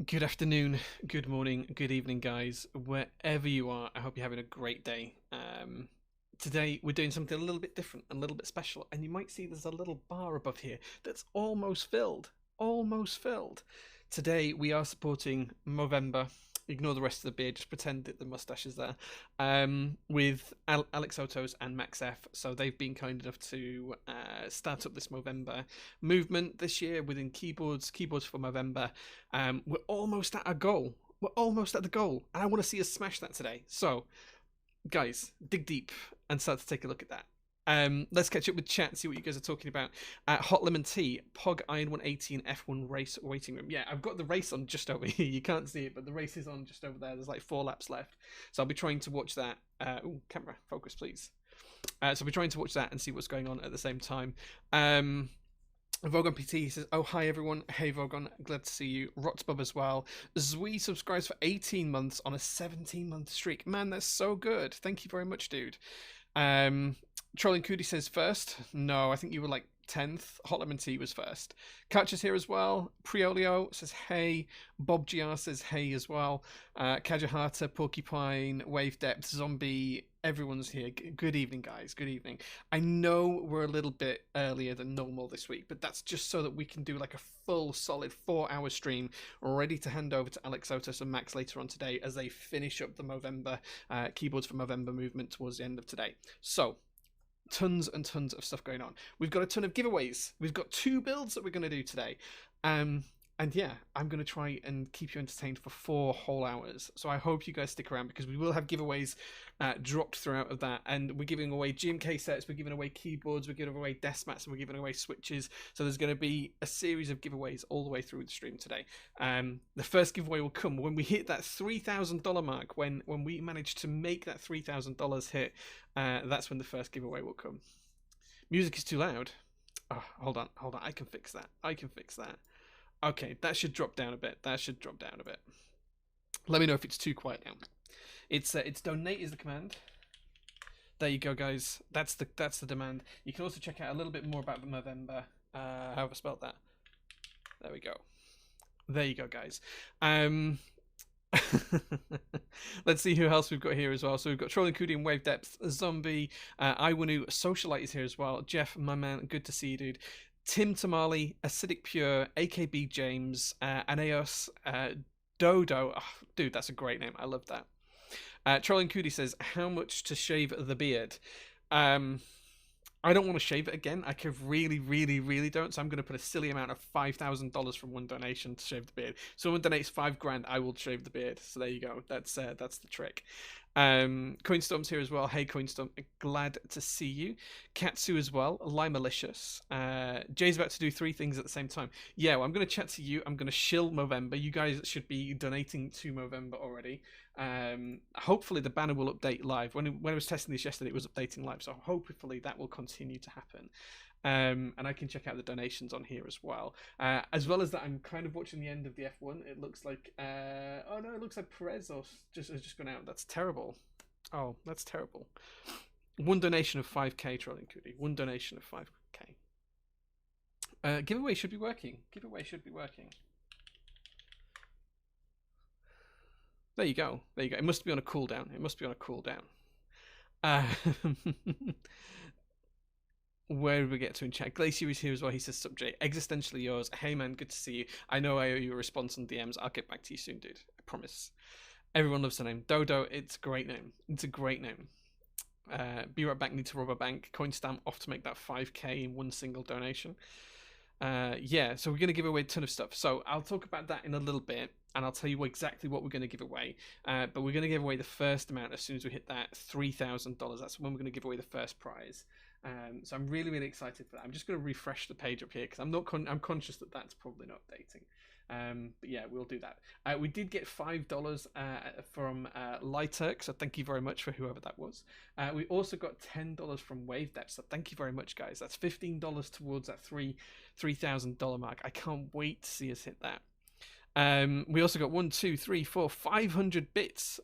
Good afternoon, good morning, good evening, guys. Wherever you are, I hope you're having a great day. Today, we're doing something a little bit different, a little bit special, and you might see there's a little bar above here that's almost filled. Almost filled. Today, we are supporting Movember. Ignore the rest of the beard, just pretend that the mustache is there. With Alex Otos and Max F. So they've been kind enough to start up this Movember movement this year within keyboards for Movember. We're almost at our goal. We're almost at the goal, and I want to see us smash that today. So, guys, dig deep and start to take a look at that. Let's catch up with chat, see what you guys are talking about. Hot Lemon Tea, Pog Iron 180 and F1 Race Waiting Room. Yeah, I've got the race on just over here. You can't see it, but the race is on just over there. There's like 4 laps left. So I'll be trying to watch that. Camera, focus, please. So I'll be trying to watch that and see what's going on at the same time. Vogon PT says, "Oh, hi everyone. Hey Vogon, glad to see you. Rotsbub as well. Zui subscribes for 18 months on a 17-month streak. Man, that's so good. Thank you very much, dude." Trolling Cootie says first. No, I think you were like 10th. Hot Lemon Tea was first. Catch is here as well. Priolio says hey. Bob GR says hey as well. Kajahata, Porcupine, Wave Depth, Zombie. Everyone's here. Good evening, guys. Good evening. I know we're a little bit earlier than normal this week, but that's just so that we can do like a full, solid 4-hour stream ready to hand over to Alex Otos and Max later on today as they finish up the Movember keyboards for Movember movement towards the end of today. So, tons and tons of stuff going on. We've got a ton of giveaways. We've got 2 builds that we're going to do today. And yeah, I'm going to try and keep you entertained for 4 whole hours. So I hope you guys stick around because we will have giveaways dropped throughout of that. And we're giving away GMK sets, we're giving away keyboards, we're giving away desk mats, and we're giving away switches. So there's going to be a series of giveaways all the way through the stream today. The first giveaway will come when we hit that $3,000 mark. When we manage to make that $3,000 hit, that's when the first giveaway will come. Music is too loud. Oh, hold on. I can fix that. Okay, that should drop down a bit. Let me know if it's too quiet now. It's donate is the command. There you go, guys. That's the demand. You can also check out a little bit more about the Movember. How have I spelled that? There we go. There you go, guys. Let's see who else we've got here as well. So we've got Trolling Cootie and Wave Depth, Zombie, Iwanu, Socialite is here as well. Jeff, my man, good to see you, dude. Tim Tamale, Acidic Pure, AKB James, Aneos, Dodo. Oh, dude, that's a great name. I love that. Trolling Cootie says, how much to shave the beard? I don't want to shave it again. I could really, really, really don't. So I'm going to put a silly amount of $5,000 from one donation to shave the beard. So someone donates $5,000, I will shave the beard. So there you go. That's the trick. Coinstorm's here as well. Hey Coinstorm, glad to see you. Katsu as well. Limalicious. Jay's about to do 3 things at the same time. Yeah, well, I'm going to chat to you. I'm going to shill Movember. You guys should be donating to Movember already. Hopefully the banner will update live. When I was testing this yesterday, it was updating live. So hopefully that will continue to happen. And I can check out the donations on here as well. As well as that, I'm kind of watching the end of the F1. It looks like, oh no, it looks like Perez has just gone out. That's terrible. Oh, that's terrible. One donation of 5k, Trolling Cootie. One donation of 5k. Giveaway should be working. There you go. It must be on a cooldown. Where did we get to in chat? Glacier is here as well. He says, "Sub J, existentially yours." Hey man, good to see you. I know I owe you a response on DMs. I'll get back to you soon, dude. I promise. Everyone loves the name Dodo. It's a great name. Be right back. Need to rob a bank. Coinstamp off to make that 5k in one single donation. Yeah, so we're going to give away a ton of stuff. So I'll talk about that in a little bit, and I'll tell you exactly what we're going to give away. But we're going to give away the first amount as soon as we hit that $3,000. That's when we're going to give away the first prize. So I'm really, really excited for that. I'm just going to refresh the page up here because I'm conscious that that's probably not updating. But yeah, we'll do that. We did get $5 from Lighturk, so thank you very much for whoever that was. We also got $10 from Wave Depth, so thank you very much, guys. That's $15 towards that $3,000 mark. I can't wait to see us hit that. We also got 1, 2, 3, 4, 500 bits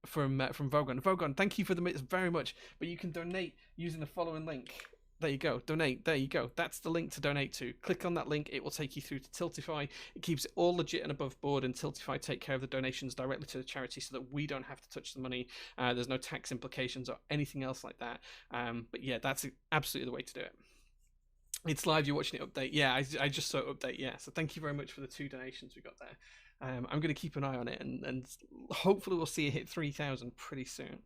from Vogon. Vogon, thank you for the bits very much. But you can donate using the following link. There you go. Donate. There you go. That's the link to donate to. Click on that link. It will take you through to Tiltify. It keeps it all legit and above board, and Tiltify take care of the donations directly to the charity so that we don't have to touch the money. There's no tax implications or anything else like that. But yeah, that's absolutely the way to do it. It's live. You're watching it update. Yeah, I just saw it update. Yeah, so thank you very much for the 2 donations we got there. I'm going to keep an eye on it, and hopefully we'll see it hit 3,000 pretty soon.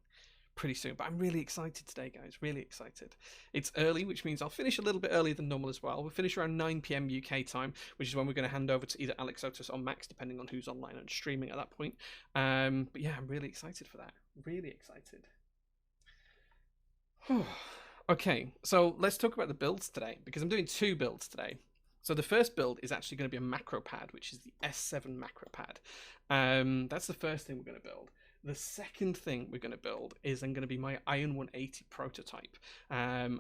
But I'm really excited today, guys. Really excited. It's early, which means I'll finish a little bit earlier than normal as well. We'll finish around 9 p.m. UK time, which is when we're going to hand over to either Alex Otis or Max, depending on who's online and streaming at that point. But yeah, I'm really excited for that. Really excited. Okay, so let's talk about the builds today, because I'm doing 2 builds today. So the first build is actually going to be a macro pad, which is the S7 macro pad. That's the first thing we're going to build. The second thing we're going to build is going to be my Iron 180 prototype.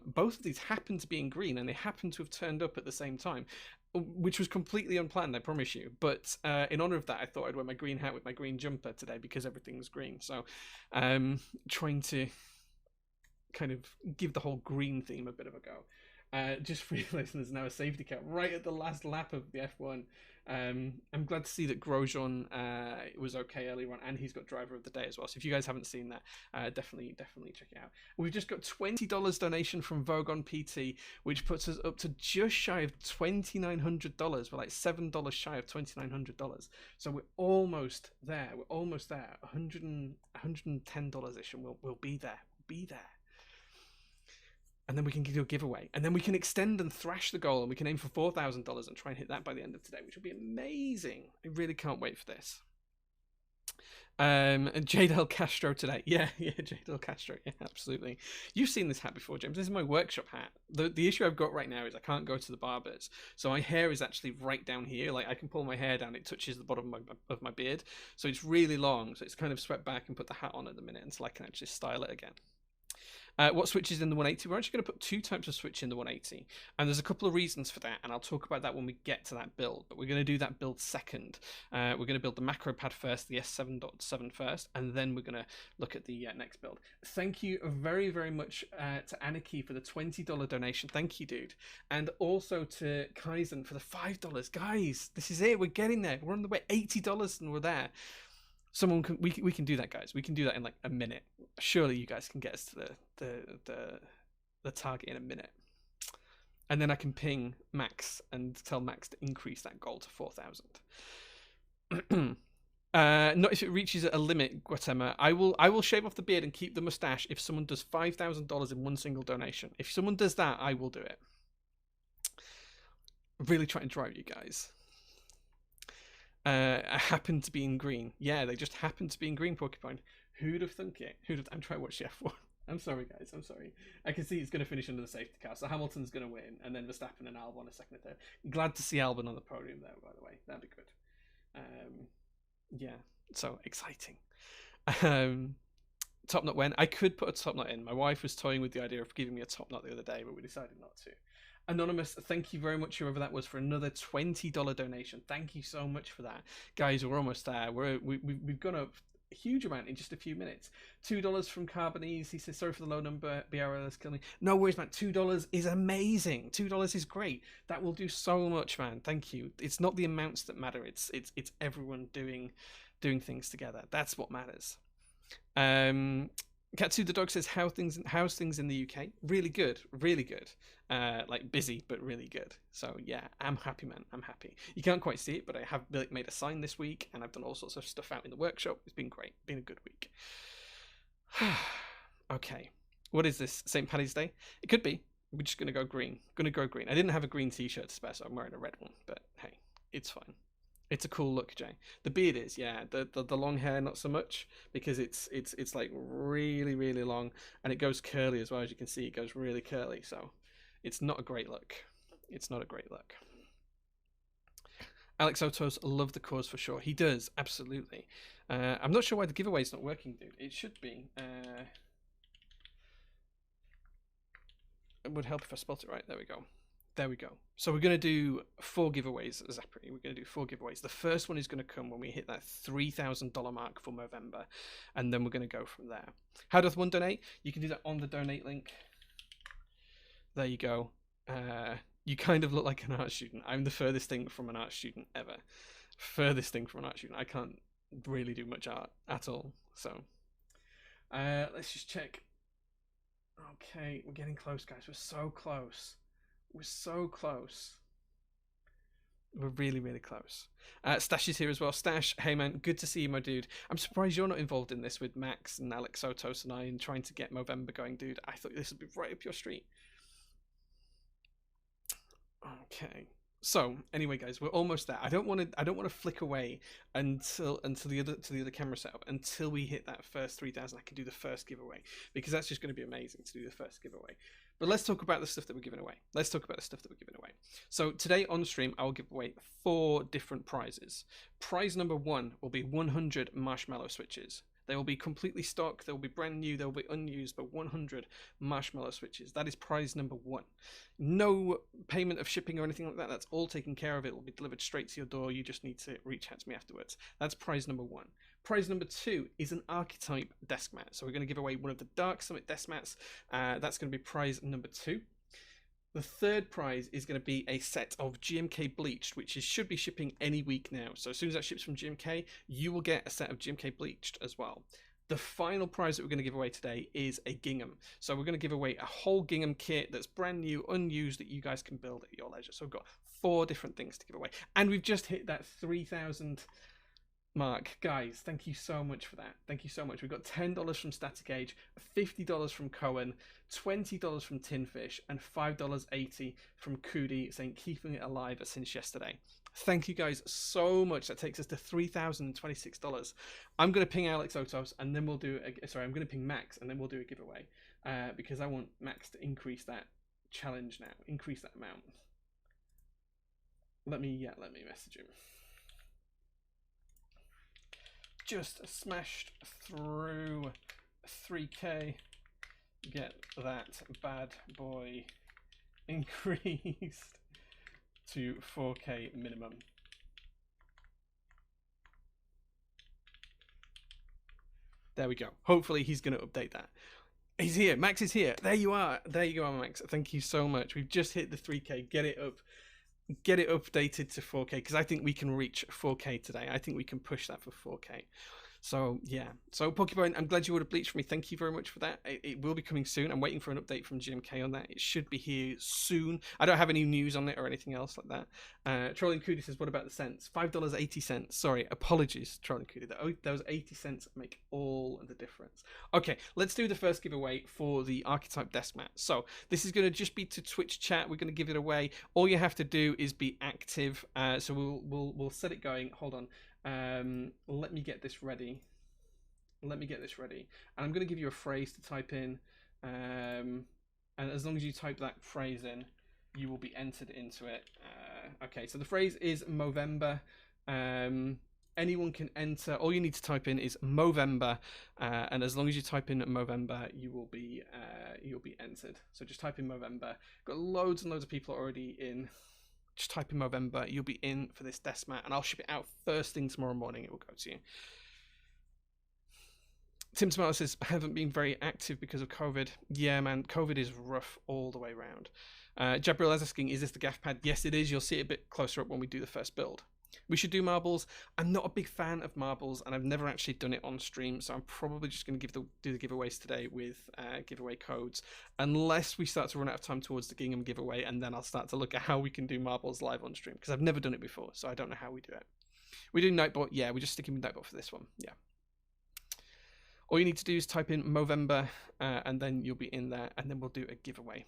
Both of these happen to be in green, and they happen to have turned up at the same time, which was completely unplanned, I promise you. But in honor of that, I thought I'd wear my green hat with my green jumper today because everything's green. So trying to kind of give the whole green theme a bit of a go. Just realising there's now a safety car right at the last lap of the F1. I'm glad to see that Grosjean was okay earlier on, and he's got driver of the day as well. So if you guys haven't seen that, definitely check it out. We've just got $20 donation from Vogue on PT, which puts us up to just shy of $2,900. We're like $7 shy of $2,900. So we're almost there. $110-ish, and we'll be there. And then we can do a giveaway, and then we can extend and thrash the goal, and we can aim for $4,000 and try and hit that by the end of today, which will be amazing. I really can't wait for this. And Jadel Castro today. Yeah, Jadel Castro. Yeah, absolutely. You've seen this hat before, James. This is my workshop hat. The issue I've got right now is I can't go to the barbers, so my hair is actually right down here. Like, I can pull my hair down, it touches the bottom of my beard, so it's really long. So it's kind of swept back and put the hat on at the minute until I can actually style it again. What switches in the 180? We're actually going to put 2 types of switch in the 180, and there's a couple of reasons for that, and I'll talk about that when we get to that build, but we're going to do that build second. We're going to build the macro pad first, the S7.7 first, and then we're going to look at the next build. Thank you very, very much to Anarchy for the $20 donation. Thank you, dude. And also to Kaizen for the $5. Guys, this is it. We're getting there. We're on the way. $80 and we're there. We can do that, guys. We can do that in like a minute. Surely you guys can get us to the target in a minute, and then I can ping Max and tell Max to increase that goal to 4,000. Not if it reaches a limit, Guatemala. I will shave off the beard and keep the mustache if someone does $5,000 in one single donation. If someone does that, I will do it. I'm really trying to drive you guys. I happen to be in green. Yeah, they just happen to be in green, Porcupine. Who'd have thunk it? I'm trying to watch the F1. I'm sorry, guys. I'm sorry. I can see it's going to finish under the safety car. So Hamilton's going to win, and then Verstappen and Albon a second and third. Glad to see Albon on the podium there, by the way. That'd be good. Yeah, so exciting. Top knot when? I could put a top knot in. My wife was toying with the idea of giving me a top knot the other day, but we decided not to. Anonymous, thank you very much, whoever that was, for another $20 donation. Thank you so much for that. Guys, we're almost there. We've gone up a huge amount in just a few minutes. $2 from Carbonese. He says, sorry for the low number. BRL is killing me. No worries, man. $2 is amazing. $2 is great. That will do so much, man. Thank you. It's not the amounts that matter. It's everyone doing things together. That's what matters. Katsu the dog says, how's things in the UK? Really good. Like busy, but really good. So yeah, I'm happy, man. I'm happy. You can't quite see it, but I have made a sign this week, and I've done all sorts of stuff out in the workshop. It's been great. Been a good week. Okay, what is this? St. Paddy's Day? It could be. We're just gonna go green. I didn't have a green t-shirt to spare, so I'm wearing a red one. But hey, it's fine. It's a cool look, Jay. The beard is, yeah. The long hair, not so much, because it's like really, really long, and it goes curly as well. As you can see, it goes really curly. So it's not a great look. Alex Otos, love the cause for sure. He does, absolutely. I'm not sure why the giveaway's not working, dude. It should be. It would help if I spelt it right. There we go. So we're going to do 4 giveaways, Zapri. We're going to do 4 giveaways. The first one is going to come when we hit that $3,000 mark for Movember, and then we're going to go from there. How does one donate? You can do that on the donate link. There you go. You kind of look like an art student. I'm the furthest thing from an art student ever. Furthest thing from an art student. I can't really do much art at all. So let's just check. Okay, we're getting close, guys. We're so close. We're so close. We're really, really close. Stash is here as well. Stash, hey man, good to see you, my dude. I'm surprised you're not involved in this with Max and Alex Sotos and I and trying to get Movember going, dude. I thought this would be right up your street. Okay. So anyway, guys, we're almost there. I don't want to flick away until the other camera setup until we hit that first 3,000. I can do the first giveaway because that's just going to be amazing to do the first giveaway. But let's talk about the stuff that we're giving away. So today on stream, I will give away 4 different prizes. Prize number 1 will be 100 marshmallow switches. They will be completely stock, they will be brand new, they will be unused, but 100 marshmallow switches. That is prize number 1. No payment of shipping or anything like that. That's all taken care of. It will be delivered straight to your door. You just need to reach out to me afterwards. That's prize number 1. Prize number 2 is an archetype desk mat. So we're going to give away one of the Dark Summit desk mats. That's going to be prize number 2. The third prize is going to be a set of GMK Bleached, which should be shipping any week now. So as soon as that ships from GMK, you will get a set of GMK Bleached as well. The final prize that we're going to give away today is a gingham. So we're going to give away a whole gingham kit that's brand new, unused, that you guys can build at your leisure. So we've got 4 different things to give away. And we've just hit that 3,000 mark. Guys, thank you so much for that. Thank you so much. We've got $10 from Static Age, $50 from Cohen, $20 from Tinfish, and $5.80 from Cootie, saying keeping it alive since yesterday. Thank you guys so much. That takes us to $3,026. I'm going to ping Alex Otos and then we'll do I'm going to ping Max and then we'll do a giveaway because I want Max to increase that challenge now. Increase that amount. Let me message him. Just smashed through 3K. Get that bad boy increased to 4K minimum. There we go. Hopefully he's going to update that. He's here. Max is here. There you are. There you go, Max. Thank you so much. We've just hit the 3K. Get it up. Get it updated to 4K because I think we can reach 4K today. I think we can push that for 4K. So yeah, so Pokebone, I'm glad you ordered Bleach for me. Thank you very much for that. It will be coming soon. I'm waiting for an update from GMK on that. It should be here soon. I don't have any news on it or anything else like that. Trolling Cootie says, what about the cents? $5.80. Sorry, apologies, Trolling Cootie. Those 80 cents make all the difference. Okay, let's do the first giveaway for the Archetype Desk Mat. So this is going to just be to Twitch chat. We're going to give it away. All you have to do is be active. So we'll set it going. Hold on. Let me get this ready. And I'm going to give you a phrase to type in, and as long as you type that phrase in, you will be entered into it. Okay, so the phrase is Movember. Anyone can enter. All you need to type in is Movember, and as long as you type in Movember, you'll be entered. So just type in Movember. Got loads and loads of people already in. Just type in Movember, you'll be in for this desk mat, and I'll ship it out first thing tomorrow morning. It will go to you. Tim Tomato says, I haven't been very active because of COVID. Yeah, man, COVID is rough all the way around. Jabril is asking, is this the gaff pad? Yes, it is. You'll see it a bit closer up when we do the first build. We should do marbles. I'm not a big fan of marbles, and I've never actually done it on stream, so I'm probably just going to do the giveaways today with giveaway codes, unless we start to run out of time towards the Gingham giveaway, and then I'll start to look at how we can do marbles live on stream, because I've never done it before, so I don't know how we do it. We do Nightbot. Yeah, we're just sticking with Nightbot for this one. Yeah. All you need to do is type in Movember, and then you'll be in there, and then we'll do a giveaway.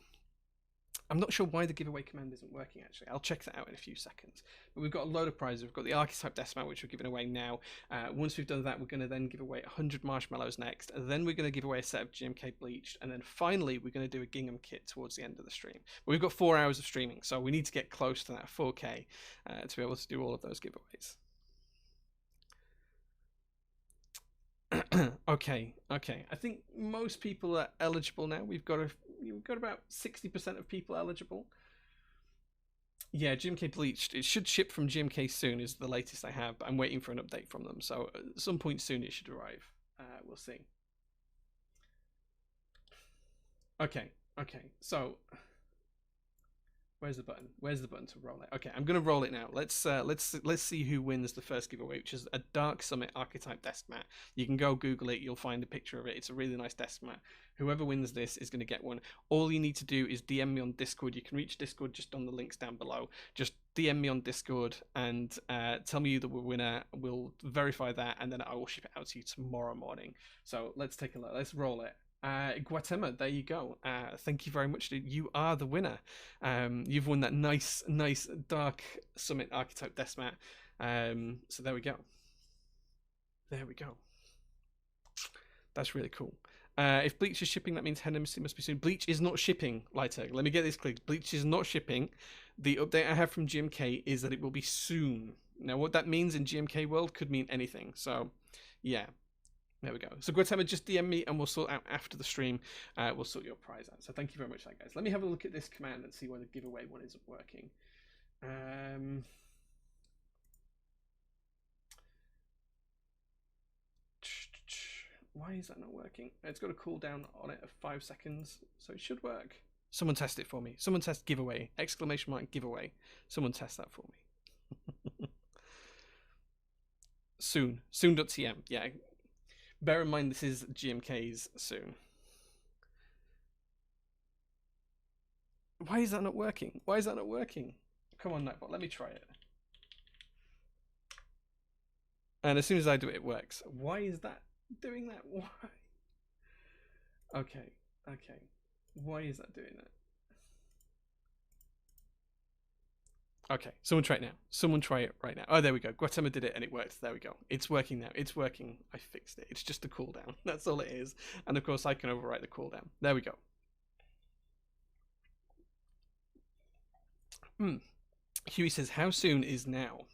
I'm not sure why the giveaway command isn't working, actually. I'll check that out in a few seconds. But we've got a load of prizes. We've got the Archetype Desk Mat, which we're giving away now. Once we've done that, we're going to then give away 100 marshmallows next. And then we're going to give away a set of GMK Bleached. And then finally, we're going to do a Gingham kit towards the end of the stream. But we've got 4 hours of streaming, so we need to get close to that 4K to be able to do all of those giveaways. Okay. I think most people are eligible now. We've got about 60% of people eligible. Yeah, GMK Bleached. It should ship from GMK soon, is the latest I have, but I'm waiting for an update from them. So at some point soon it should arrive. We'll see. Okay. So Where's the button? Where's the button to roll it? Okay, I'm gonna roll it now. Let's see who wins the first giveaway, which is a Dark Summit Archetype desk mat. You can go Google it. You'll find a picture of it. It's a really nice desk mat. Whoever wins this is going to get one. All you need to do is DM me on Discord. You can reach Discord just on the links down below. Just DM me on Discord and tell me you're the winner. We'll verify that, and then I will ship it out to you tomorrow morning. So let's take a look. Let's roll it. Guatemala, there you go. Thank you very much. You are the winner. You've won that nice Dark Summit Archetype desk mat. So there we go. There we go. That's really cool. If Bleach is shipping, that means Hen Embassy must be soon. Bleach is not shipping, Lighter. Let me get this clear. Bleach is not shipping. The update I have from GMK is that it will be soon. Now, what that means in GMK world could mean anything. So, yeah. There we go. So Guatemala, just DM me and we'll sort out after the stream. We'll sort your prize out. So thank you very much for that, guys. Let me have a look at this command and see why the giveaway one isn't working. Why is that not working? It's got a cooldown on it of 5 seconds, so it should work. Someone test it for me. Someone test giveaway. Exclamation mark giveaway. Someone test that for me. Soon. Soon.tm. Yeah. Bear in mind this is GMK's soon. Why is that not working? Why is that not working? Come on, Nightbot, let me try it. And as soon as I do it, it works. Why is that doing that? Why? Okay. Why is that doing that? Okay, someone try it now. Someone try it right now. Oh, there we go. Guatemala did it and it worked. There we go. It's working now. It's working. I fixed it. It's just a cooldown. That's all it is. And of course, I can overwrite the cooldown. There we go. Huey says, how soon is now?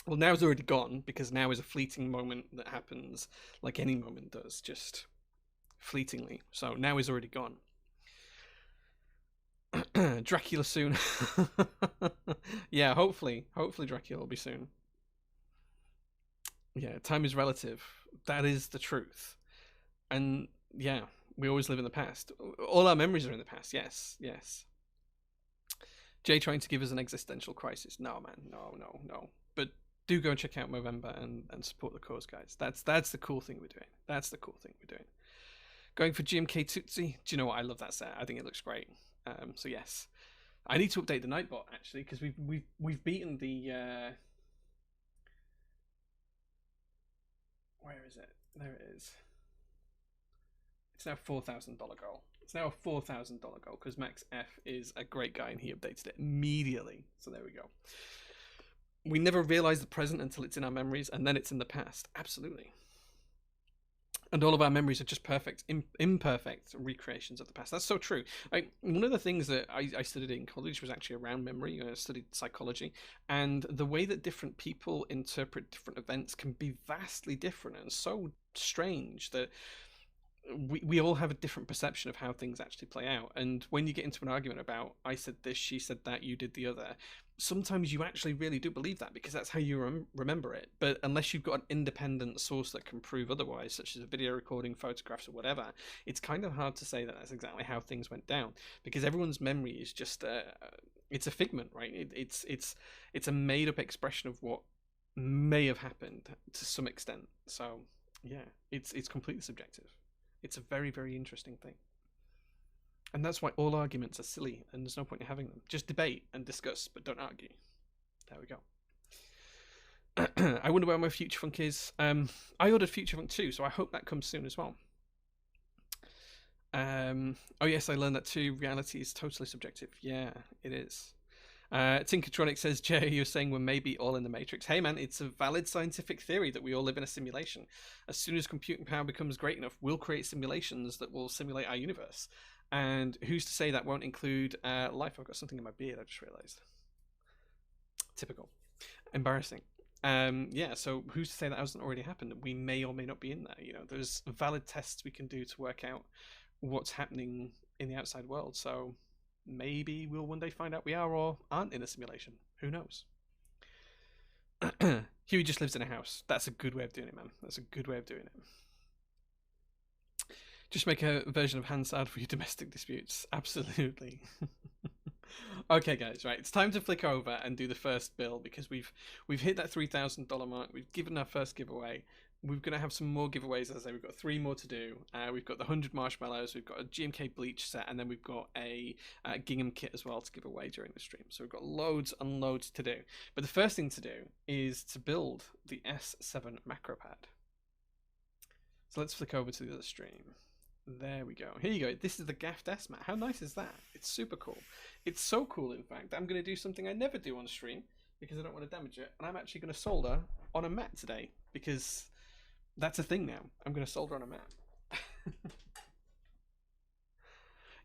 Well, now's already gone because now is a fleeting moment that happens like any moment does, just fleetingly. So now is already gone. Dracula soon. Yeah, hopefully Dracula will be soon. Yeah, time is relative. That is the truth. And yeah, we always live in the past. All our memories are in the past. Yes. Jay trying to give us an existential crisis. No, man. No. But do go and check out Movember and support the cause, guys. That's the cool thing we're doing. That's the cool thing we're doing. Going for GMK Tootsie. Do you know what? I love that set. I think it looks great. So yes, I need to update the Nightbot actually because we've beaten the. Where is it? There it is. It's now $4,000 goal. It's now a $4,000 goal because Max F is a great guy and he updated it immediately. So there we go. We never realize the present until it's in our memories, and then it's in the past. Absolutely. And all of our memories are just perfect, imperfect recreations of the past. That's so true. One of the things that I studied in college was actually around memory. I studied psychology, and the way that different people interpret different events can be vastly different and so strange that we all have a different perception of how things actually play out. And when you get into an argument about I said this, she said that, you did the other, sometimes you actually really do believe that because that's how you remember it. But unless you've got an independent source that can prove otherwise, such as a video recording, photographs, or whatever, it's kind of hard to say that that's exactly how things went down because everyone's memory is just it's a figment, right? It's a made up expression of what may have happened to some extent. So yeah, it's completely subjective. It's a very, very interesting thing. And that's why all arguments are silly and there's no point in having them. Just debate and discuss, but don't argue. There we go. I wonder where my Future Funk is. I ordered Future Funk 2, so I hope that comes soon as well. Oh yes, I learned that too. Reality is totally subjective. Yeah, it is. Tinkertronic says, Jay, you're saying we're maybe all in the Matrix. Hey man, it's a valid scientific theory that we all live in a simulation. As soon as computing power becomes great enough, we'll create simulations that will simulate our universe. And who's to say that won't include life? I've got something in my beard, I just realized. Typical. Embarrassing. Yeah, so who's to say that hasn't already happened? We may or may not be in there. You know, there's valid tests we can do to work out what's happening in the outside world. So maybe we'll one day find out we are or aren't in a simulation. Who knows? Huey just lives in a house. That's a good way of doing it, man. That's a good way of doing it. Just make a version of Hansard for your domestic disputes. Absolutely. Okay, guys, right. It's time to flick over and do the first build because we've hit that $3,000 mark. We've given our first giveaway. We're gonna have some more giveaways. As I say, we've got 3 more to do. We've got the 100 marshmallows. We've got a GMK bleach set, and then we've got a gingham kit as well to give away during the stream. So we've got loads and loads to do. But the first thing to do is to build the S7 macro pad. So let's flick over to the other stream. There we go. Here you go. This is the Gaffed S mat. How nice is that? It's super cool. It's so cool, in fact, I'm going to do something I never do on stream because I don't want to damage it. And I'm actually going to solder on a mat today because that's a thing now. I'm going to solder on a mat.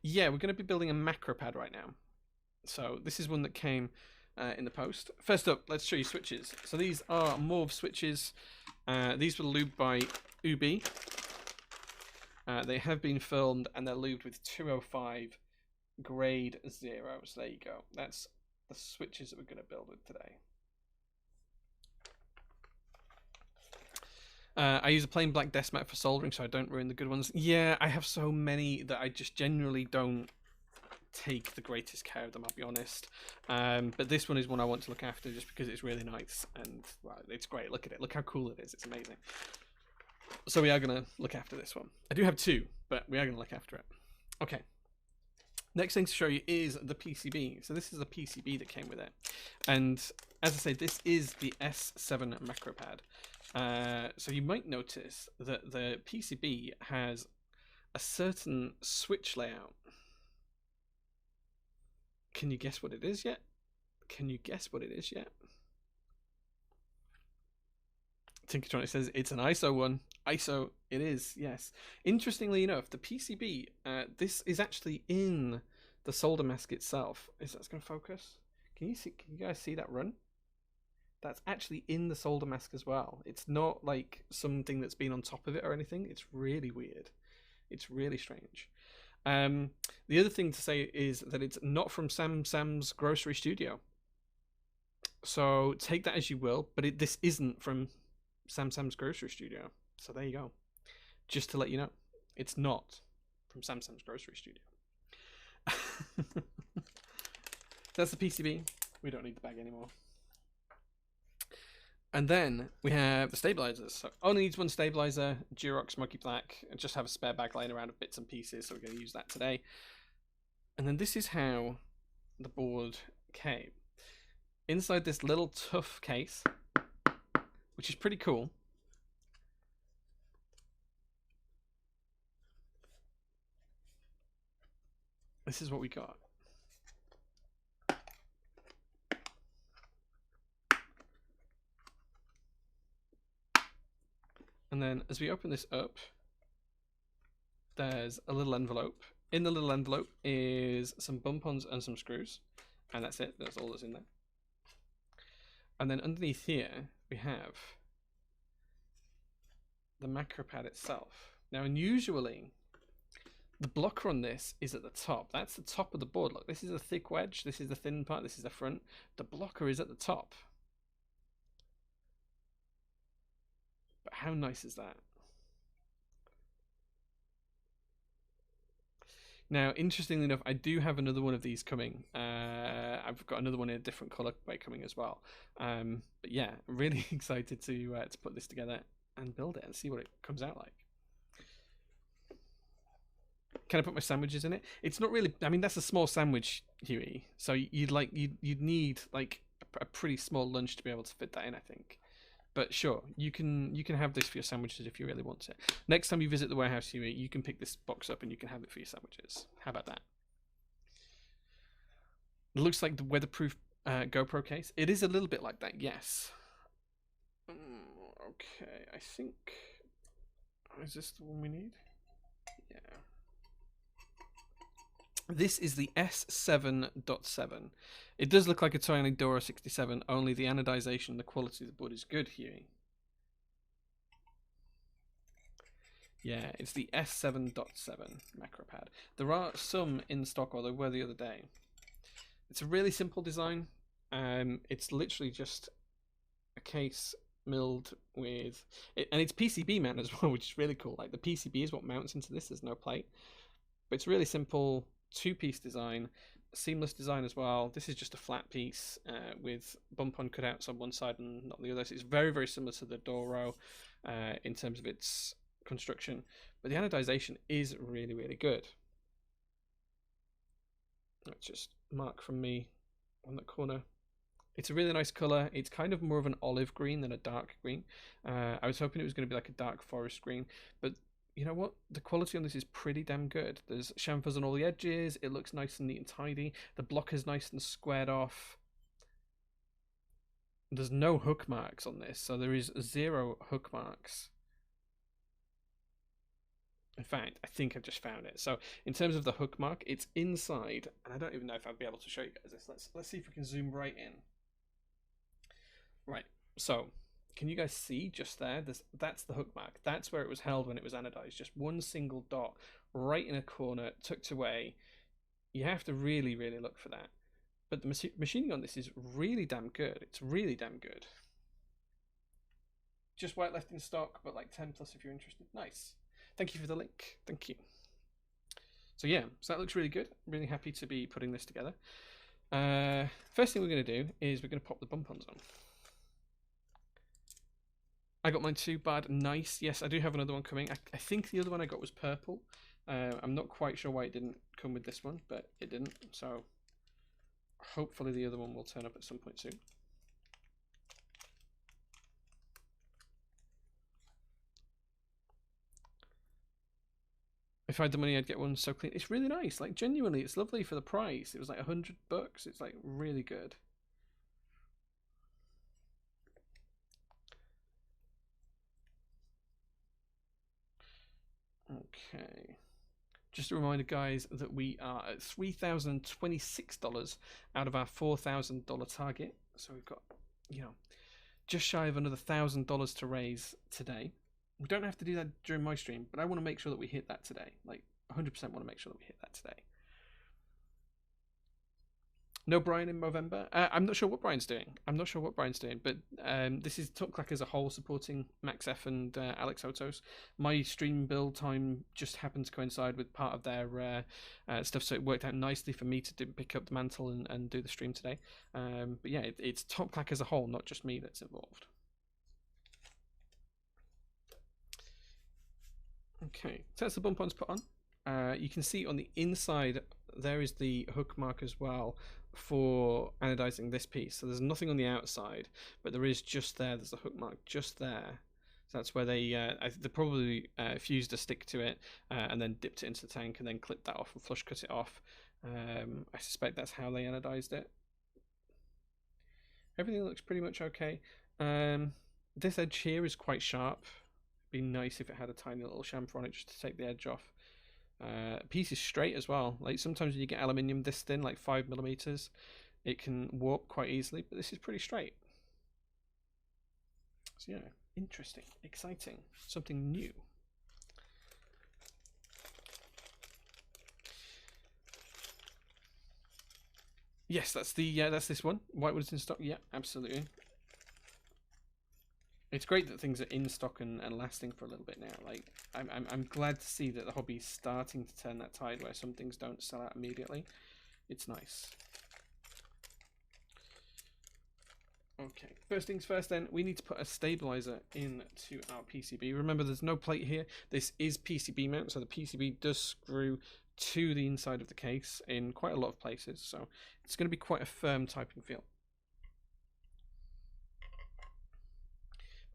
Yeah, we're going to be building a macro pad right now. So this is one that came in the post. First up, let's show you switches. So these are Morve switches. These were lubed by Ubi. They have been filmed and they're lubed with 205 grade 0. So there you go. That's the switches that we're going to build with today. I use a plain black desk mat for soldering so I don't ruin the good ones. Yeah, I have so many that I just generally don't take the greatest care of them, I'll be honest. But this one is one I want to look after just because it's really nice and well, it's great. Look at it. Look how cool it is. It's amazing. So we are going to look after this one. I do have 2, but we are going to look after it. Okay. Next thing to show you is the PCB. So this is the PCB that came with it. And as I say, this is the S7 macro pad. So you might notice that the PCB has a certain switch layout. Can you guess what it is yet? Can you guess what it is yet? Tinkertronic says it's an ISO one. ISO, it is, yes. Interestingly enough, the PCB, this is actually in the solder mask itself. Is that going to focus? Can you guys see that run? That's actually in the solder mask as well. It's not like something that's been on top of it or anything. It's really weird. It's really strange. The other thing to say is that it's not from Sam's Grocery Studio. So take that as you will, but this isn't from Sam's Grocery Studio. So there you go. Just to let you know, it's not from Sam's Grocery Studio. That's the PCB. We don't need the bag anymore. And then we have the stabilizers. So only needs one stabilizer, Durox Smoky Black. I just have a spare bag lying around of bits and pieces, so we're going to use that today. And then this is how the board came. Inside this little tough case, which is pretty cool. This is what we got. And then as we open this up, there's a little envelope. In the little envelope is some bump-ons and some screws. And that's it. That's all that's in there. And then underneath here, we have the macro pad itself. Now, unusually, the blocker on this is at the top. That's the top of the board. Look, this is a thick wedge. This is the thin part. This is the front. The blocker is at the top. But how nice is that? Now, interestingly enough, I do have another one of these coming. I've got another one in a different colorway coming as well. But yeah, I'm really excited to put this together and build it and see what it comes out like. Can I put my sandwiches in it? It's not really. I mean, that's a small sandwich, Huey. So you'd need like a pretty small lunch to be able to fit that in, I think. But sure, you can have this for your sandwiches if you really want it. Next time you visit the warehouse, Huey, you can pick this box up and you can have it for your sandwiches. How about that? It looks like the weatherproof GoPro case. It is a little bit like that, yes. Okay, I think. Is this the one we need? Yeah. This is the S7.7. It does look like a tiny Dora 67, only the anodization and the quality of the board is good, Huey. Yeah, it's the S7.7 macro pad. There are some in stock, or there were the other day. It's a really simple design. It's literally just a case milled with it, and it's PCB mount as well, which is really cool. Like the PCB is what mounts into this. There's no plate, but it's really simple. 2-piece design. seamless design as well. This is just a flat piece with bump-on cutouts on one side and not the other. So it's very, very similar to the Doro in terms of its construction, but the anodization is really, really good. That's just mark from me on that corner. It's a really nice color. It's kind of more of an olive green than a dark green. I was hoping it was going to be like a dark forest green, but you know what? The quality on this is pretty damn good. There's chamfers on all the edges. It looks nice and neat and tidy. The block is nice and squared off. There's no hook marks on this, so there is 0 hook marks. In fact, I think I've just found it. So in terms of the hook mark, it's inside, and I don't even know if I'll be able to show you guys this. Let's see if we can zoom right in. Right, so can you guys see just there? That's the hook mark. That's where it was held when it was anodized. Just one single dot right in a corner, tucked away. You have to really, really look for that. But the machining on this is really damn good. It's really damn good. Just white left in stock, but like 10 plus if you're interested. Nice. Thank you for the link. Thank you. So yeah, so that looks really good. Really happy to be putting this together. First thing we're going to do is we're going to pop the bump-ons on. I got mine too bad. Nice. Yes, I do have another one coming. I think the other one I got was purple. I'm not quite sure why it didn't come with this one, but it didn't. So hopefully the other one will turn up at some point soon. If I had the money, I'd get one so clean. It's really nice. Like, genuinely, it's lovely for the price. It was like $100. It's like really good. Okay. Just a reminder, guys, that we are at $3,026 out of our $4,000 target. So we've got, you know, just shy of another $1,000 to raise today. We don't have to do that during my stream, but I want to make sure that we hit that today. Like, 100% want to make sure that we hit that today. No Brian in Movember. I'm not sure what Brian's doing. But this is Clack as a whole supporting Max F and Alex Otos. My stream build time just happened to coincide with part of their stuff, so it worked out nicely for me to pick up the mantle and do the stream today. But yeah, it's Clack as a whole, not just me that's involved. Okay, so that's the bump-ons put on. You can see on the inside there is the hook mark as well for anodizing this piece. So there's nothing on the outside, but there is just there. There's a hook mark just there. So that's where they probably fused a stick to it and then dipped it into the tank and then clipped that off and flush cut it off. I suspect that's how they anodized it. Everything looks pretty much okay. This edge here is quite sharp. It'd be nice if it had a tiny little chamfer on it just to take the edge off. Piece is straight as well. Like sometimes when you get aluminium this thin, like 5mm, it can warp quite easily, but this is pretty straight. So yeah, interesting, exciting, something new. Yes, that's this one. Whitewood's in stock. Yeah, absolutely. It's great that things are in stock and lasting for a little bit now. Like I'm glad to see that the hobby's starting to turn that tide where some things don't sell out immediately. It's nice. Okay, first things first then, we need to put a stabilizer into our PCB. Remember, there's no plate here. This is PCB mount, so the PCB does screw to the inside of the case in quite a lot of places, so it's going to be quite a firm typing feel.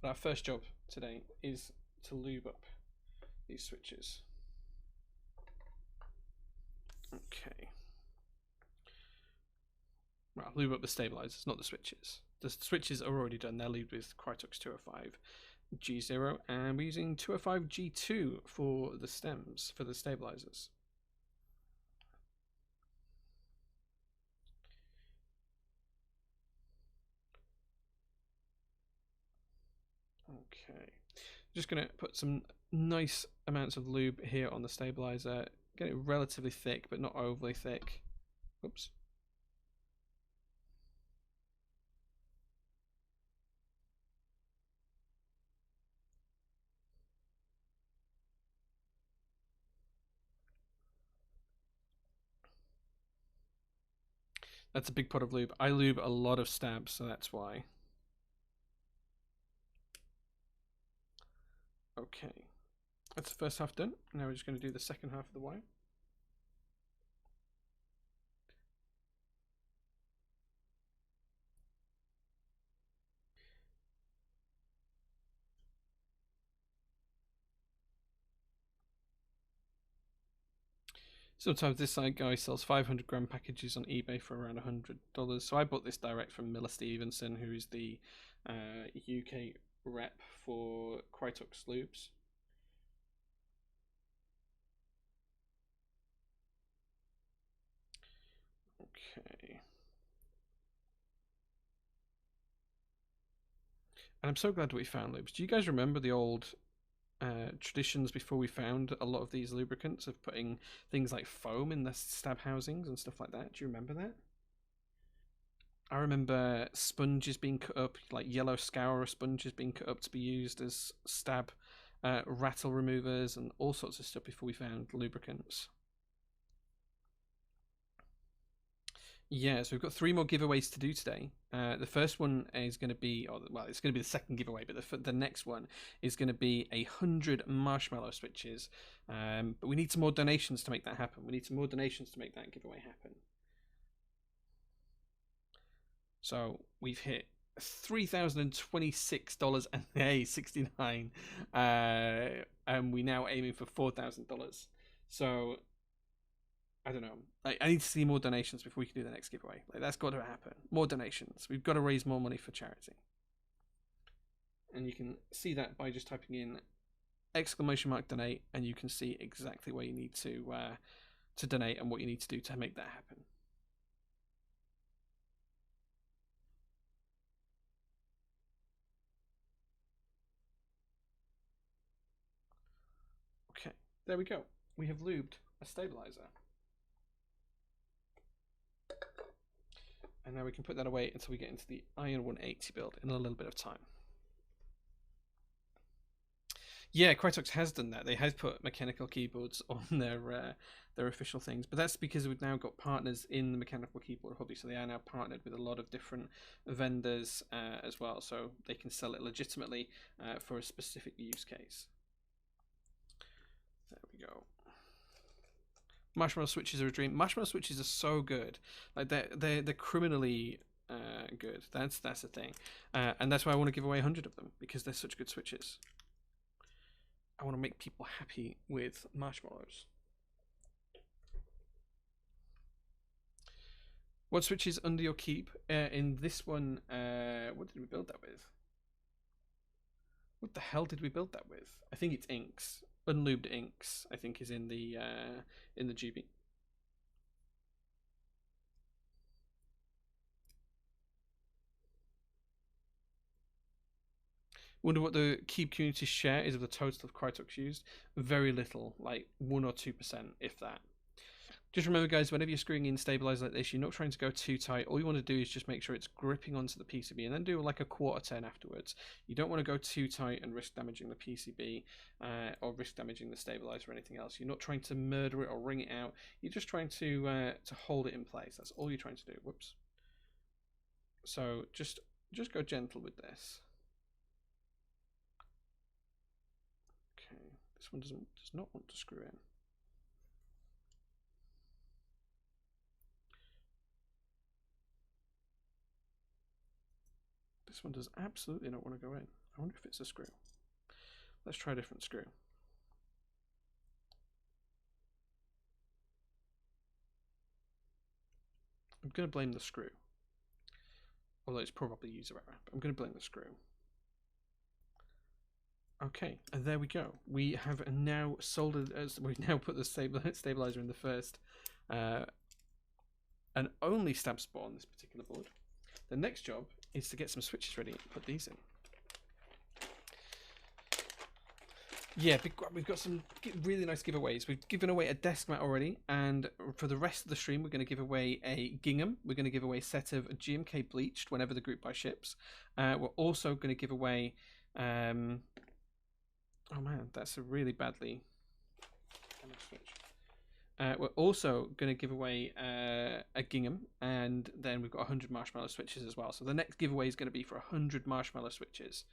But our first job today is to lube up these switches. Okay. Well, lube up the stabilizers, not the switches. The switches are already done. They're lubed with Krytox 205 G0, and we're using 205 G2 for the stems, for the stabilizers. Okay, just going to put some nice amounts of lube here on the stabilizer. Get it relatively thick, but not overly thick. Oops. That's a big pot of lube. I lube a lot of stabs, so that's why. Okay. That's the first half done. Now we're just going to do the second half of the wire. Sometimes this guy sells 500-gram packages on eBay for around $100. So I bought this direct from Miller Stevenson, who is the UK rep for Krytox lubes. Okay. And I'm so glad that we found lubes. Do you guys remember the old traditions before we found a lot of these lubricants of putting things like foam in the stab housings and stuff like that? Do you remember that? I remember sponges being cut up, like yellow scourer sponges being cut up to be used as stab rattle removers and all sorts of stuff before we found lubricants. Yeah, so we've got 3 more giveaways to do today. The first one is going to be, well, it's going to be the second giveaway, but the next one is going to be 100 marshmallow switches. But we need some more donations to make that happen. We need some more donations to make that giveaway happen. So we've hit $3,026.69, and we now aiming for $4,000. So I don't know. I need to see more donations before we can do the next giveaway. Like, that's got to happen. More donations. We've got to raise more money for charity. And you can see that by just typing in !donate, and you can see exactly where you need to donate and what you need to do to make that happen. Okay, there we go. We have lubed a stabilizer. And now we can put that away until we get into the Iron 180 build in a little bit of time. Yeah, Krytox has done that. They have put mechanical keyboards on their official things, but that's because we've now got partners in the mechanical keyboard hobby, so they are now partnered with a lot of different vendors as well, so they can sell it legitimately for a specific use case. There we go. Marshmallow switches are a dream. Marshmallow switches are so good. Like they're criminally good. That's the thing, and that's why I want to give away 100 of them, because they're such good switches. I want to make people happy with marshmallows. What switch is under your keep? In this one, what did we build that with? What the hell did we build that with? I think it's inks. Unlubed inks, I think, is in the GB. Wonder what the Keep community share is of the total of Krytox used. Very little, like 1 or 2%, if that. Just remember, guys, whenever you're screwing in stabilizers like this, you're not trying to go too tight. All you want to do is just make sure it's gripping onto the PCB, and then do like a quarter turn afterwards. You don't want to go too tight and risk damaging the PCB or risk damaging the stabilizer or anything else. You're not trying to murder it or wring it out. You're just trying to hold it in place. That's all you're trying to do. Whoops. So just go gentle with this. Okay, this one does not want to screw in. This one does absolutely not want to go in. I wonder if it's a screw. Let's try a different screw. I'm going to blame the screw. Although it's probably user error, but I'm going to blame the screw. Okay, and there we go. We have now soldered, we've now put the stabilizer in the first and only stab spot on this particular board. The next job is to get some switches ready and put these in. Yeah, we've got some really nice giveaways. We've given away a desk mat already, and for the rest of the stream, we're going to give away a gingham. We're going to give away a set of GMK bleached whenever the group buy ships. We're also going to give away... oh man, that's a really badly damaged switch. We're also going to give away a gingham, and then we've got 100 marshmallow switches as well. So the next giveaway is going to be for 100 marshmallow switches.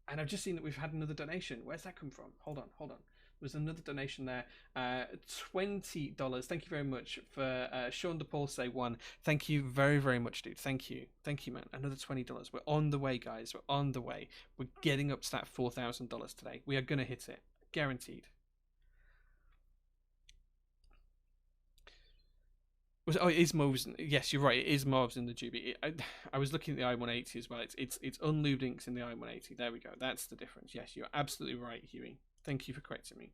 And I've just seen that we've had another donation. Where's that come from? Hold on. There's another donation there. $20. Thank you very much for Sean DePaul say one. Thank you very, very much, dude. Thank you, man. Another $20. We're on the way, guys. We're on the way. We're getting up to that $4,000 today. We are gonna hit it, guaranteed. It is Moves. Yes, you're right. It is Mobs in the Juby. I was looking at the i180 as well. It's unlubed inks in the i180. There we go. That's the difference. Yes, you're absolutely right, Huey. Thank you for correcting me.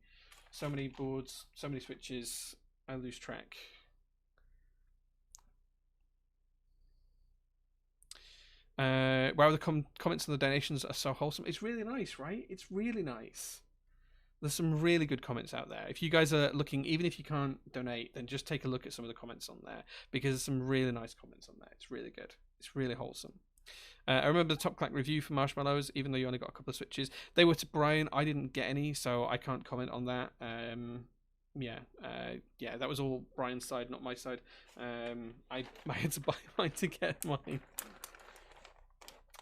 So many boards, so many switches. I lose track. Wow, the comments and the donations are so wholesome. It's really nice, right? It's really nice. There's some really good comments out there. If you guys are looking, even if you can't donate, then just take a look at some of the comments on there, because there's some really nice comments on there. It's really good. It's really wholesome. I remember the Top Clack review for marshmallows, even though you only got a couple of switches. They were to Brian. I didn't get any, so I can't comment on that. Yeah, that was all Brian's side, not my side. I had to buy mine to get mine.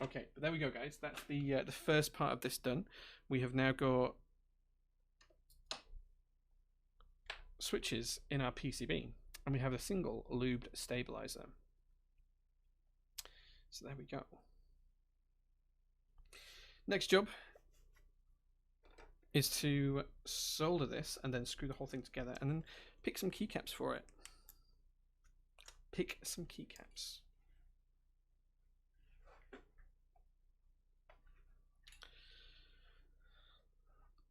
Okay, but there we go, guys. That's the first part of this done. We have now got switches in our PCB, and we have a single lubed stabilizer. So there we go. Next job is to solder this and then screw the whole thing together, and then pick some keycaps for it. Pick some keycaps.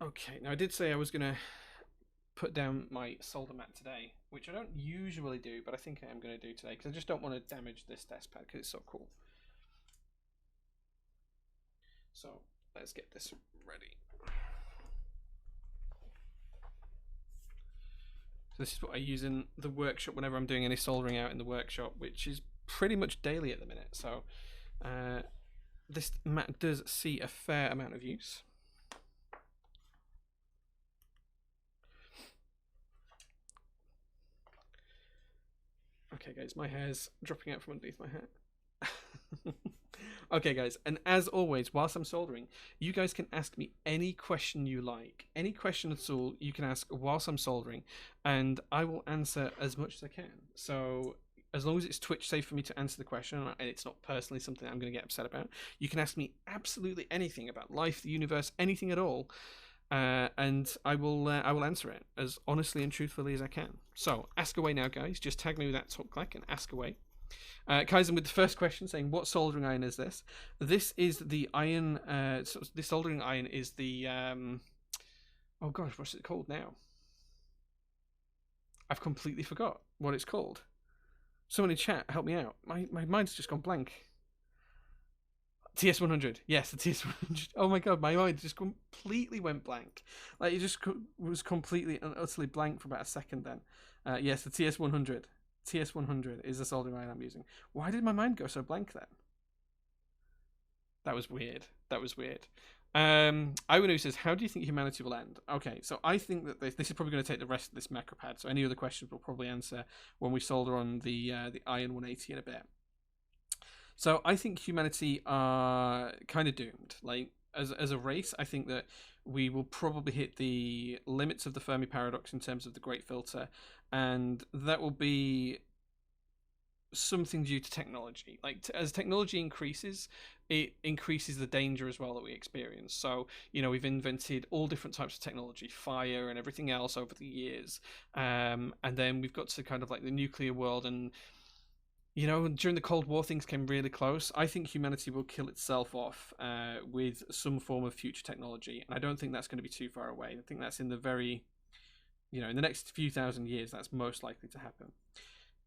Okay, now I did say I was going to put down my solder mat today, which I don't usually do, but I think I am going to do today because I just don't want to damage this desk pad because it's so cool. So let's get this ready. So this is what I use in the workshop whenever I'm doing any soldering out in the workshop, which is pretty much daily at the minute. So this mat does see a fair amount of use. Okay, guys, my hair's dropping out from underneath my hat. Okay, guys, and as always, whilst I'm soldering, you guys can ask me any question you like. Any question at all you can ask whilst I'm soldering, and I will answer as much as I can. So as long as it's Twitch safe for me to answer the question, and it's not personally something I'm going to get upset about, you can ask me absolutely anything about life, the universe, anything at all. And I will answer it as honestly and truthfully as I can. So ask away now, guys. Just tag me with that top click and ask away. Kaizen with the first question saying, what soldering iron is this? This is the iron, this soldering iron is the, oh gosh, what's it called now? I've completely forgot what it's called. Someone in chat, help me out. My mind's just gone blank. TS100, yes, the TS100. Oh my god, my mind just completely went blank. Like, it just was completely and utterly blank for about a second then. Yes, the TS100. TS100 is the soldering iron I'm using. Why did my mind go so blank then? That was weird. That was weird. Iwanu says, how do you think humanity will end? Okay, so I think that this is probably going to take the rest of this macro pad, so any other questions we'll probably answer when we solder on the Iron 180 in a bit. So I think humanity are kind of doomed. Like, as a race, I think that we will probably hit the limits of the Fermi Paradox in terms of the Great Filter, and that will be something due to technology. Like, as technology increases, it increases the danger as well that we experience. So, you know, we've invented all different types of technology, fire and everything else over the years, and then we've got to kind of like the nuclear world, and you know, during the Cold War, things came really close. I think humanity will kill itself off with some form of future technology, and I don't think that's going to be too far away. I think that's in the very, you know, in the next few thousand years, that's most likely to happen.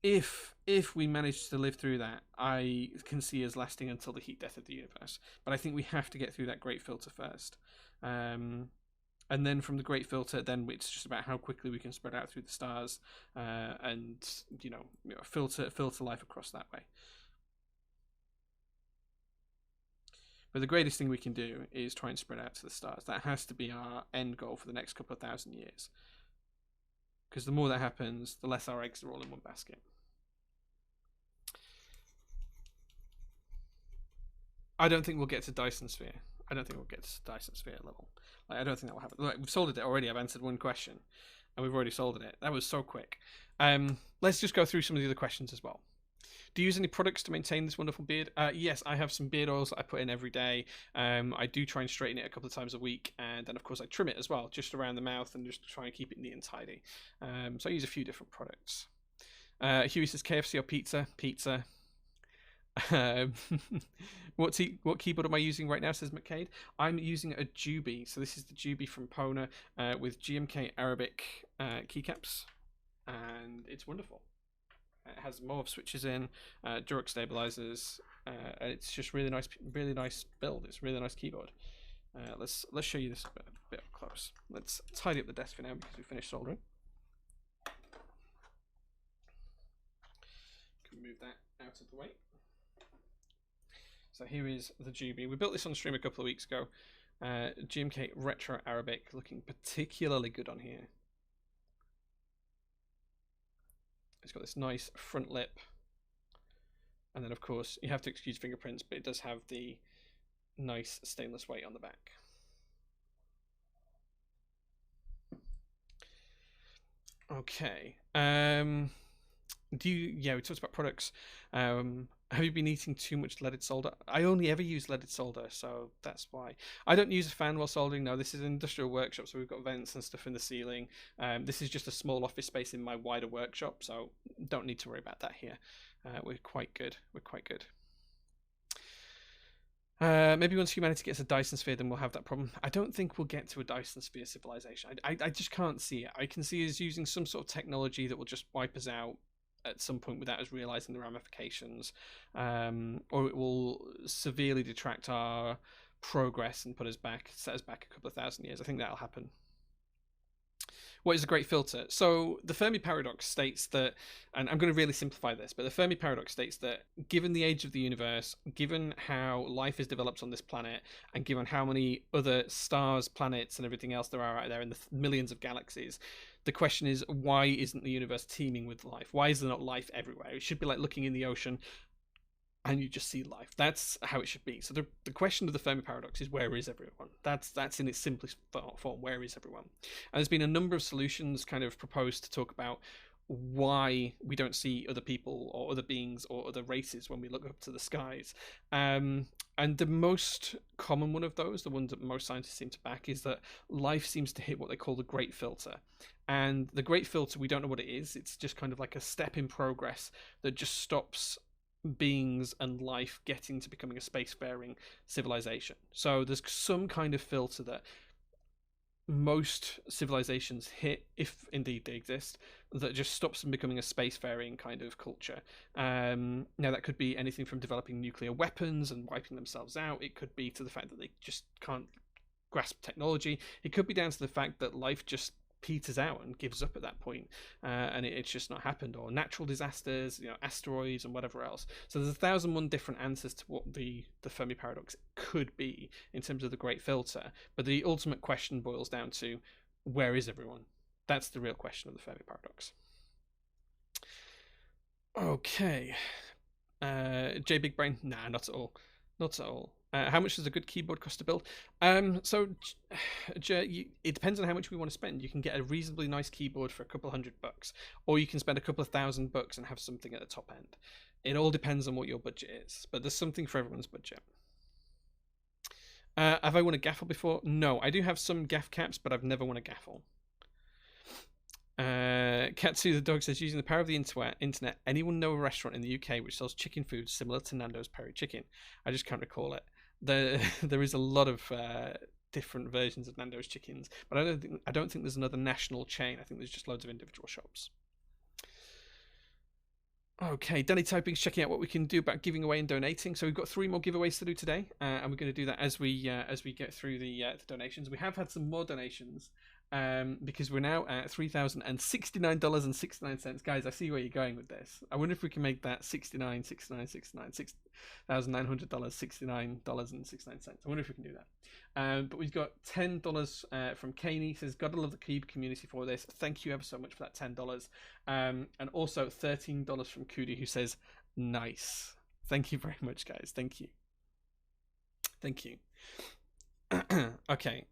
If we manage to live through that, I can see us lasting until the heat death of the universe. But I think we have to get through that Great Filter first. And then from the Great Filter, then it's just about how quickly we can spread out through the stars and, you know, filter life across that way. But the greatest thing we can do is try and spread out to the stars. That has to be our end goal for the next couple of thousand years. because the more that happens, the less our eggs are all in one basket. I don't think we'll get to Dyson Sphere. I don't think we'll get to Dyson Sphere level. Like, I don't think that will happen. Like, we've solved it already. I've answered one question, and we've already solved it. That was so quick. Let's just go through some of the other questions as well. Do you use any products to maintain this wonderful beard? Yes, I have some beard oils that I put in every day. I do try and straighten it a couple of times a week, and then of course I trim it as well, just around the mouth, and just try and keep it neat and tidy. So I use a few different products. Huey says KFC or pizza? Pizza. What keyboard am I using right now, says McCade? I'm using a Juby. So this is the Juby from Pona with GMK Arabic keycaps, and it's wonderful. It has more switches in, Durex stabilizers. It's just really nice build. It's a really nice keyboard. Let's show you this a bit up close. Let's tidy up the desk for now because we finished soldering. Can move that out of the way. So here is the Juby. We built this on stream a couple of weeks ago. GMK Retro Arabic, looking particularly good on here. It's got this nice front lip, and then of course you have to excuse fingerprints, but it does have the nice stainless weight on the back. Okay. We talked about products. Have you been eating too much leaded solder? I only ever use leaded solder, so that's why. I don't use a fan while soldering. No, this is an industrial workshop, so we've got vents and stuff in the ceiling. This is just a small office space in my wider workshop, so don't need to worry about that here. We're quite good. Maybe once humanity gets a Dyson Sphere, then we'll have that problem. I don't think we'll get to a Dyson Sphere civilization. I just can't see it. I can see us using some sort of technology that will just wipe us out at some point without us realizing the ramifications, or it will severely detract our progress and set us back a couple of thousand years. I think that'll happen. What is a great filter? So the Fermi Paradox states that, and I'm going to really simplify this, but the Fermi Paradox states that given the age of the universe, given how life is developed on this planet, and given how many other stars, planets, and everything else there are out there in the millions of galaxies, the question is, why isn't the universe teeming with life? Why is there not life everywhere? It should be like looking in the ocean and you just see life. That's how it should be. So the question of the Fermi Paradox is, where is everyone? That's in its simplest form. Where is everyone? And there's been a number of solutions kind of proposed to talk about why we don't see other people or other beings or other races when we look up to the skies. And the most common one of those, the one that most scientists seem to back, is that life seems to hit what they call the Great Filter. And the Great Filter, we don't know what it is. It's just kind of like a step in progress that just stops beings and life getting to becoming a spacefaring civilization. So there's some kind of filter that most civilizations hit, if indeed they exist, that just stops them becoming a spacefaring kind of culture. Now that could be anything from developing nuclear weapons and wiping themselves out. It could be to the fact that they just can't grasp technology. It could be down to the fact that life just peters out and gives up at that point, and it's just not happened, or natural disasters, asteroids and whatever else. So there's 1,001 different answers to what the Fermi Paradox could be in terms of the Great Filter, but the ultimate question boils down to, where is everyone? That's the real question of the Fermi Paradox. Okay. J Big Brain? Nah, not at all. How much does a good keyboard cost to build? It depends on how much we want to spend. You can get a reasonably nice keyboard for a couple $100, or you can spend a couple of $1,000 and have something at the top end. It all depends on what your budget is, but there's something for everyone's budget. Have I won a gaffle before? No, I do have some gaff caps, but I've never won a gaffle. Katsu the dog says, using the power of the internet, anyone know a restaurant in the UK which sells chicken food similar to Nando's Peri Chicken? I just can't recall it. There is a lot of different versions of Nando's chickens, but I don't think there's another national chain. I think there's just loads of individual shops. Okay, Danny Typing's checking out what we can do about giving away and donating. So we've got 3 more giveaways to do today, and we're going to do that as we get through the donations. We have had some more donations, because we're now at $3,069.69. Guys, I see where you're going with this. I wonder if we can make that $6,969.69. I wonder if we can do that. But we've got $10 from Kaney. Says, gotta love the Cube community for this. Thank you ever so much for that $10. And also $13 from Kudi, who says, nice. Thank you very much, guys. Thank you. Thank you. Okay.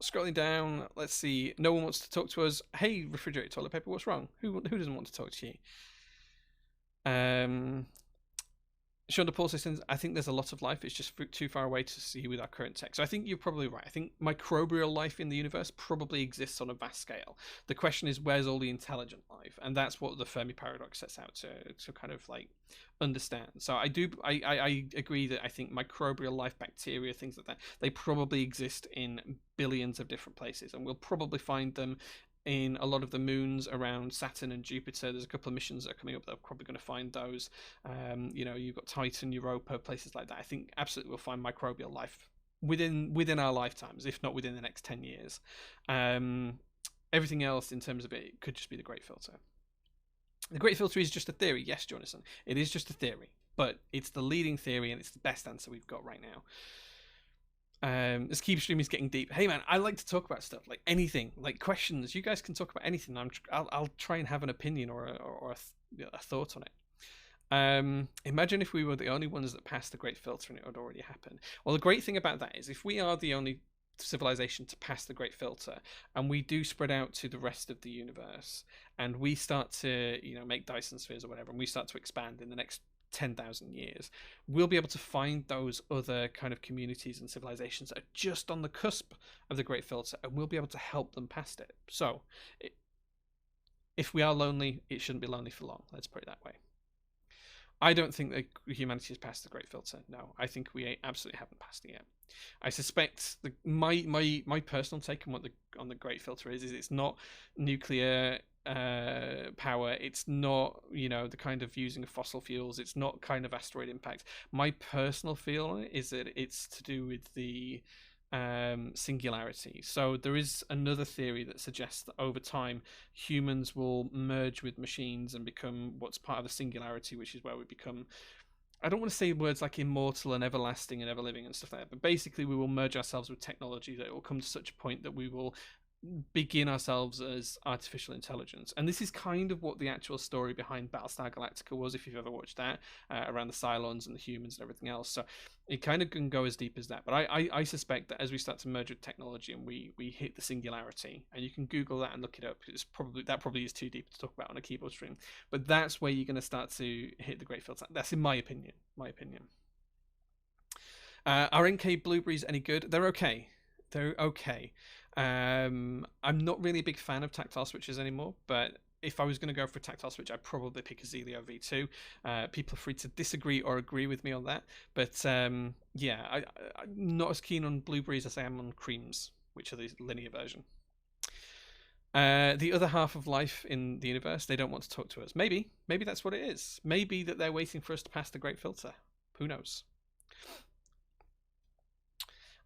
Scrolling down, let's see. No one wants to talk to us. Hey, refrigerated toilet paper, what's wrong? Who doesn't want to talk to you? Sean DePaul says, I think there's a lot of life. It's just too far away to see with our current tech. So I think you're probably right. I think microbial life in the universe probably exists on a vast scale. The question is, where's all the intelligent life? And that's what the Fermi Paradox sets out to kind of like understand. So I agree that I think microbial life, bacteria, things like that, they probably exist in billions of different places, and we'll probably find them in a lot of the moons around Saturn and Jupiter. There's a couple of missions that are coming up that are probably going to find those. You've got Titan, Europa, places like that. I think absolutely we'll find microbial life within our lifetimes, if not within the next 10 years. Everything else in terms of it could just be the Great Filter. The Great Filter is just a theory. Yes, Jonathan, it is just a theory, but it's the leading theory and it's the best answer we've got right now. This Keep Stream is getting deep. Hey man, I like to talk about stuff, like anything, like questions. You guys can talk about anything. I'll try and have an opinion or a thought on it. Imagine if we were the only ones that passed the Great Filter and it had already happened. Well, the great thing about that is if we are the only civilization to pass the Great Filter and we do spread out to the rest of the universe and we start to make Dyson spheres or whatever, and we start to expand in the next 10,000 years, we'll be able to find those other kind of communities and civilizations that are just on the cusp of the Great Filter, and we'll be able to help them past it. So if we are lonely, it shouldn't be lonely for long. Let's put it that way. I don't think that humanity has passed the Great Filter. No, I think we absolutely haven't passed it yet. I suspect my personal take on the Great Filter is it's not nuclear power. It's not the kind of using of fossil fuels. It's not kind of asteroid impact. My personal feel is that it's to do with the singularity. So there is another theory that suggests that over time humans will merge with machines and become what's part of the singularity, which is where we become, I don't want to say words like immortal and everlasting and ever living and stuff like that, but basically we will merge ourselves with technology that it will come to such a point that we will begin ourselves as artificial intelligence. And this is kind of what the actual story behind Battlestar Galactica was, if you've ever watched that, around the Cylons and the humans and everything else. So it kind of can go as deep as that. But I suspect that as we start to merge with technology and we hit the singularity, and you can Google that and look it up, that probably is too deep to talk about on a keyboard stream, but that's where you're going to start to hit the Great Filter. That's in my opinion. Are NK blueberries any good? They're okay. I'm not really a big fan of tactile switches anymore, but if I was going to go for a tactile switch, I'd probably pick a Zelio V2. People are free to disagree or agree with me on that, but I'm not as keen on blueberries as I am on creams, which are the linear version. The other half of life in the universe, they don't want to talk to us. Maybe that's what it is. Maybe that they're waiting for us to pass the Great Filter. Who knows?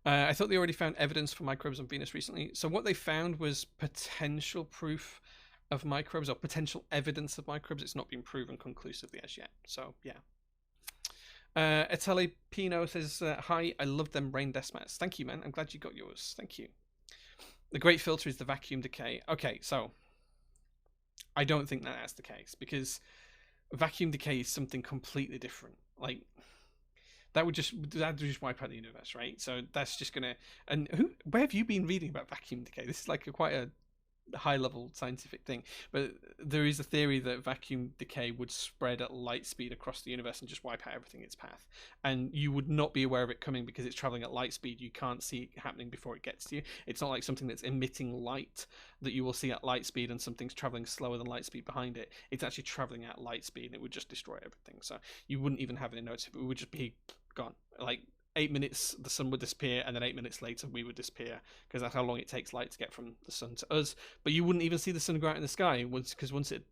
I thought they already found evidence for microbes on Venus recently. So what they found was potential proof of microbes, or potential evidence of microbes. It's not been proven conclusively as yet. So yeah. Etele Pino says, hi, I love them rain desk mats. Thank you, man. I'm glad you got yours. Thank you. The Great Filter is the vacuum decay. Okay, so I don't think that that's the case, because vacuum decay is something completely different. Like, that would just wipe out the universe, right? So that's just gonna. And where have you been reading about vacuum decay? This is like quite a high-level scientific thing, but there is a theory that vacuum decay would spread at light speed across the universe and just wipe out everything in its path, and you would not be aware of it coming because it's traveling at light speed. You can't see it happening before it gets to you. It's not like something that's emitting light that you will see at light speed and something's traveling slower than light speed behind it. It's actually traveling at light speed, and it would just destroy everything. So you wouldn't even have any notice. It would just be gone. Like 8 minutes the sun would disappear, and then 8 minutes later we would disappear, because that's how long it takes light to get from the sun to us. But you wouldn't even see the sun go out in the sky, because once it had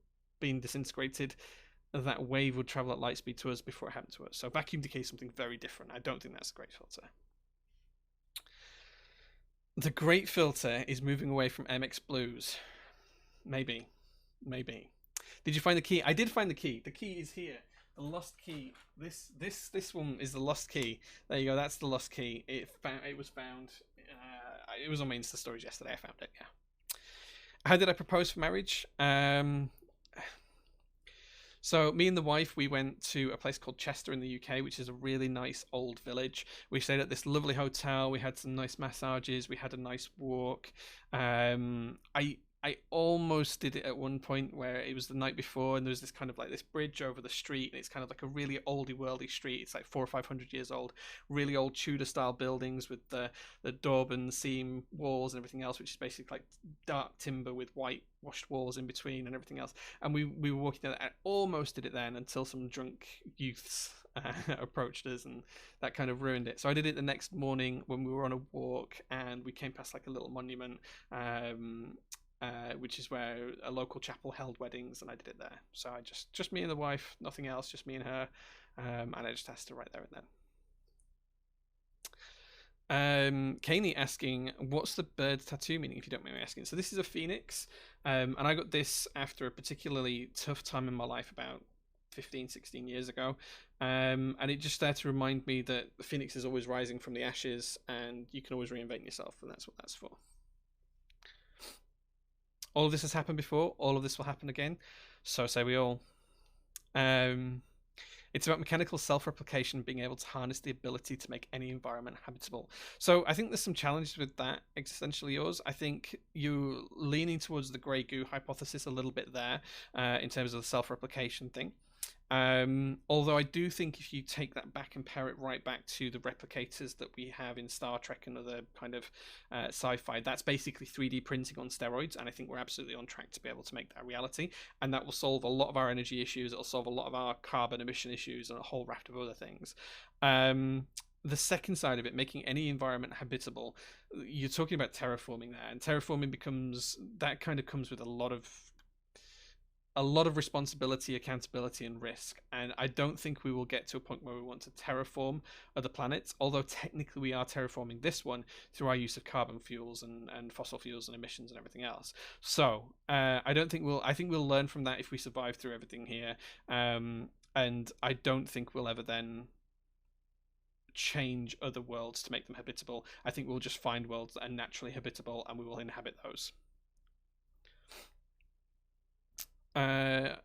been disintegrated, that wave would travel at light speed to us before it happened to us. So vacuum decay is something very different. I don't think that's a Great Filter. The great filter is moving away from MX Blues. Maybe. Maybe. Did you find the key? I did find the key. The key is here. The lost key. This one is the lost key. There you go. That's the lost key. It was found. It was on my Insta stories yesterday. I found it. Yeah. How did I propose for marriage? So me and the wife, we went to a place called Chester in the UK, which is a really nice old village. We stayed at this lovely hotel. We had some nice massages. We had a nice walk. I almost did it at one point where it was the night before, and there was this kind of like this bridge over the street, and it's kind of like a really oldie worldy street. It's like 400 or 500 years old, really old Tudor style buildings with the daub and seam walls and everything else, which is basically like dark timber with white washed walls in between and everything else. And we were walking down. I almost did it then until some drunk youths approached us, and that kind of ruined it. So I did it the next morning when we were on a walk, and we came past like a little monument. Which is where a local chapel held weddings, and I did it there. So I just me and the wife, nothing else, just me and her, and I just asked her right there and then. Kaney asking, what's the bird tattoo meaning, if you don't mind me asking? So this is a phoenix, and I got this after a particularly tough time in my life about 15, 16 years ago, and it just there to remind me that the phoenix is always rising from the ashes, and you can always reinvent yourself, and that's what that's for. All of this has happened before. All of this will happen again. So say we all. It's about mechanical self-replication, being able to harness the ability to make any environment habitable. So I think there's some challenges with that, existentially yours. I think you're leaning towards the grey goo hypothesis a little bit there in terms of the self-replication thing. Although I do think if you take that back and pair it right back to the replicators that we have in Star Trek and other kind of sci-fi, that's basically 3D printing on steroids, and I think we're absolutely on track to be able to make that reality, and that will solve a lot of our energy issues. It'll solve a lot of our carbon emission issues and a whole raft of other things. The second side of it, making any environment habitable, you're talking about terraforming there, and terraforming comes with a lot of responsibility, accountability, and risk. And I don't think we will get to a point where we want to terraform other planets, although technically we are terraforming this one through our use of carbon fuels and fossil fuels and emissions and everything else. So I think we'll learn from that if we survive through everything here. And I don't think we'll ever then change other worlds to make them habitable. I think we'll just find worlds that are naturally habitable, and we will inhabit those. And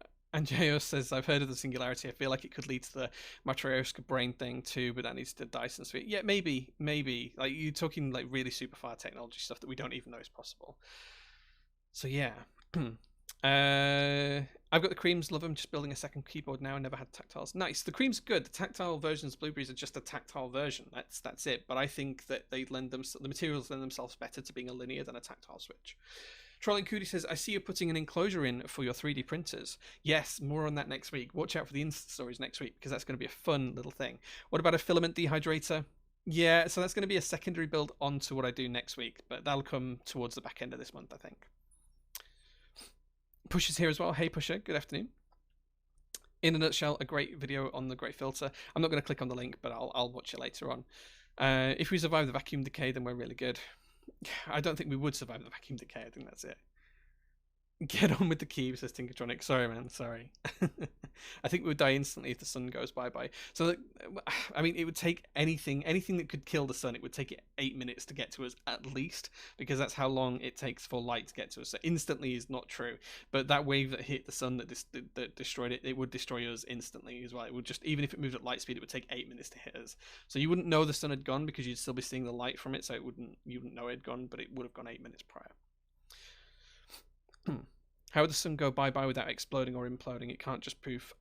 J.O. says, I've heard of the singularity. I feel like it could lead to the Matryoshka brain thing too, but that needs to Dyson sphere. Yeah, maybe. Like, you're talking like really super far technology stuff that we don't even know is possible. So yeah. I've got the creams, love them. Just building a second keyboard now. Never had tactiles. Nice. The creams are good. The tactile versions, Blueberries, are just a tactile version. That's it. But I think that the materials lend themselves better to being a linear than a tactile switch. Trolling Cootie says, I see you're putting an enclosure in for your 3D printers. Yes, more on that next week. Watch out for the Insta stories next week, because that's going to be a fun little thing. What about a filament dehydrator? Yeah, so that's going to be a secondary build onto what I do next week, but that'll come towards the back end of this month, I think. Pusher's here as well. Hey, Pusher, good afternoon. In a nutshell, a great video on the great filter. I'm not going to click on the link, but I'll watch it later on. If we survive the vacuum decay, then we're really good. I don't think we would survive the vacuum decay. I think that's it. Get on with the key, says Tinkertronic. Sorry, man. Sorry. I think we would die instantly if the sun goes bye-bye. So, I mean, it would take anything that could kill the sun. It would take it 8 minutes to get to us at least, because that's how long it takes for light to get to us. So instantly is not true. But that wave that hit the sun that destroyed it, it would destroy us instantly as well. It would just, even if it moved at light speed, it would take 8 minutes to hit us. So you wouldn't know the sun had gone because you'd still be seeing the light from it. So you wouldn't know it had gone, but it would have gone 8 minutes prior. How would the sun go bye-bye without exploding or imploding? It can't just poof.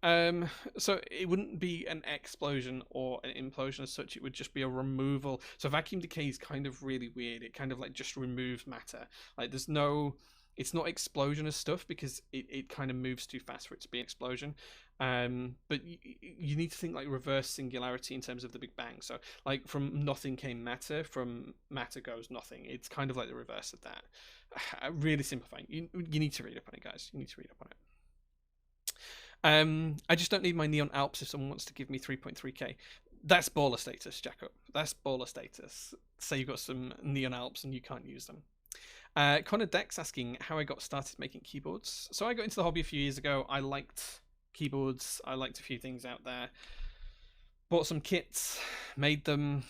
So it wouldn't be an explosion or an implosion as such. It would just be a removal. So vacuum decay is kind of really weird. It kind of like just removes matter. Like there's no... It's not explosion as stuff because it kind of moves too fast for it to be an explosion. But you need to think like reverse singularity in terms of the Big Bang. So like from nothing came matter, from matter goes nothing. It's kind of like the reverse of that. Really simplifying. You need to read up on it, guys. You need to read up on it. I just don't need my Neon Alps if someone wants to give me 3.3k. That's baller status, Jacob. That's baller status. Say you've got some neon Alps and you can't use them. Connor Dex asking how I got started making keyboards. So I got into the hobby a few years ago. I liked keyboards. I liked a few things out there. Bought some kits, made them,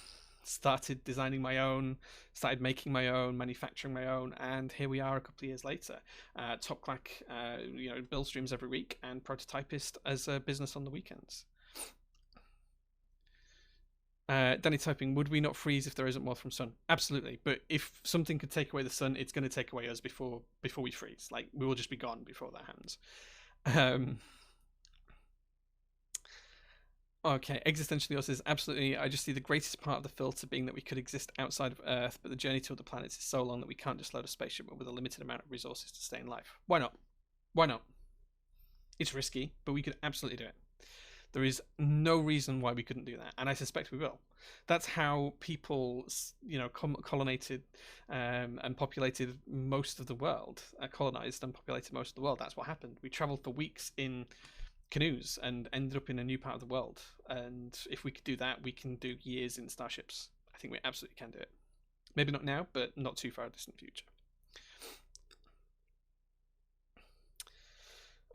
started designing my own, started making my own, manufacturing my own, and here we are a couple of years later. Top Clack, build streams every week, and Prototypist as a business on the weekends. Danny typing, would we not freeze if there isn't more from sun? Absolutely, but if something could take away the sun, it's going to take away us before we freeze. Like, we will just be gone before that happens. Okay, existentially says, absolutely, I just see the greatest part of the filter being that we could exist outside of Earth, but the journey to other planets is so long that we can't just load a spaceship with a limited amount of resources to stay in life. Why not? Why not? It's risky, but we could absolutely do it. There is no reason why we couldn't do that, and I suspect we will. That's how people, colonized and populated most of the world. Colonized and populated most of the world. That's what happened. We traveled for weeks in canoes and ended up in a new part of the world. And if we could do that, we can do years in starships. I think we absolutely can do it. Maybe not now, but not too far distant future.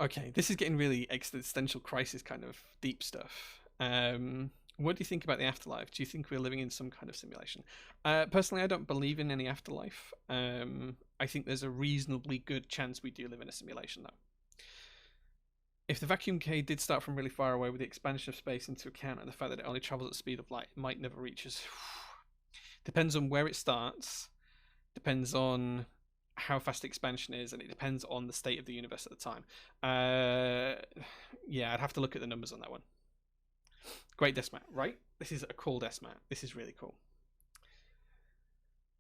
Okay, this is getting really existential crisis kind of deep stuff. What do you think about the afterlife? Do you think we're living in some kind of simulation? Personally, I don't believe in any afterlife. I think there's a reasonably good chance we do live in a simulation, though. If the vacuum cave did start from really far away with the expansion of space into account and the fact that it only travels at the speed of light, it might never reach us. Depends on where it starts, depends on how fast expansion is, and it depends on the state of the universe at the time. Yeah, I'd have to look at the numbers on that one. Great Desmat, right? This is a cool Desmat. This is really cool.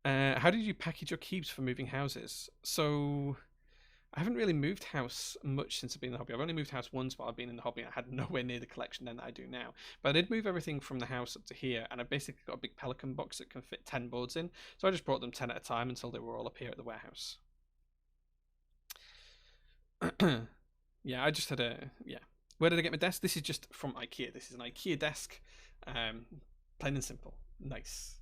How did you package your keeps for moving houses? So I haven't really moved house much since I've been in the hobby. I've only moved house once while I've been in the hobby. I had nowhere near the collection then that I do now. But I did move everything from the house up to here, and I basically got a big Pelican box that can fit 10 boards in. So I just brought them 10 at a time until they were all up here at the warehouse. Yeah, I just had yeah. Where did I get my desk? This is just from IKEA. This is an IKEA desk. Plain and simple. Nice.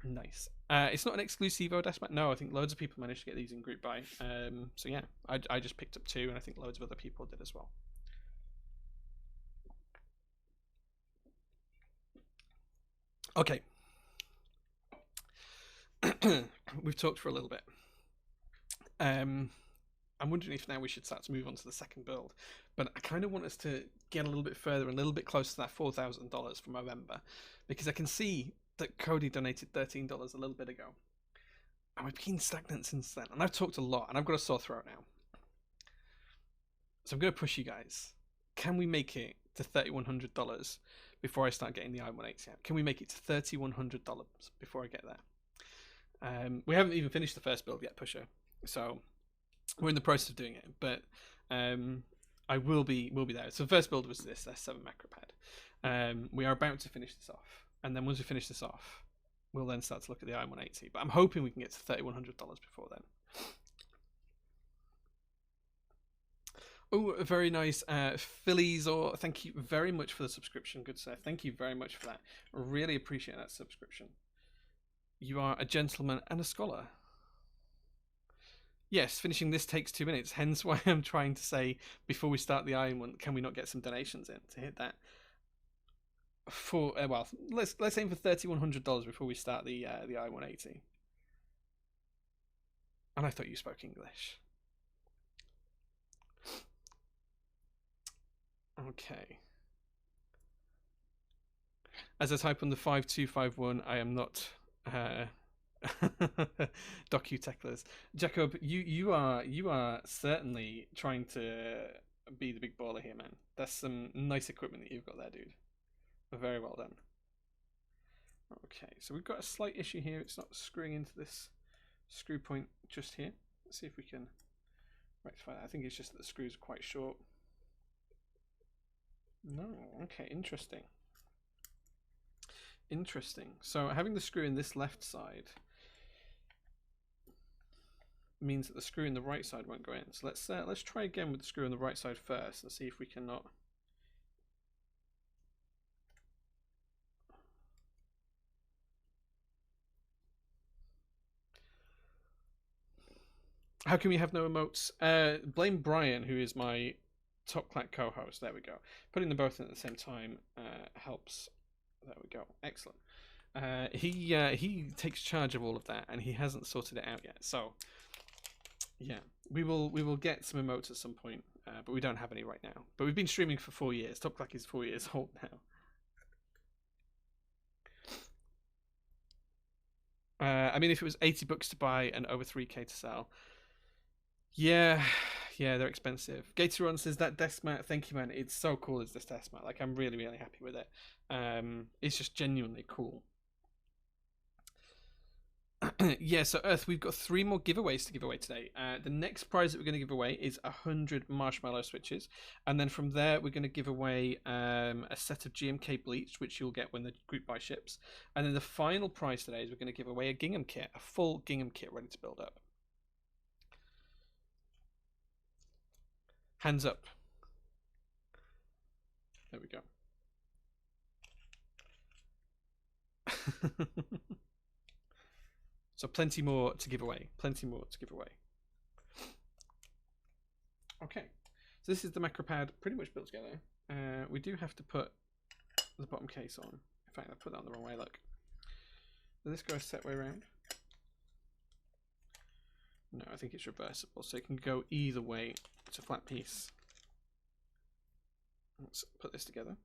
Nice. It's not an exclusivo desk mat. No, I think loads of people managed to get these in group buy. So yeah, I just picked up 2, and I think loads of other people did as well. Okay. We've talked for a little bit. I'm wondering if now we should start to move on to the second build, but I kind of want us to get a little bit further, a little bit closer to that $4,000 from Movember, because I can see that Cody donated $13 a little bit ago, and we've been stagnant since then. And I've talked a lot, and I've got a sore throat now, so I'm going to push you guys. Can we make it to $3,100 before I start getting the I-180 out? Can we make it to $3,100 before I get there? We haven't even finished the first build yet, Pusher, so we're in the process of doing it, but I will be there. So the first build was this S7 macro pad. We are about to finish this off, and then once we finish this off, we'll then start to look at the I-180. But I'm hoping we can get to $3,100 before then. Oh, very nice. Phillies, or thank you very much for the subscription, good sir. Thank you very much for that. Really appreciate that subscription. You are a gentleman and a scholar. Yes, finishing this takes 2 minutes, hence why I'm trying to say before we start the Iron one, can we not get some donations in to hit that? For well, let's aim for $3,100 before we start the I-180. And I thought you spoke English. Okay. As I type on the 5251, I am not docu-techlers. Jacob, you are certainly trying to be the big baller here, man. That's some nice equipment that you've got there, dude. Very well done. Okay, so we've got a slight issue here. It's not screwing into this screw point just here. Let's see if we can rectify that. I think it's just that the screws are quite short. No, okay, interesting. Interesting. So having the screw in this left side means that the screw in the right side won't go in. So let's try again with the screw on the right side first and see if we cannot. How can we have no emotes? Blame Brian, who is my top Clack co-host. There we go. Putting them both in at the same time helps. There we go. Excellent. He takes charge of all of that, and he hasn't sorted it out yet. So, yeah, we will get some emotes at some point, but we don't have any right now. But we've been streaming for 4 years. Top Clack is 4 years old now. I mean, if it was $80 to buy and over 3K to sell, yeah, they're expensive. Gatoron says that desk mat. Thank you, man. It's so cool. As this desk mat, like I'm really happy with it. It's just genuinely cool. Yeah, so Earth, we've got 3 more giveaways to give away today. The next prize that we're going to give away is 100 marshmallow switches, and then from there we're going to give away a set of GMK bleach, which you'll get when the group buy ships, and then the final prize today is we're going to give away a gingham kit, a full gingham kit ready to build up. Hands up. There we go. So plenty more to give away. Plenty more to give away. Okay. So this is the macro pad pretty much built together. We do have to put the bottom case on. In fact, I put that on the wrong way, look. So this goes set way around. No, I think it's reversible, so it can go either way. It's a flat piece. Let's put this together.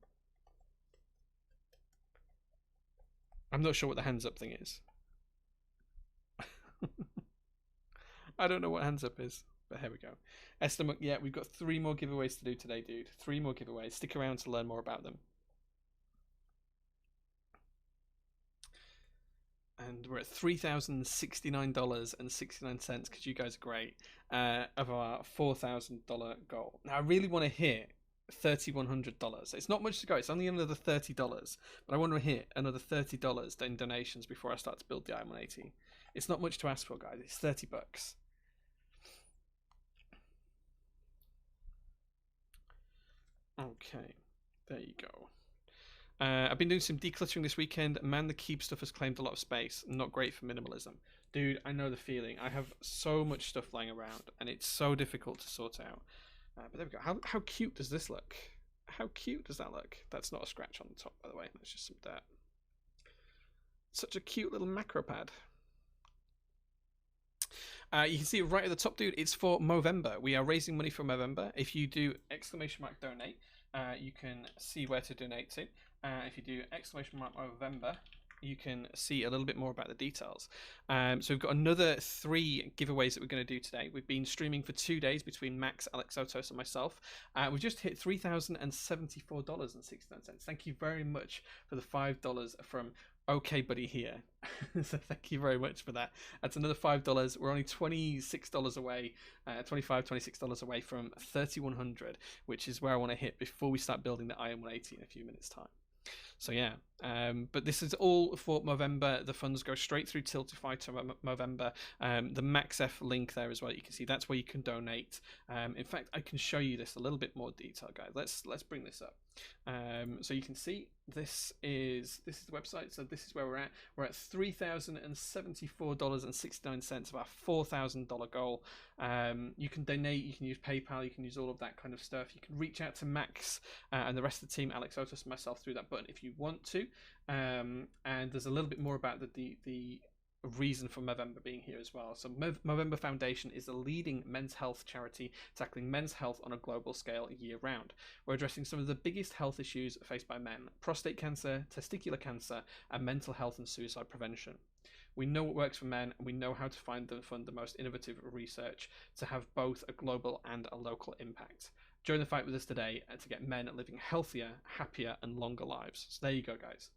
I'm not sure what the hands up thing is. I don't know what hands up is, but here we go. Estimate, yeah, we've got 3 more giveaways to do today, dude. 3 more giveaways. Stick around to learn more about them. And we're at $3,069.69 because you guys are great, of our $4,000 goal. Now I really want to hit $3,100. It's not much to go. It's only another $30, but I want to hit another $30 in donations before I start to build the i180. It's not much to ask for, guys. It's $30. Okay, there you go. I've been doing some decluttering this weekend. Man, the keep stuff has claimed a lot of space. Not great for minimalism. Dude, I know the feeling. I have so much stuff lying around, and it's so difficult to sort out. But there we go. How cute does this look? How cute does that look? That's not a scratch on the top, by the way. That's just some dirt. Such a cute little macro pad. You can see it right at the top, dude. It's for Movember. We are raising money for Movember. If you do !donate, you can see where to donate to. If you do !Movember, you can see a little bit more about the details. So we've got another 3 giveaways that we're going to do today. We've been streaming for 2 days between Max, Alex Otos, and myself. We've just hit $3,074.69. Thank you very much for the $5 from Okay Buddy here. So thank you very much for that. That's another $5. We're only $26 away, $26 away from 3,100, which is where I want to hit before we start building the IM180 in a few minutes' time. So yeah, but this is all for Movember. The funds go straight through Tiltify to Movember. The MaxF link there as well. You can see that's where you can donate. In fact, I can show you this a little bit more detail, guys. Let's bring this up. So you can see this is the website. So this is where we're at. We're at $3,074.69 of our $4,000 goal. You can donate. You can use PayPal. You can use all of that kind of stuff. You can reach out to Max and the rest of the team, Alex Otis and myself, through that button if you want to. And there's a little bit more about the reason for Movember being here as well. So Movember Foundation is a leading men's health charity tackling men's health on a global scale year round. We're addressing some of the biggest health issues faced by men: prostate cancer, testicular cancer, and mental health and suicide prevention. We know what works for men, and we know how to find and fund the most innovative research to have both a global and a local impact. Join the fight with us today to get men living healthier, happier, and longer lives. So there you go, guys.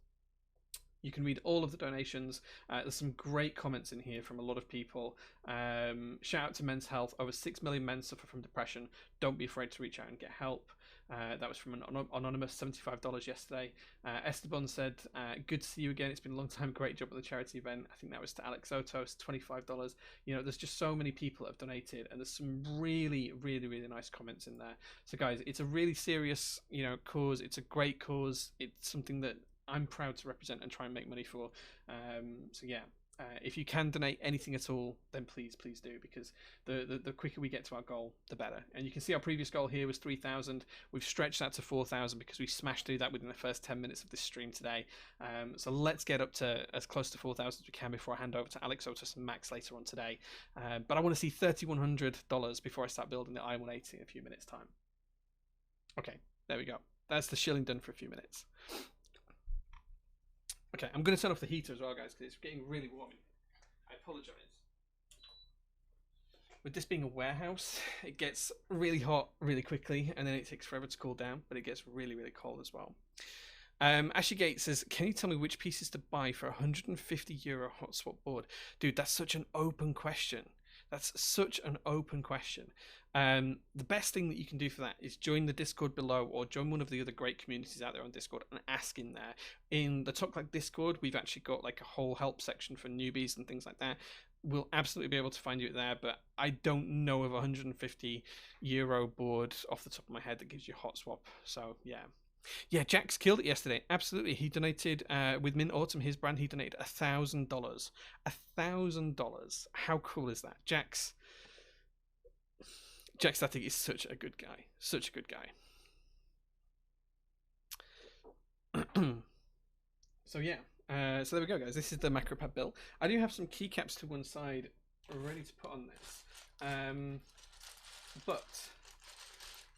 You can read all of the donations. There's some great comments in here from a lot of people. Shout out to Men's Health. Over 6 million men suffer from depression. Don't be afraid to reach out and get help. That was from an anonymous $75 yesterday. Esteban said, good to see you again. It's been a long time. Great job at the charity event. I think that was to Alex Otos, $25. You know, there's just so many people that have donated, and there's some really nice comments in there. So guys, it's a really serious, cause. It's a great cause. It's something that I'm proud to represent and try and make money for. So yeah, If you can donate anything at all, then please do, because the quicker we get to our goal, the better. And you can see our previous goal here was 3,000. We've stretched that to 4,000 because we smashed through that within the first 10 minutes of this stream today. So let's get up to as close to 4,000 as we can before I hand over to Alex Otis and Max later on today. But I want to see $3,100 before I start building the I-180 in a few minutes' time. Okay, there we go. That's the shilling done for a few minutes. Okay, I'm going to turn off the heater as well, guys, because it's getting really warm. I apologise. With this being a warehouse, it gets really hot really quickly, and then it takes forever to cool down, but it gets really, really cold as well. Ashley Gates says, can you tell me which pieces to buy for €150 hot swap board? Dude, that's such an open question. That's such an open question. The best thing that you can do for that is join the Discord below, or join one of the other great communities out there on Discord and ask in there. In the Talk Like Discord, we've actually got like a whole help section for newbies and things like that. We'll absolutely be able to find you there, but I don't know of a €150 board off the top of my head that gives you hot swap. So yeah, Jax killed it yesterday. Absolutely, he donated with Mint Autumn, his brand. He donated $1,000. $1,000. How cool is that, Jax? Jax, I think, is such a good guy. Such a good guy. So yeah, so there we go, guys. This is the macro pad build. I do have some keycaps to one side ready to put on this, but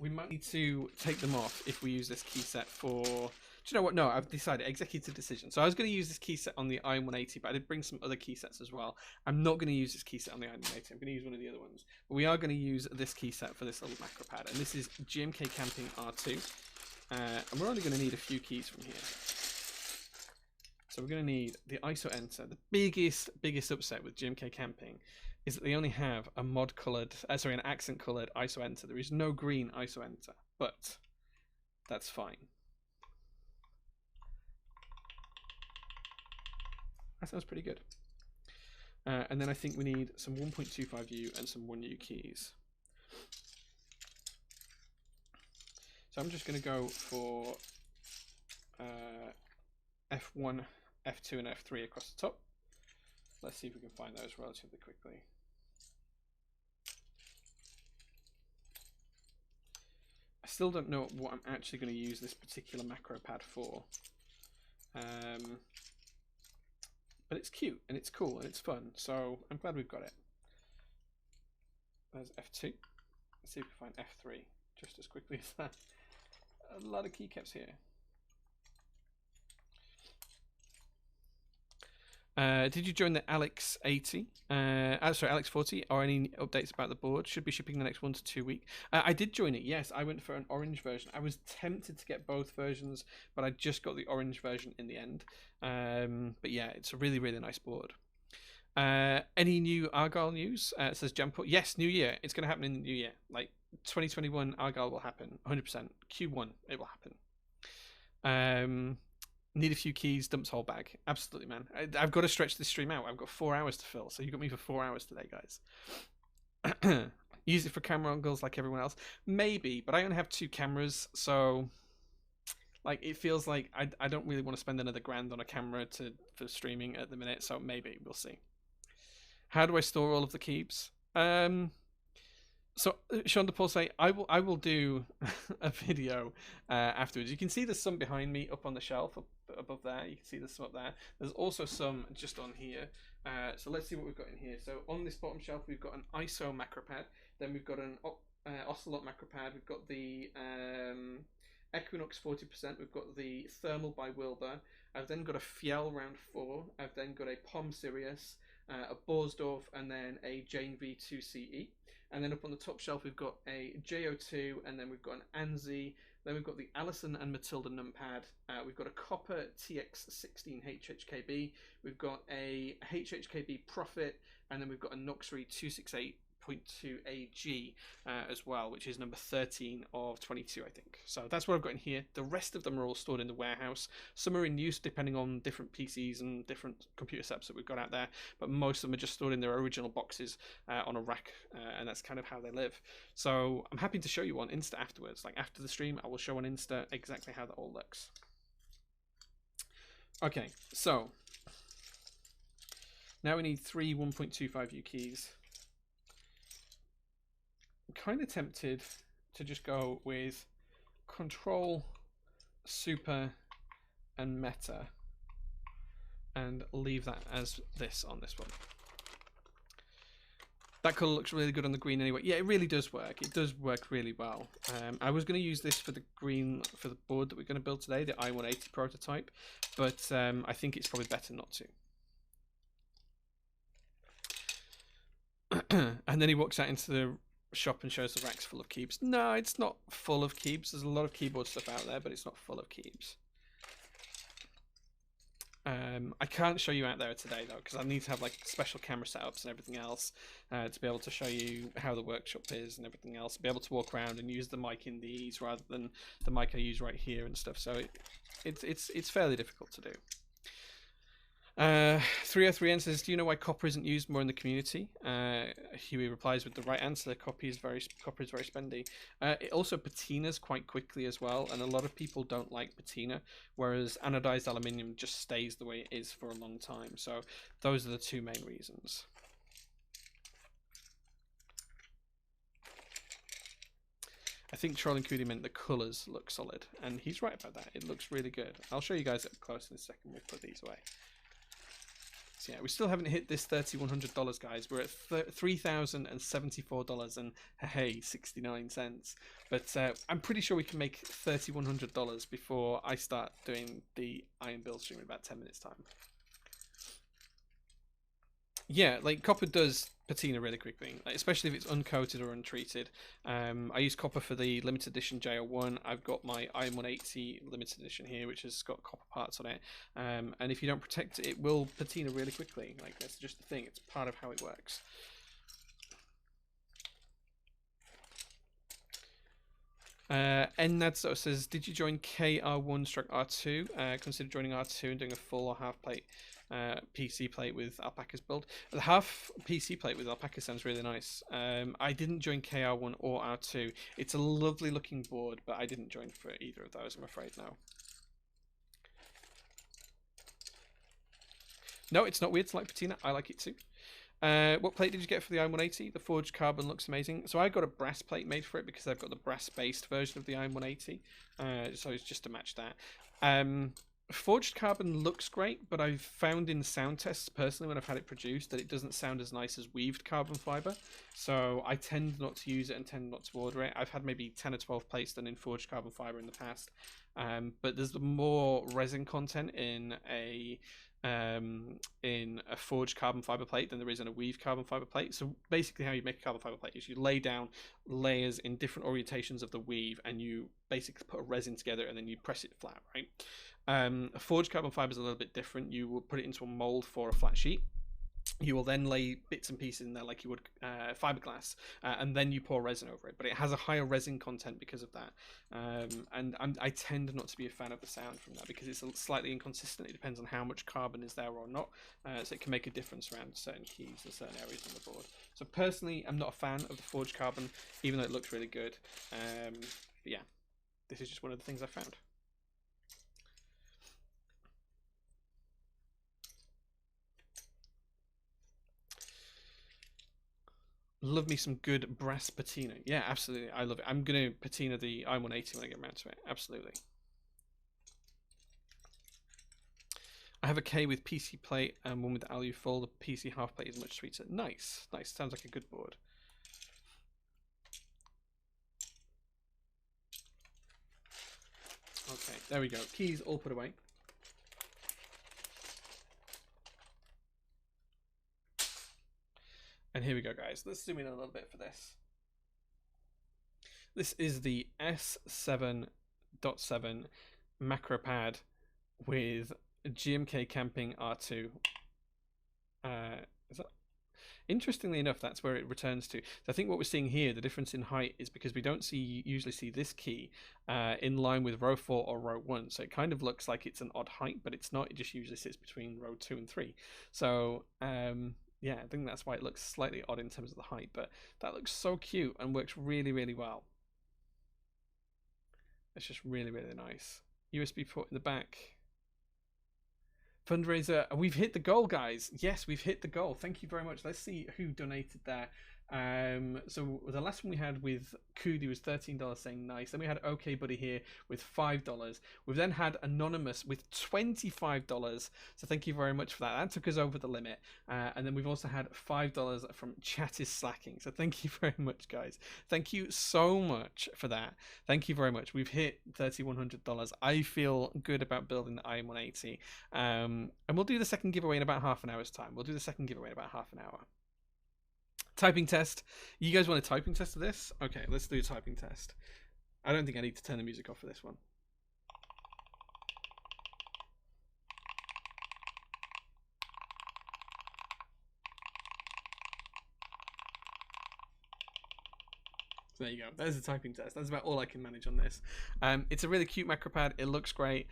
we might need to take them off if we use this key set for... Do you know what? No, I've decided. Executive decision. So I was going to use this key set on the I-180, but I did bring some other key sets as well. I'm not going to use this key set on the I-180. I'm going to use one of the other ones. But we are going to use this key set for this little macro pad. And this is GMK Camping R2. And we're only going to need a few keys from here. So we're going to need the ISO enter. The biggest upset with GMK Camping is that they only have a an accent colored ISO enter. There is no green ISO enter, but that's fine. That sounds pretty good. And then I think we need some 1.25U and some 1U keys. So I'm just going to go for F1, F2, and F3 across the top. Let's see if we can find those relatively quickly. I still don't know what I'm actually going to use this particular macro pad for. But it's cute, and it's cool, and it's fun, so I'm glad we've got it. There's F2. Let's see if we can find F3 just as quickly as that. A lot of keycaps here. Did you join the Alex 80? Alex 40, or any updates about the board? Should be shipping the next 1 to 2 weeks. I did join it, yes. I went for an orange version. I was tempted to get both versions, but I just got the orange version in the end. But yeah, it's a really, really nice board. Any new Argyle news? It says Jump. Yes, New Year. It's going to happen in the New Year. Like 2021, Argyle will happen. 100%. Q1, it will happen. Need a few keys, dumps whole bag. Absolutely, man. I've got to stretch this stream out. I've got 4 hours to fill, so you got me for 4 hours today, guys. Use it for camera angles like everyone else. Maybe, but I only have 2 cameras, so like it feels like I don't really want to spend another grand on a camera for streaming at the minute, so maybe we'll see. How do I store all of the keeps? So Sean DePaul say I will do a video afterwards. You can see there's some behind me up on the shelf up above there. You can see there's some up there. There's also some just on here. So let's see what we've got in here. So on this bottom shelf we've got an ISO macro pad. Then we've got an Ocelot macro pad. We've got the Equinox 40%. We've got the Thermal by Wilbur. I've then got a Fiel round 4. I've then got a Pom Sirius, a Borsdorf, and then a Jane V2CE. And then up on the top shelf, we've got a JO2, and then we've got an ANSI. Then we've got the Allison and Matilda numpad. We've got a Copper TX16 HHKB. We've got a HHKB Profit, and then we've got a Noxry 268.2 AG as well, which is number 13 of 22, I think. So that's what I've got in here. The rest of them are all stored in the warehouse. Some are in use depending on different PCs and different computer setups that we've got out there, but most of them are just stored in their original boxes on a rack, and that's kind of how they live. So I'm happy to show you on Insta afterwards. Like after the stream, I will show on Insta exactly how that all looks. Okay, so Now we need 3 1.25U keys. I'm kind of tempted to just go with Control, Super, and Meta, and leave that as this on this one. That colour looks really good on the green anyway. Yeah, it really does work. It does work really well. I was going to use this for the green, for the board that we're going to build today, the I-180 prototype, but I think it's probably better not to. And then he walks out into the shop and shows the racks full of keeps. No, it's not full of keeps. There's a lot of keyboard stuff out there, but it's not full of keeps. I can't show you out there today though, because I need to have like special camera setups and everything else to be able to show you how the workshop is and everything else. Be able to walk around and use the mic in these rather than the mic I use right here and stuff. So it's fairly difficult to do. 303N says, do you know why copper isn't used more in the community? Huey replies with the right answer. Copper is very spendy. It also patinas quite quickly as well, and a lot of people don't like patina, whereas anodized aluminium just stays the way it is for a long time. So those are the two main reasons. I think Trolling Cootie meant the colours look solid, and he's right about that. It looks really good. I'll show you guys up close in a second. We'll put these away. So yeah, we still haven't hit this $3,100, guys. We're at $3,074 and hey, 69 cents. But I'm pretty sure we can make $3,100 before I start doing the iron build stream in about 10 minutes time. Yeah, like copper does patina really quickly, like, especially if it's uncoated or untreated. I use copper for the limited edition JL1. I've got my IM180 limited edition here, which has got copper parts on it. And if you don't protect it, it will patina really quickly. Like, that's just the thing. It's part of how it works. Nadso says, did you join KR1/R2? Consider joining R2 and doing a full or half plate PC plate with Alpaca's build. The half PC plate with Alpaca sounds really nice. I didn't join KR1 or R2. It's a lovely looking board, but I didn't join for either of those, I'm afraid, now. No, it's not weird to like patina. I like it too. What plate did you get for the i180? The forged carbon looks amazing. So I got a brass plate made for it because I've got the brass based version of the i180. So it's just to match that. Forged carbon looks great, but I've found in sound tests personally when I've had it produced that it doesn't sound as nice as weaved carbon fiber. So I tend not to use it and tend not to order it. I've had maybe 10 or 12 plates done in forged carbon fiber in the past. But there's more resin content in a forged carbon fiber plate than there is in a weaved carbon fiber plate. So basically how you make a carbon fiber plate is you lay down layers in different orientations of the weave and you basically put a resin together and then you press it flat, right? A forged carbon fiber is a little bit different. You will put it into a mold for a flat sheet. You will then lay bits and pieces in there like you would fiberglass, and then you pour resin over it. But it has a higher resin content because of that. And I tend not to be a fan of the sound from that because it's slightly inconsistent. It depends on how much carbon is there or not. So it can make a difference around certain keys and certain areas on the board. So personally, I'm not a fan of the forged carbon, even though it looks really good. But yeah, this is just one of the things I found. Love me some good brass patina. Yeah, absolutely. I love it. I'm going to patina the i180 when I get around to it. Absolutely. I have a K with PC plate and one with alu full. The PC half plate is much sweeter. Nice. Nice. Sounds like a good board. Okay, there we go. Keys all put away. And here we go, guys. Let's zoom in a little bit for this. This is the S7.7 macro pad with GMK Camping R2. Is that? Interestingly enough, that's where it returns to. So I think what we're seeing here, the difference in height, is because we don't usually see this key in line with row 4 or row 1. So it kind of looks like it's an odd height, but it's not. It just usually sits between row 2 and 3. So yeah, I think that's why it looks slightly odd in terms of the height, but that looks so cute and works really, really well. It's just really, really nice. USB port in the back. Fundraiser, we've hit the goal, guys. Yes, we've hit the goal. Thank you very much. Let's see who donated there. So the last one we had with Kudi was $13 saying nice. Then we had OK Buddy here with $5. We've then had Anonymous with $25. So thank you very much for that. That took us over the limit. And then we've also had $5 from Chat is Slacking. So thank you very much, guys. Thank you so much for that. Thank you very much. We've hit $3,100. I feel good about building the IM180. And we'll do the second giveaway in about half an hour's time. We'll do the second giveaway in about half an hour. Typing test. You guys want a typing test of this? Okay, let's do a typing test. I don't think I need to turn the music off for this one. So there you go. There's a typing test. That's about all I can manage on this. It's a really cute macropad. It looks great.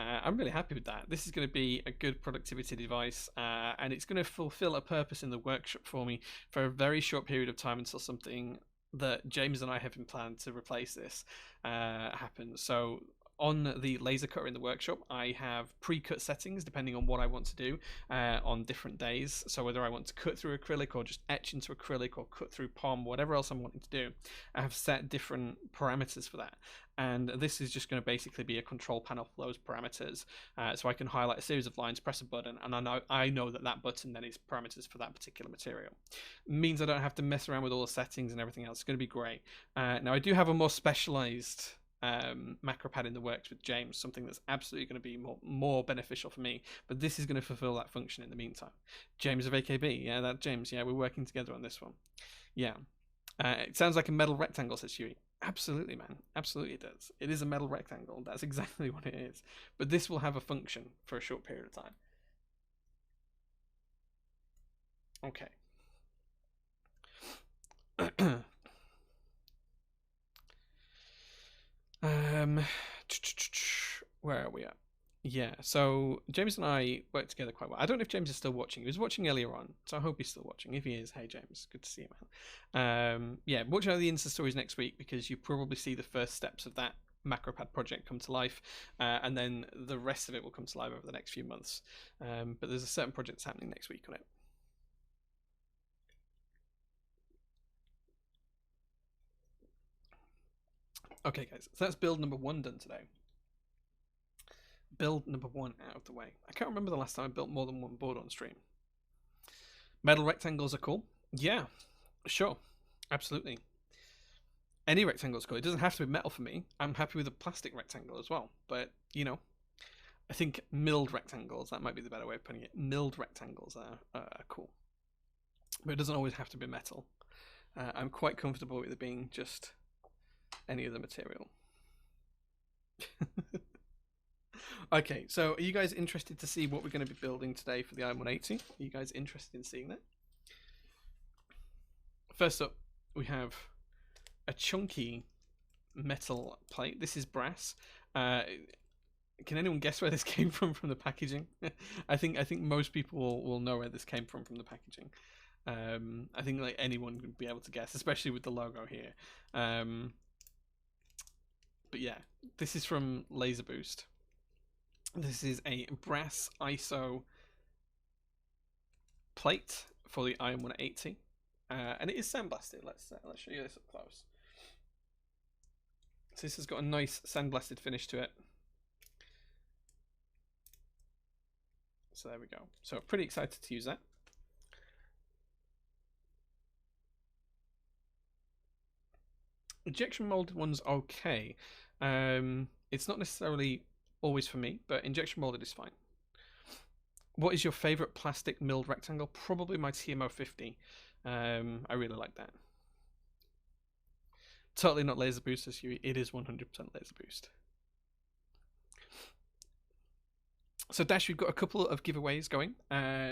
I'm really happy with that. This is going to be a good productivity device, and it's going to fulfill a purpose in the workshop for me for a very short period of time until something that James and I have been planned to replace this happens. So on the laser cutter in the workshop, I have pre-cut settings depending on what I want to do on different days. So whether I want to cut through acrylic or just etch into acrylic or cut through POM, whatever else I'm wanting to do, I have set different parameters for that. And this is just going to basically be a control panel for those parameters. So I can highlight a series of lines, press a button, and I know that button then is parameters for that particular material. It means I don't have to mess around with all the settings and everything else. It's going to be great. Now I do have a more specialized macro pad in the works with James, something that's absolutely going to be more beneficial for me, but this is going to fulfill that function in the meantime. James of AKB, yeah, that James, yeah, we're working together on this one. Yeah, it sounds like a metal rectangle, says Huey. Absolutely, man, absolutely it does. It is a metal rectangle. That's exactly what it is, but this will have a function for a short period of time. Okay. Where are we at? Yeah, so James and I work together quite well. I don't know if James is still watching. He was watching earlier on, so I hope he's still watching. If he is, hey James, good to see you, man. Yeah, watch out the Insta stories next week because you probably see the first steps of that MacroPad project come to life, and then the rest of it will come to life over the next few months. But there's a certain project that's happening next week on it. Okay, guys, so that's build number 1 done today. Build number 1 out of the way. I can't remember the last time I built more than one board on stream. Metal rectangles are cool. Yeah, sure, absolutely. Any rectangle is cool. It doesn't have to be metal for me. I'm happy with a plastic rectangle as well. But, you know, I think milled rectangles, that might be the better way of putting it. Milled rectangles are cool. But it doesn't always have to be metal. I'm quite comfortable with it being just any other material. Okay, so are you guys interested to see what we're going to be building today for the IM180? Are you guys interested in seeing that? First up, we have a chunky metal plate. This is brass. Can anyone guess where this came from the packaging? I think most people will know where this came from the packaging. I think like anyone would be able to guess, especially with the logo here. But yeah, this is from Laser Boost. This is a brass ISO plate for the IM180, and it is sandblasted. Let's show you this up close. So this has got a nice sandblasted finish to it. So there we go. So pretty excited to use that. Injection molded one's okay. It's not necessarily always for me, but injection molded is fine. What is your favorite plastic milled rectangle? Probably my TMO50. I really like that. Totally not Laser Boost, as you. It is 100% Laser Boost. So Dash, we've got a couple of giveaways going.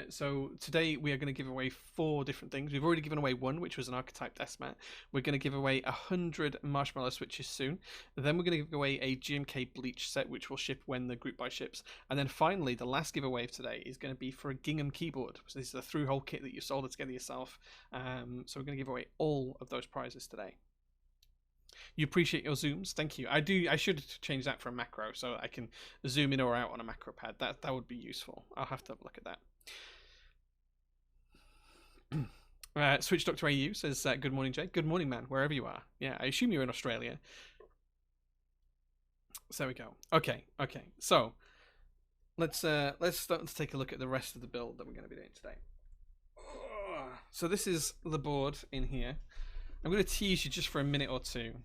So today we are going to give away 4 different things. We've already given away 1, which was an archetype desk mat. We're going to give away 100 marshmallow switches soon. Then we're going to give away a GMK bleach set, which will ship when the group buy ships. And then finally, the last giveaway of today is going to be for a gingham keyboard. So this is a through-hole kit that you solder together yourself. So we're going to give away all of those prizes today. You appreciate your zooms, thank you. I do. I should change that for a macro so I can zoom in or out on a macro pad. That would be useful. I'll have to have a look at that. Switch Doctor AU says, "Good morning, Jay. Good morning, man. Wherever you are. Yeah, I assume you're in Australia. So there we go. Okay. So let's start to take a look at the rest of the build that we're going to be doing today. So this is the board in here. I'm going to tease you just for a minute or two,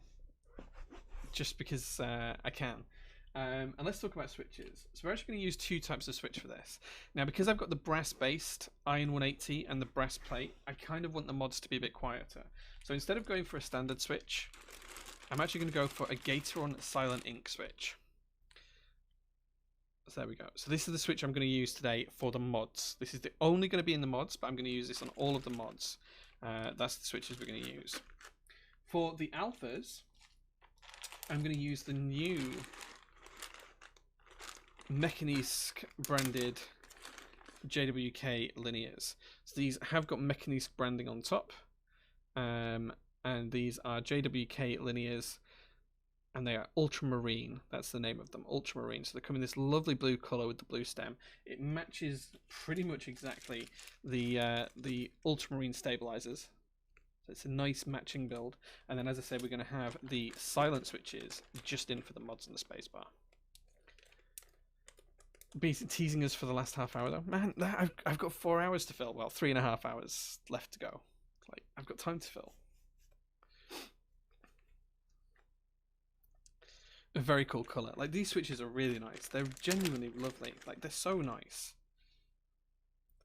just because I can. And let's talk about switches. So we're actually going to use two types of switch for this. Now, because I've got the brass-based Iron 180 and the brass plate, I kind of want the mods to be a bit quieter. So instead of going for a standard switch, I'm actually going to go for a Gateron Silent Ink switch. So there we go. So this is the switch I'm going to use today for the mods. This is only going to be in the mods, but I'm going to use this on all of the mods. That's the switches we're going to use. For the alphas, I'm going to use the new Mechanisk branded JWK linears. So these have got Mechanisk branding on top, and these are JWK linears, and they are ultramarine. That's the name of them, ultramarine. So they come in this lovely blue color with the blue stem. It matches pretty much exactly the ultramarine stabilizers. So it's a nice matching build. And then, as I said, we're going to have the silent switches just in for the mods and the spacebar. Be teasing us for the last half hour though. Man, I've got 4 hours to fill. Well, 3.5 hours left to go. Like, I've got time to fill. A very cool color. Like, these switches are really nice. They're genuinely lovely. Like, they're so nice.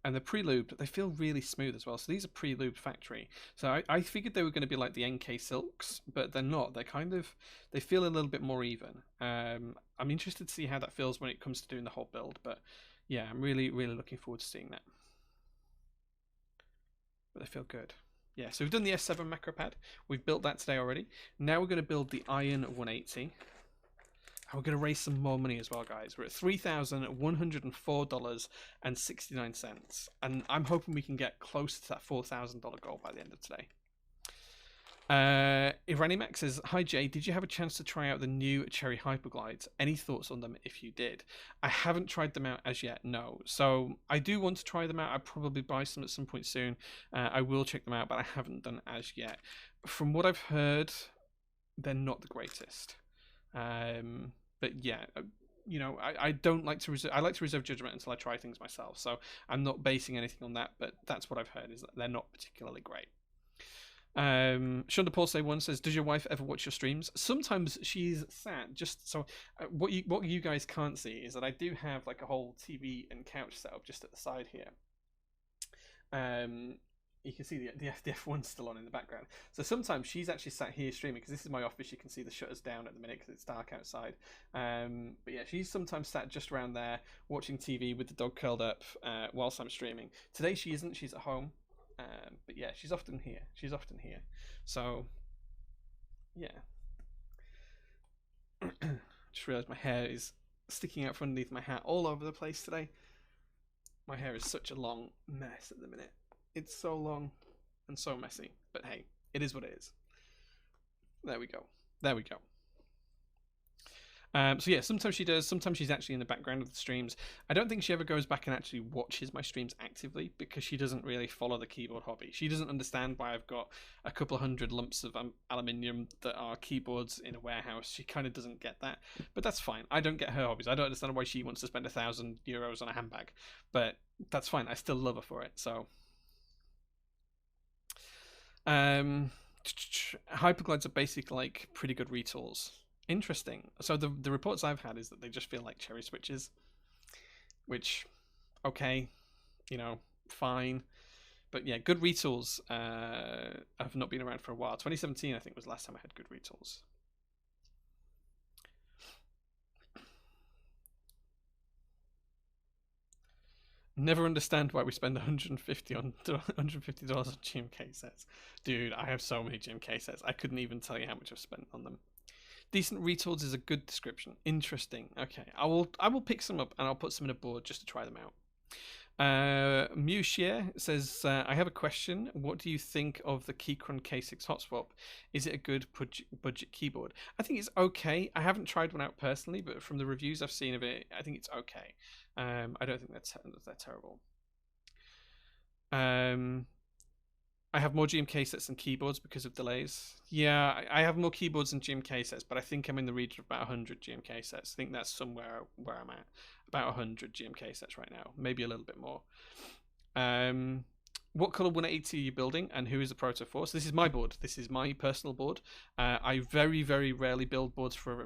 And they're pre-lubed. They feel really smooth as well. So these are pre-lubed factory. So I figured they were going to be like the NK Silks, but they're not. They're kind of, they feel a little bit more even. I'm interested to see how that feels when it comes to doing the whole build. But yeah, I'm really, really looking forward to seeing that. But they feel good. Yeah, so we've done the S7 macro pad. We've built that today already. Now we're going to build the Iron 180. And we're going to raise some more money as well, guys. We're at $3,104.69. And I'm hoping we can get close to that $4,000 goal by the end of today. Iranimax says, "Hi Jay, did you have a chance to try out the new Cherry Hyperglides? Any thoughts on them if you did?" I haven't tried them out as yet, no. So I do want to try them out. I'll probably buy some at some point soon. I will check them out, but I haven't done as yet. From what I've heard, they're not the greatest. But yeah, you know, I don't like to reserve. I like to reserve judgment until I try things myself. So I'm not basing anything on that. But that's what I've heard, is that they're not particularly great. Shonda Paul one says, "Does your wife ever watch your streams?" Sometimes she's sat just so. What you guys can't see is that I do have like a whole TV and couch set up just at the side here. You can see the F1's still on in the background. So sometimes she's actually sat here streaming, because this is my office. You can see the shutters down at the minute because it's dark outside. But yeah, she's sometimes sat just around there watching TV with the dog curled up whilst I'm streaming. Today she isn't. She's at home. But yeah, she's often here. So yeah. Just realised my hair is sticking out from underneath my hat all over the place today. My hair is such a long mess at the minute. It's so long and so messy. But hey, it is what it is. There we go. So yeah, sometimes she does. Sometimes she's actually in the background of the streams. I don't think she ever goes back and actually watches my streams actively, because she doesn't really follow the keyboard hobby. She doesn't understand why I've got a couple of hundred lumps of aluminium that are keyboards in a warehouse. She kind of doesn't get that, but that's fine. I don't get her hobbies. I don't understand why she wants to spend €1,000 on a handbag, but that's fine. I still love her for it. So Hyperglides are basically like pretty good retools. Interesting. So the reports I've had is that they just feel like cherry switches, which, okay, you know, fine. But yeah, good retools have not been around for a while. 2017, I think, was the last time I had good retools. Never understand why we spend $150 on GMK sets. Dude, I have so many GMK sets. I couldn't even tell you how much I've spent on them. Decent retools is a good description. Interesting. Okay, I will pick some up and I'll put some in a board just to try them out. Mushier says, I have a question. What do you think of the Keychron K6 hot swap? Is it a good budget keyboard? I think it's okay. I haven't tried one out personally, but from the reviews I've seen of it, I think it's okay. I don't think they're terrible. I have more GMK sets than keyboards because of delays. Yeah, I have more keyboards than GMK sets, but I think I'm in the region of about 100 GMK sets. I think that's somewhere where I'm at. About 100 GMK sets right now, maybe a little bit more. What color 180 are you building, and who is the Proto for? So this is my board. This is my personal board. I very, very rarely build boards for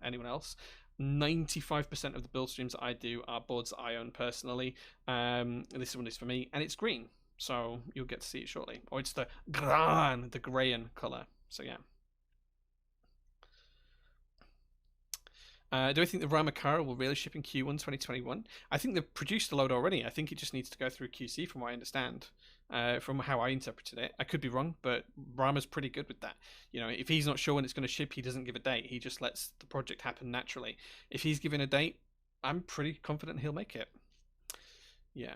anyone else. 95% of the build streams that I do are boards that I own personally. This one is for me, and it's green. So you'll get to see it shortly. Or it's the grayan color. So yeah. Do I think the Ramakara will really ship in Q1 2021? I think they've produced a load already. I think it just needs to go through QC from what I understand, from how I interpreted it. I could be wrong, but Rama's pretty good with that. You know, if he's not sure when it's going to ship, he doesn't give a date. He just lets the project happen naturally. If he's given a date, I'm pretty confident he'll make it. Yeah.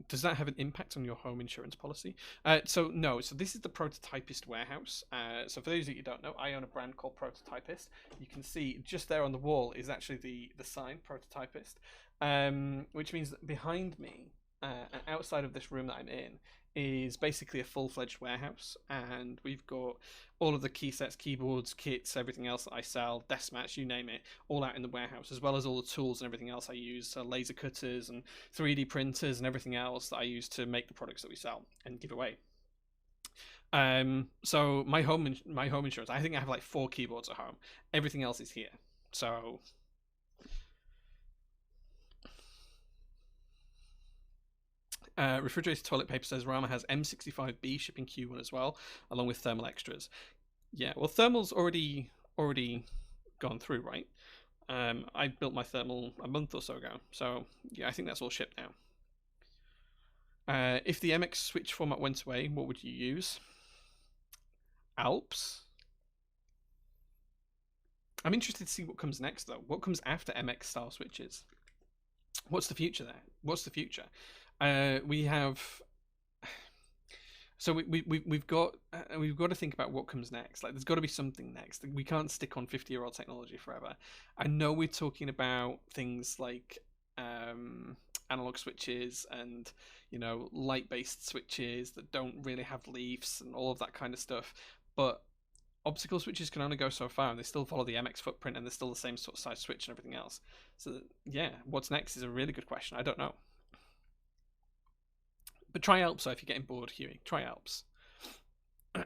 Does that have an impact on your home insurance policy? So no. So this is the Prototypist Warehouse. So for those of you who don't know, I own a brand called Prototypist. You can see just there on the wall is actually the sign Prototypist, which means that behind me, and outside of this room that I'm in, is basically a full-fledged warehouse, and we've got all of the key sets, keyboards, kits, everything else that I sell, desk mats, you name it, all out in the warehouse, as well as all the tools and everything else I use, so laser cutters and 3D printers and everything else that I use to make the products that we sell and give away. So my home insurance, I think I have like 4 keyboards at home. Everything else is here. So refrigerated toilet paper says Rama has M65B shipping Q1 as well, along with thermal extras. Yeah, well, thermal's already gone through, right? I built my thermal a month or so ago, so yeah, I think that's all shipped now. If the MX switch format went away, what would you use? Alps? I'm interested to see what comes next, though. What comes after MX style switches? What's the future there? What's the future? We have, so we've got to think about what comes next. Like, there's got to be something next. We can't stick on 50-year-old technology forever. I know we're talking about things like analog switches and, you know, light-based switches that don't really have leaves and all of that kind of stuff, but optical switches can only go so far, and they still follow the MX footprint, and they're still the same sort of size switch and everything else. So yeah, what's next is a really good question. I don't know. But try Alps, so if you're getting bored, Huey, try Alps.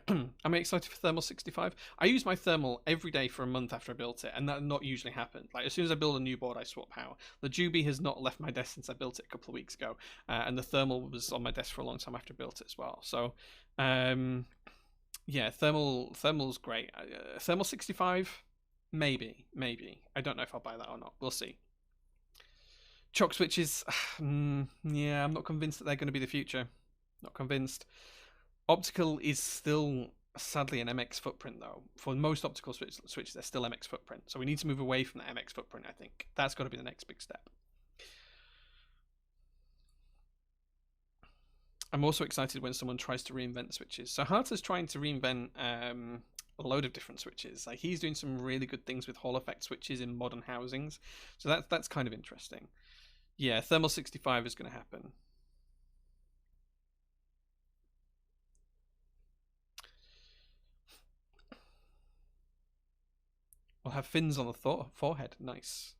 I'm excited for Thermal 65. I use my Thermal every day for a month after I built it, and that not usually happened. Like, as soon as I build a new board, I swap power. The Juby has not left my desk since I built it a couple of weeks ago, and the Thermal was on my desk for a long time after I built it as well. So, yeah, Thermal's great. Thermal 65, maybe. I don't know if I'll buy that or not. We'll see. Chock switches, yeah, I'm not convinced that they're going to be the future. Not convinced. Optical is still, sadly, an MX footprint, though. For most optical switches, they're still MX footprint. So we need to move away from the MX footprint, I think. That's got to be the next big step. I'm also excited when someone tries to reinvent switches. So Harta's trying to reinvent a load of different switches. Like, he's doing some really good things with Hall effect switches in modern housings. So that's kind of interesting. Yeah, Thermal 65 is going to happen. We'll have fins on the forehead. Nice.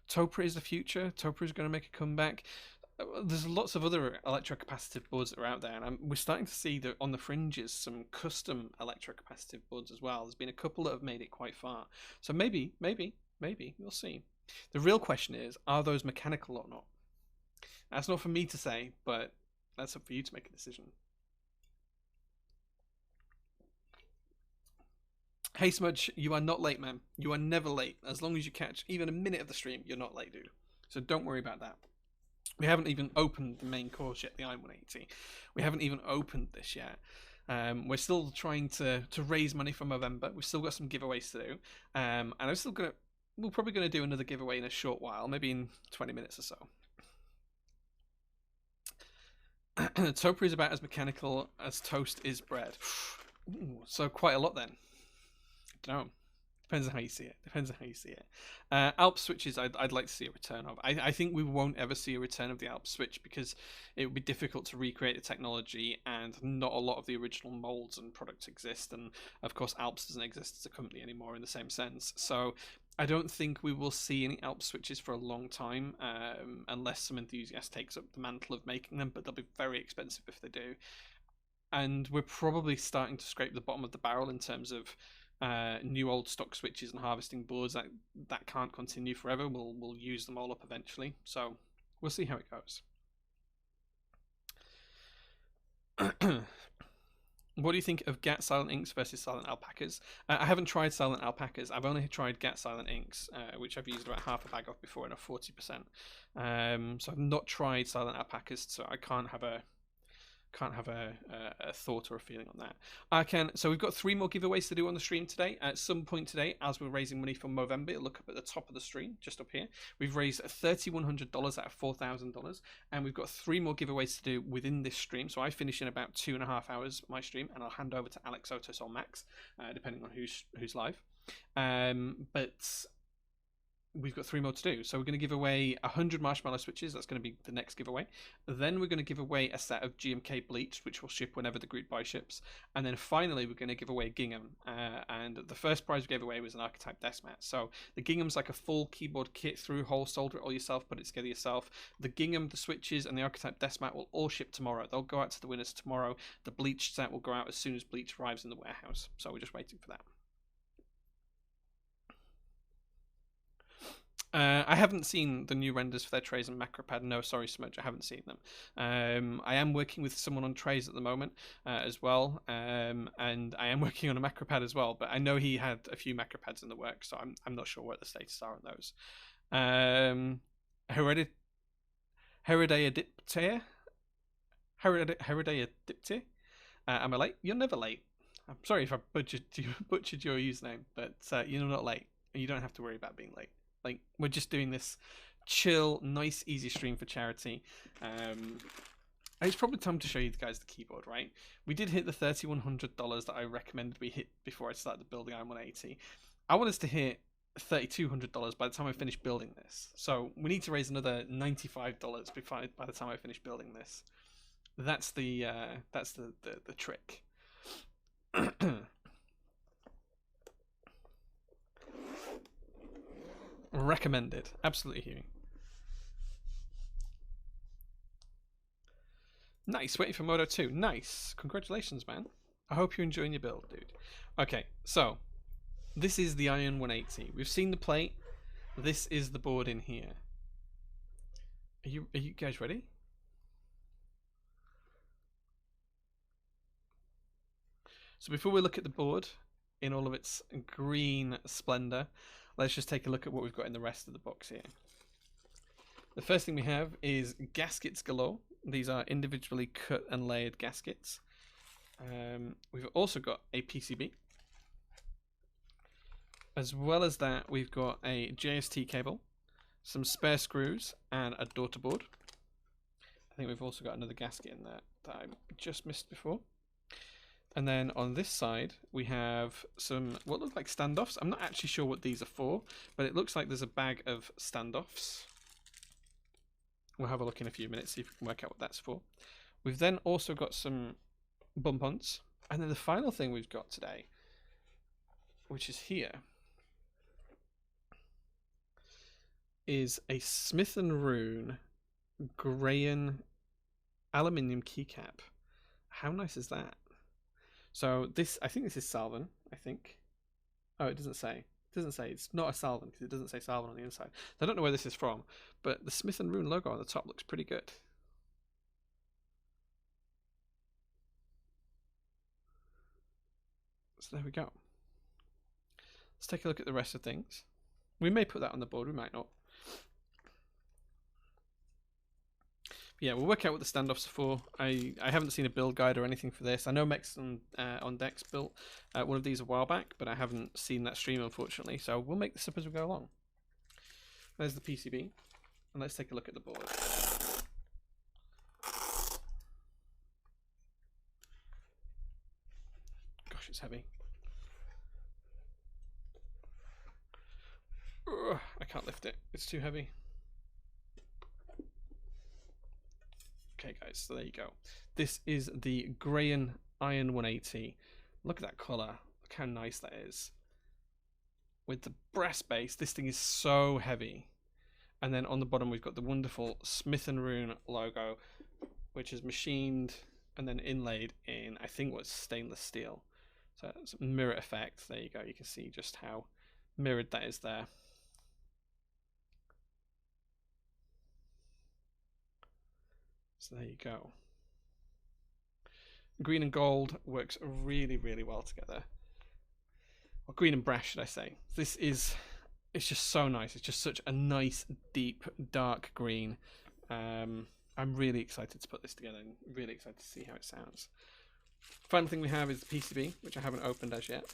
Topra is the future. Topra is going to make a comeback. There's lots of other electrocapacitive boards that are out there, and we're starting to see that on the fringes some custom electrocapacitive boards as well. There's been a couple that have made it quite far. So maybe, we'll see. The real question is, are those mechanical or not? That's not for me to say, but that's up for you to make a decision. Hey Smudge, you are not late, man. You are never late. As long as you catch even a minute of the stream, you're not late, dude. So don't worry about that. We haven't even opened the main course yet, the i180. We haven't even opened this yet. We're still trying to raise money for Movember. We've still got some giveaways to do. And I'm still going to... we're probably going to do another giveaway in a short while, maybe in 20 minutes or so. Topa is about as mechanical as toast is bread. Ooh, so quite a lot then. I don't know. Depends on how you see it. Alp switches, I'd like to see a return of. I think we won't ever see a return of the Alp switch because it would be difficult to recreate the technology, and not a lot of the original molds and products exist. And of course, Alps doesn't exist as a company anymore in the same sense. So I don't think we will see any Alp switches for a long time, unless some enthusiast takes up the mantle of making them. But they'll be very expensive if they do. And we're probably starting to scrape the bottom of the barrel in terms of new old stock switches and harvesting boards. That can't continue forever. We'll use them all up eventually, so we'll see how it goes. What do you think of GAT silent inks versus silent alpacas? I haven't tried silent alpacas. I've only tried GAT silent inks, which I've used about half a bag of before in a 40%. So I've not tried silent alpacas, so I can't have a thought or a feeling on that. So we've got 3 more giveaways to do on the stream today. At some point today, as we're raising money for Movember, look up at the top of the stream, just up here. We've raised $3,100 out of $4,000, and we've got 3 more giveaways to do within this stream. So I finish in about 2.5 hours my stream, and I'll hand over to Alex Otos or Max, depending on who's live. But we've got 3 more to do. So we're going to give away 100 marshmallow switches. That's going to be the next giveaway. Then we're going to give away a set of GMK bleached, which will ship whenever the group buy ships. And then finally, we're going to give away a gingham. And the first prize we gave away was an archetype desk mat. So the gingham's like a full keyboard kit through hole, solder it all yourself, put it together yourself. The gingham, the switches, and the archetype desk mat will all ship tomorrow. They'll go out to the winners tomorrow. The bleached set will go out as soon as bleach arrives in the warehouse. So we're just waiting for that. I haven't seen the new renders for their trays and macropad. No, sorry, Smudge, I haven't seen them. I am working with someone on trays at the moment as well, and I am working on a macropad as well. But I know he had a few macropads in the works, so I'm not sure what the status are on those. Hereditary. Am I late? You're never late. I'm sorry if I butchered your username, but you're not late, and you don't have to worry about being late. Like, we're just doing this chill, nice, easy stream for charity. It's probably time to show you guys the keyboard, right? We did hit the $3,100 that I recommended we hit before I started building i180. I want us to hit $3,200 by the time I finish building this. So we need to raise another $95 by the time I finish building this. That's the trick. Recommended. Absolutely, Huey. Nice. Waiting for Moto 2. Nice. Congratulations, man. I hope you're enjoying your build, dude. Okay, so this is the Iron 180. We've seen the plate. This is the board in here. Are you guys ready? So before we look at the board in all of its green splendor, let's just take a look at what we've got in the rest of the box here. The first thing we have is gaskets galore. These are individually cut and layered gaskets. We've also got a PCB. As well as that, we've got a JST cable, some spare screws, and a daughter board. I think we've also got another gasket in there that I just missed before. And then on this side, we have some what look like standoffs. I'm not actually sure what these are for, but it looks like there's a bag of standoffs. We'll have a look in a few minutes, see if we can work out what that's for. We've then also got some bump-ons. And then the final thing we've got today, which is here, is a Smith & Rune Grayan aluminium keycap. How nice is that? So this, I think this is Salvin, I think. Oh, it doesn't say. It doesn't say. It's not a Salvin because it doesn't say Salvin on the inside. So I don't know where this is from, but the Smith & Rune logo on the top looks pretty good. So there we go. Let's take a look at the rest of things. We may put that on the board, we might not. Yeah, we'll work out what the standoffs are for. I haven't seen a build guide or anything for this. I know Mex on Dex built one of these a while back, but I haven't seen that stream, unfortunately. So we'll make this up as we go along. There's the PCB, and let's take a look at the board. Gosh, it's heavy. Ugh, I can't lift it. It's too heavy. Okay, guys, so there you go. This is the Grayan Iron 180. Look at that colour. Look how nice that is. With the brass base, this thing is so heavy. And then on the bottom, we've got the wonderful Smith & Rune logo, which is machined and then inlaid in, I think, what's stainless steel. So it's a mirror effect. There you go. You can see just how mirrored that is there. So there you go. Green and gold works really, really well together. Or green and brass, should I say. This is, it's just so nice. It's just such a nice, deep, dark green. I'm really excited to put this together and really excited to see how it sounds. Final thing we have is the PCB, which I haven't opened as yet.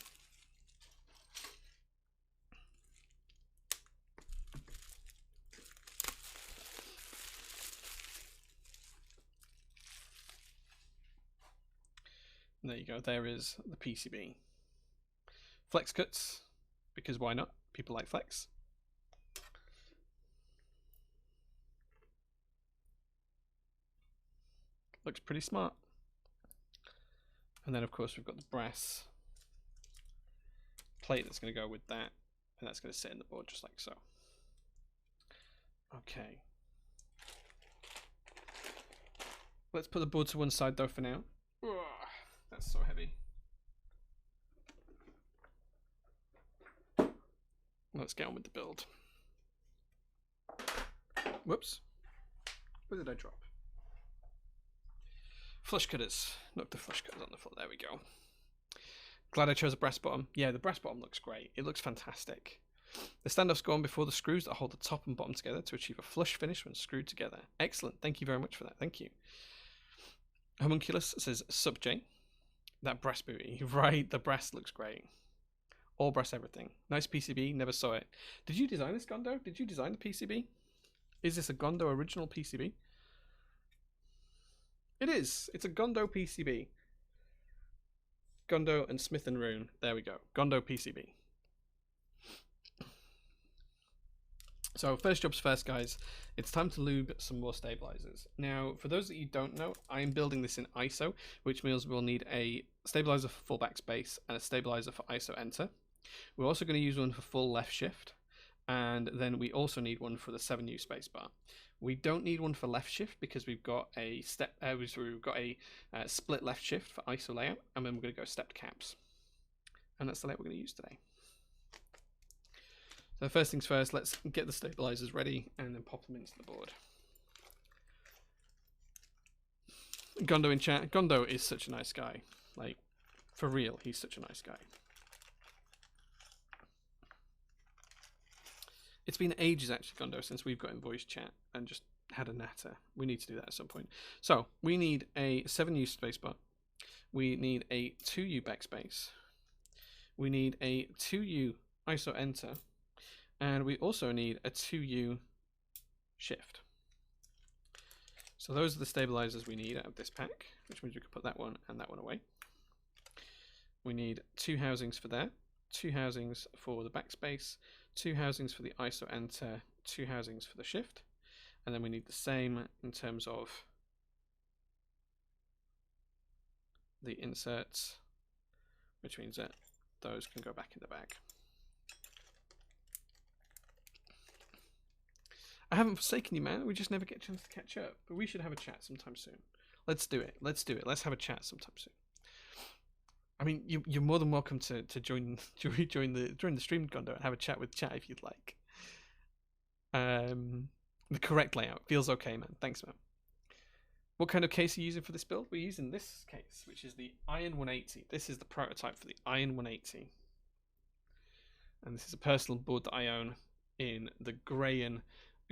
And there you go, there is the PCB. Flex cuts, because why not? People like flex. Looks pretty smart. And then of course we've got the brass plate that's going to go with that, and that's going to sit in the board just like so. Okay. Let's put the board to one side though for now. Ugh, that's so heavy. Let's get on with the build. Whoops. Where did I drop? Flush cutters. Knock the flush cutters on the floor. There we go. Glad I chose a brass bottom. Yeah, the brass bottom looks great. It looks fantastic. The standoffs go on before the screws that hold the top and bottom together to achieve a flush finish when screwed together. Excellent. Thank you very much for that. Thank you. Homunculus says Sup J. That brass booty. Right, the brass looks great. All brass everything. Nice PCB, never saw it. Did you design this, Gondo? Did you design the PCB? Is this a Gondo original PCB? It is. It's a Gondo PCB. Gondo and Smith & Rune. There we go. Gondo PCB. So first jobs first, guys. It's time to lube some more stabilizers. Now, for those that you don't know, I am building this in ISO, which means we'll need a stabilizer for full backspace and a stabilizer for ISO enter. We're also going to use one for full left shift, and then we also need one for the 7U spacebar. We don't need one for left shift because we've got a split left shift for ISO layout, and then we're going to go stepped caps. And that's the layout we're going to use today. So first things first, let's get the stabilizers ready and then pop them into the board. Gondo in chat. Gondo is such a nice guy. Like, for real, he's such a nice guy. It's been ages, actually, Gondo, since we've got in voice chat and just had a natter. We need to do that at some point. So, we need a 7U spacebar. We need a 2U backspace. We need a 2U ISO enter. And we also need a 2U shift. So those are the stabilizers we need out of this pack, which means we can put that one and that one away. We need 2 housings for that, 2 housings for the backspace, 2 housings for the ISO enter, 2 housings for the shift, and then we need the same in terms of the inserts, which means that those can go back in the bag. I haven't forsaken you, man. We just never get a chance to catch up. But we should have a chat sometime soon. Let's do it. Let's do it. Let's have a chat sometime soon. I mean, you're more than welcome to join the stream, Gondo, and have a chat with chat if you'd like. The correct layout feels okay, man. Thanks, man. What kind of case are you using for this build? We're using this case, which is the Iron 180. This is the prototype for the Iron 180, and this is a personal board that I own in the grey and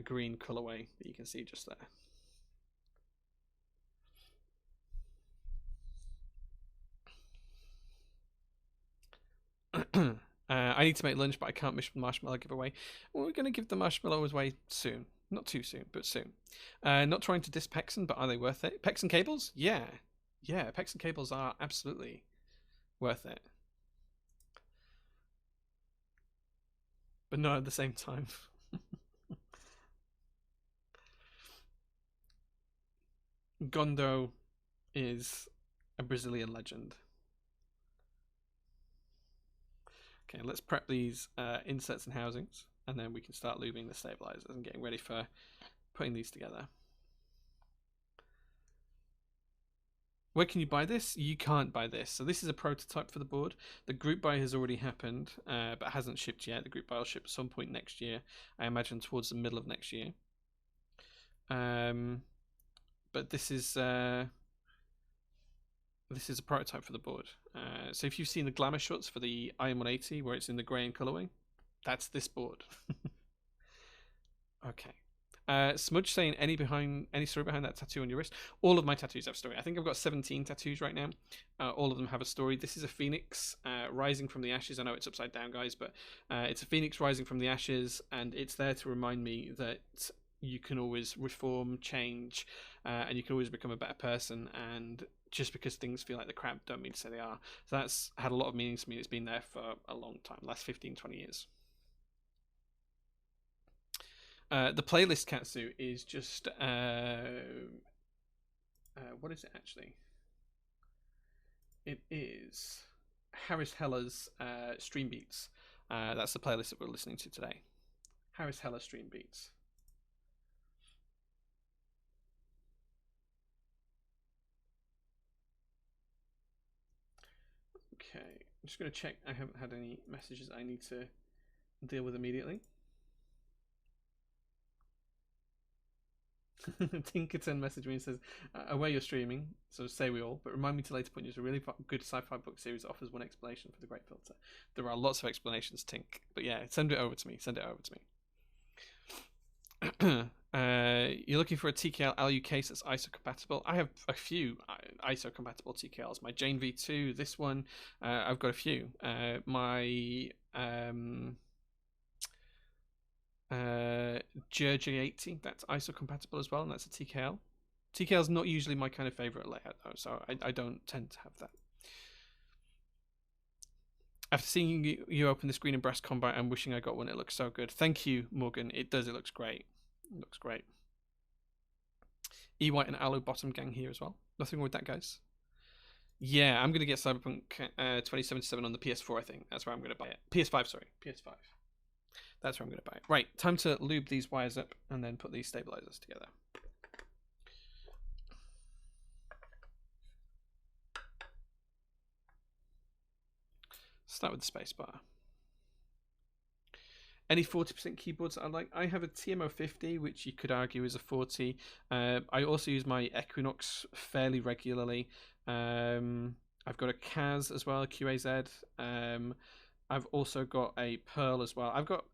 green colorway that you can see just there. I need to make lunch, but I can't miss the marshmallow giveaway. Well, we're going to give the marshmallows away soon. Not too soon, but soon. Not trying to diss Pexen, but are they worth it? Pexen cables? Yeah. Yeah, Pexen cables are absolutely worth it. But not at the same time. Gondo is a Brazilian legend. Okay, let's prep these insets and housings, and then we can start lubing the stabilizers and getting ready for putting these together. Where can you buy this? You can't buy this. So this is a prototype for the board. The group buy has already happened, but hasn't shipped yet. The group buy will ship at some point next year. I imagine towards the middle of next year. But this is a prototype for the board. So if you've seen the glamour shots for the IM180 where it's in the grey and colourway, that's this board. Okay. Smudge saying any story behind that tattoo on your wrist. All of my tattoos have story. I think I've got 17 tattoos right now. All of them have a story. This is a phoenix rising from the ashes. I know it's upside down, guys, but it's a phoenix rising from the ashes, and it's there to remind me that you can always reform, change, and you can always become a better person. And just because things feel like the crap don't mean to say they are. So that's had a lot of meanings to me. It's been there for a long time, last 15, 20 years. The playlist Katsu is just what is it actually? It is Harris Heller's Stream Beats. That's the playlist that we're listening to today. Harris Heller Stream Beats. Okay, I'm just going to check I haven't had any messages I need to deal with immediately. Tinkerton messaged me and says, aware you're streaming, so say we all, but remind me to later point use a really good sci-fi book series that offers one explanation for the Great Filter. There are lots of explanations, Tink, but yeah, send it over to me. You're looking for a TKL LU case that's ISO compatible. I have a few ISO compatible TKLs. My Jane V2, this one, I've got a few. My J80, that's ISO compatible as well, and that's a TKL. TKL is not usually my kind of favorite layout though, so I don't tend to have that. After seeing you open the screen in Brass Combat, I'm wishing I got one. It looks so good. Thank you, Morgan. It does. It looks great. It looks great. E-White and Alu bottom gang here as well. Nothing wrong with that, guys. Yeah, I'm going to get Cyberpunk 2077 on the PS4, I think. That's where I'm going to buy it. PS5, sorry. PS5. That's where I'm going to buy it. Right, time to lube these wires up and then put these stabilizers together. Start with the spacebar. Any 40% keyboards that I like? I have a TMO50, which you could argue is a 40. I also use my Equinox fairly regularly. I've got a Kaz as well, a QAZ. I've also got a Pearl as well. I've got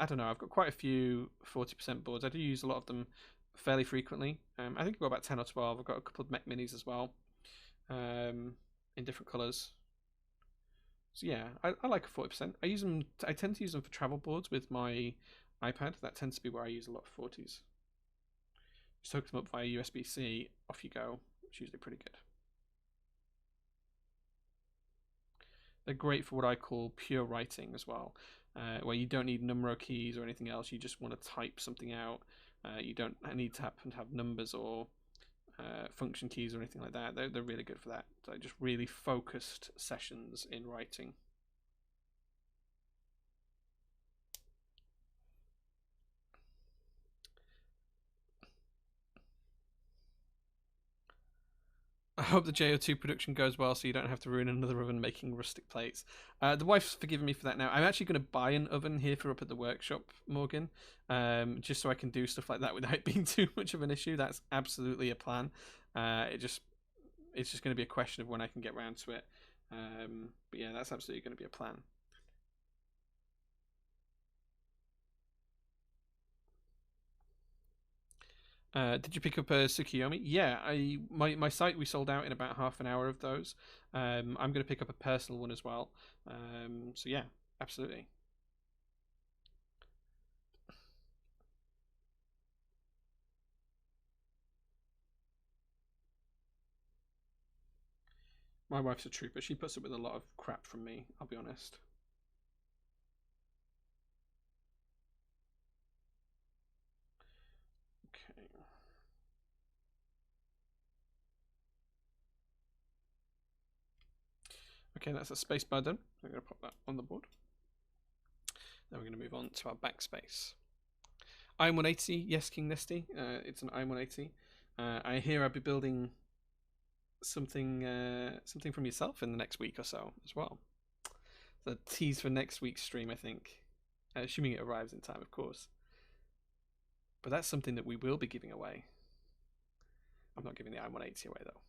quite a few 40% boards. I do use a lot of them fairly frequently. I think I've got about 10 or 12. I've got a couple of Mech Minis as well, in different colours. So yeah, I like a 40%. I tend to use them for travel boards with my iPad. That tends to be where I use a lot of 40s. Just hook them up via USB-C, off you go. It's usually pretty good. They're great for what I call pure writing as well, where you don't need numero keys or anything else. You just want to type something out. You don't need to have numbers or function keys or anything like that. They're really good for that. So just really focused sessions in writing. I hope the JO2 production goes well so you don't have to ruin another oven making rustic plates. The wife's forgiven me for that now. I'm actually going to buy an oven here for up at the workshop, Morgan, just so I can do stuff like that without it being too much of an issue. That's absolutely a plan. It's just going to be a question of when I can get around to it. But yeah, that's absolutely going to be a plan. Did you pick up a Tsukiyomi? Yeah, my site, we sold out in about half an hour of those. I'm going to pick up a personal one as well. So yeah, absolutely. My wife's a trooper. She puts up with a lot of crap from me, I'll be honest. Okay. Okay, that's a space bar done. I'm going to pop that on the board. Then we're going to move on to our backspace. I-180, yes, King Nesty. It's an I-180. I hear I'll be building something from yourself in the next week or so as well. The tease for next week's stream, I think. Assuming it arrives in time, of course. But that's something that we will be giving away. I'm not giving the I-180 away, though.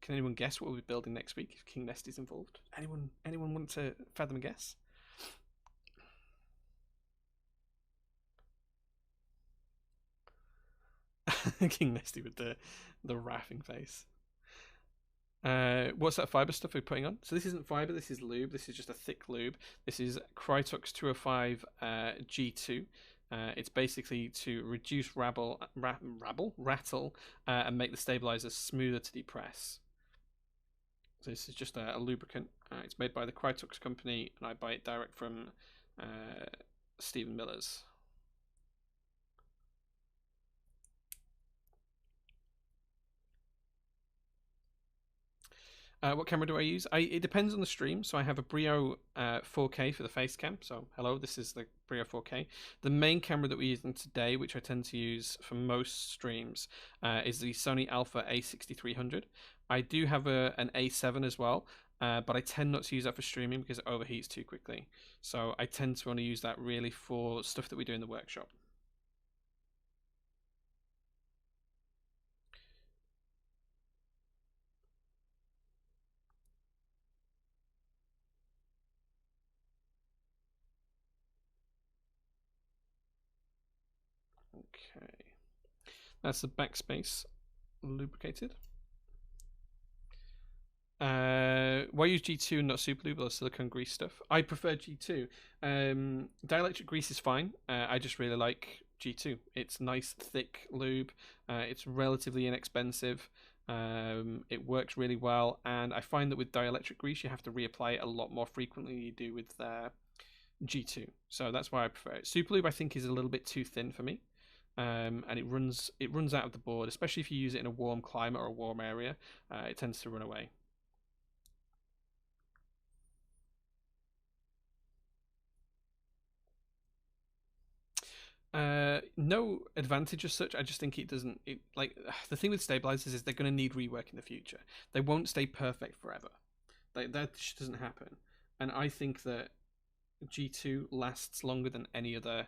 Can anyone guess what we'll be building next week if King Nesty's involved? Anyone want to fathom a guess? King Nesty with the laughing face. What's that fiber stuff we're putting on? So this isn't fiber, this is lube. This is just a thick lube. This is Krytox 205 G2. It's basically to reduce rattle, and make the stabilizers smoother to depress. So this is just a lubricant. It's made by the Krytox company, and I buy it direct from Stephen Miller's. What camera do I use? It depends on the stream. So I have a Brio 4K for the face cam. So hello, this is the Brio 4K. The main camera that we're using today, which I tend to use for most streams, is the Sony Alpha A6300. I do have an A7 as well, but I tend not to use that for streaming because it overheats too quickly. So I tend to only use that really for stuff that we do in the workshop. Okay, that's the backspace lubricated. Why use G2 and not super lube or silicone grease stuff? I prefer G2. Dielectric grease is fine. I just really like G2. It's nice, thick lube. It's relatively inexpensive. It works really well, and I find that with dielectric grease, you have to reapply it a lot more frequently than you do with G2. So that's why I prefer it. Super lube, I think, is a little bit too thin for me. And it runs out of the board, especially if you use it in a warm climate or a warm area. It tends to run away. No advantage as such. I just think it doesn't. Like the thing with stabilizers is they're going to need rework in the future. They won't stay perfect forever. That just doesn't happen. And I think that G2 lasts longer than any other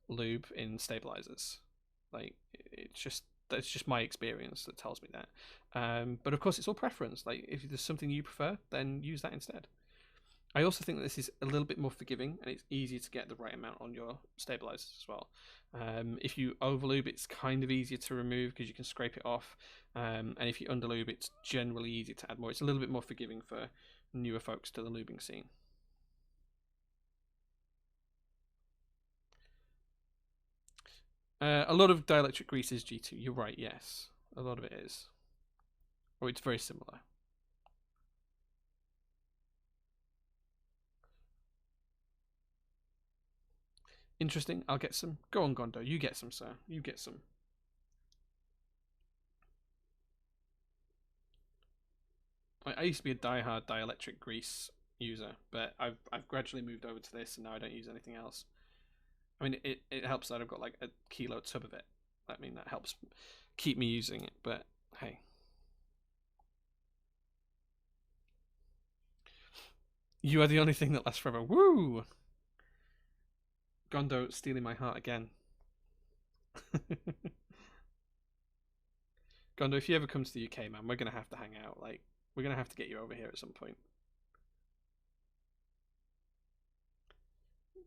lube in stabilizers. Like that's just my experience that tells me that. But of course, it's all preference. Like if there's something you prefer, then use that instead. I also think that this is a little bit more forgiving, and it's easier to get the right amount on your stabilizers as well. If you overlube, it's kind of easier to remove because you can scrape it off, and if you underlube, it's generally easier to add more. It's a little bit more forgiving for newer folks to the lubing scene. A lot of dielectric grease is G2. You're right, yes. A lot of it is. Or it's very similar. Interesting. I'll get some. Go on, Gondo. You get some, sir. You get some. I used to be a diehard dielectric grease user, but I've gradually moved over to this, and now I don't use anything else. I mean, it helps that I've got like a kilo tub of it. I mean, that helps keep me using it, but hey. You are the only thing that lasts forever. Woo! Gondo stealing my heart again. Gondo, if you ever come to the UK, man, we're going to have to hang out. Like, we're going to have to get you over here at some point.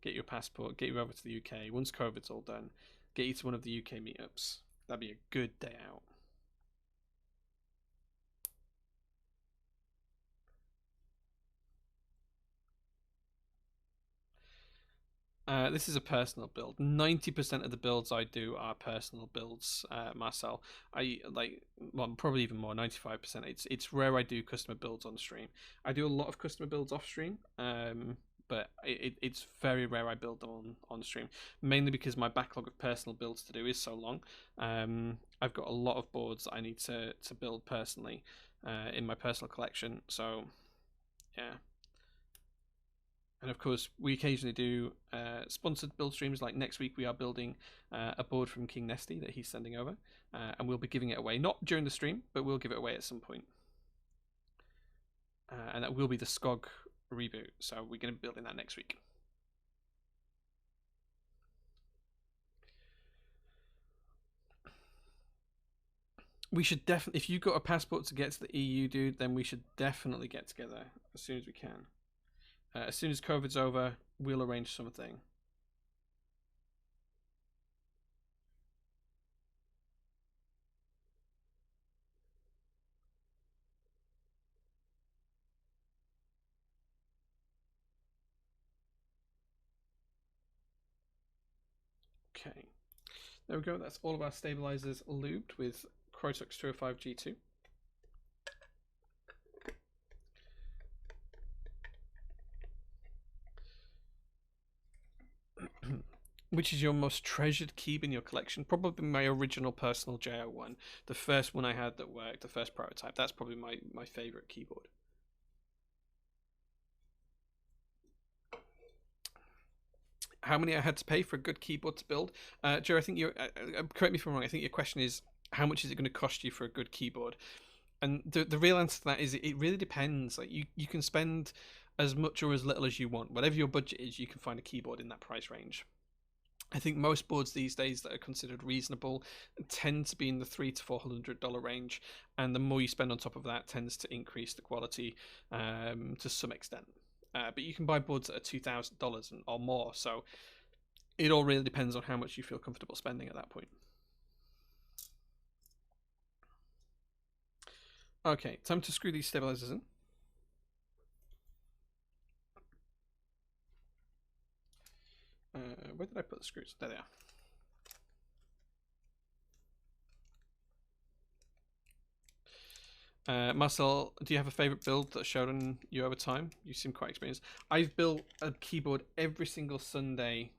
Get your passport, get you over to the UK. Once COVID's all done, get you to one of the UK meetups. That'd be a good day out. This is a personal build. 90% of the builds I do are personal builds, Marcel. I like, well, probably even more, 95%. It's rare I do customer builds on stream. I do a lot of customer builds off stream, but it's very rare I build them on stream. Mainly because my backlog of personal builds to do is so long. I've got a lot of boards I need to build personally in my personal collection. So, yeah. And of course, we occasionally do sponsored build streams. Like next week, we are building a board from King Nesty that he's sending over, and we'll be giving it away. Not during the stream, but we'll give it away at some point. And that will be the Skog reboot. So we're going to be building that next week. We should definitely, if you've got a passport to get to the EU, dude, then we should definitely get together as soon as we can. As soon as COVID's over, we'll arrange something. Okay, there we go. That's all of our stabilizers lubed with Crotux 205 G2. Which is your most treasured keyboard in your collection? Probably my original personal JO1, the first one I had that worked, the first prototype. That's probably my favorite keyboard. How many I had to pay for a good keyboard to build? Joe, I think you correct me if I'm wrong. I think your question is how much is it going to cost you for a good keyboard? And the real answer to that is it really depends. Like you can spend as much or as little as you want. Whatever your budget is, you can find a keyboard in that price range. I think most boards these days that are considered reasonable tend to be in the $300 to $400 range, and the more you spend on top of that tends to increase the quality to some extent. But you can buy boards that are $2,000 or more, so it all really depends on how much you feel comfortable spending at that point. Okay, time to screw these stabilizers in. Where did I put the screws? There they are. Marcel, do you have a favorite build that's showed on you over time? You seem quite experienced. I've built a keyboard every single Sunday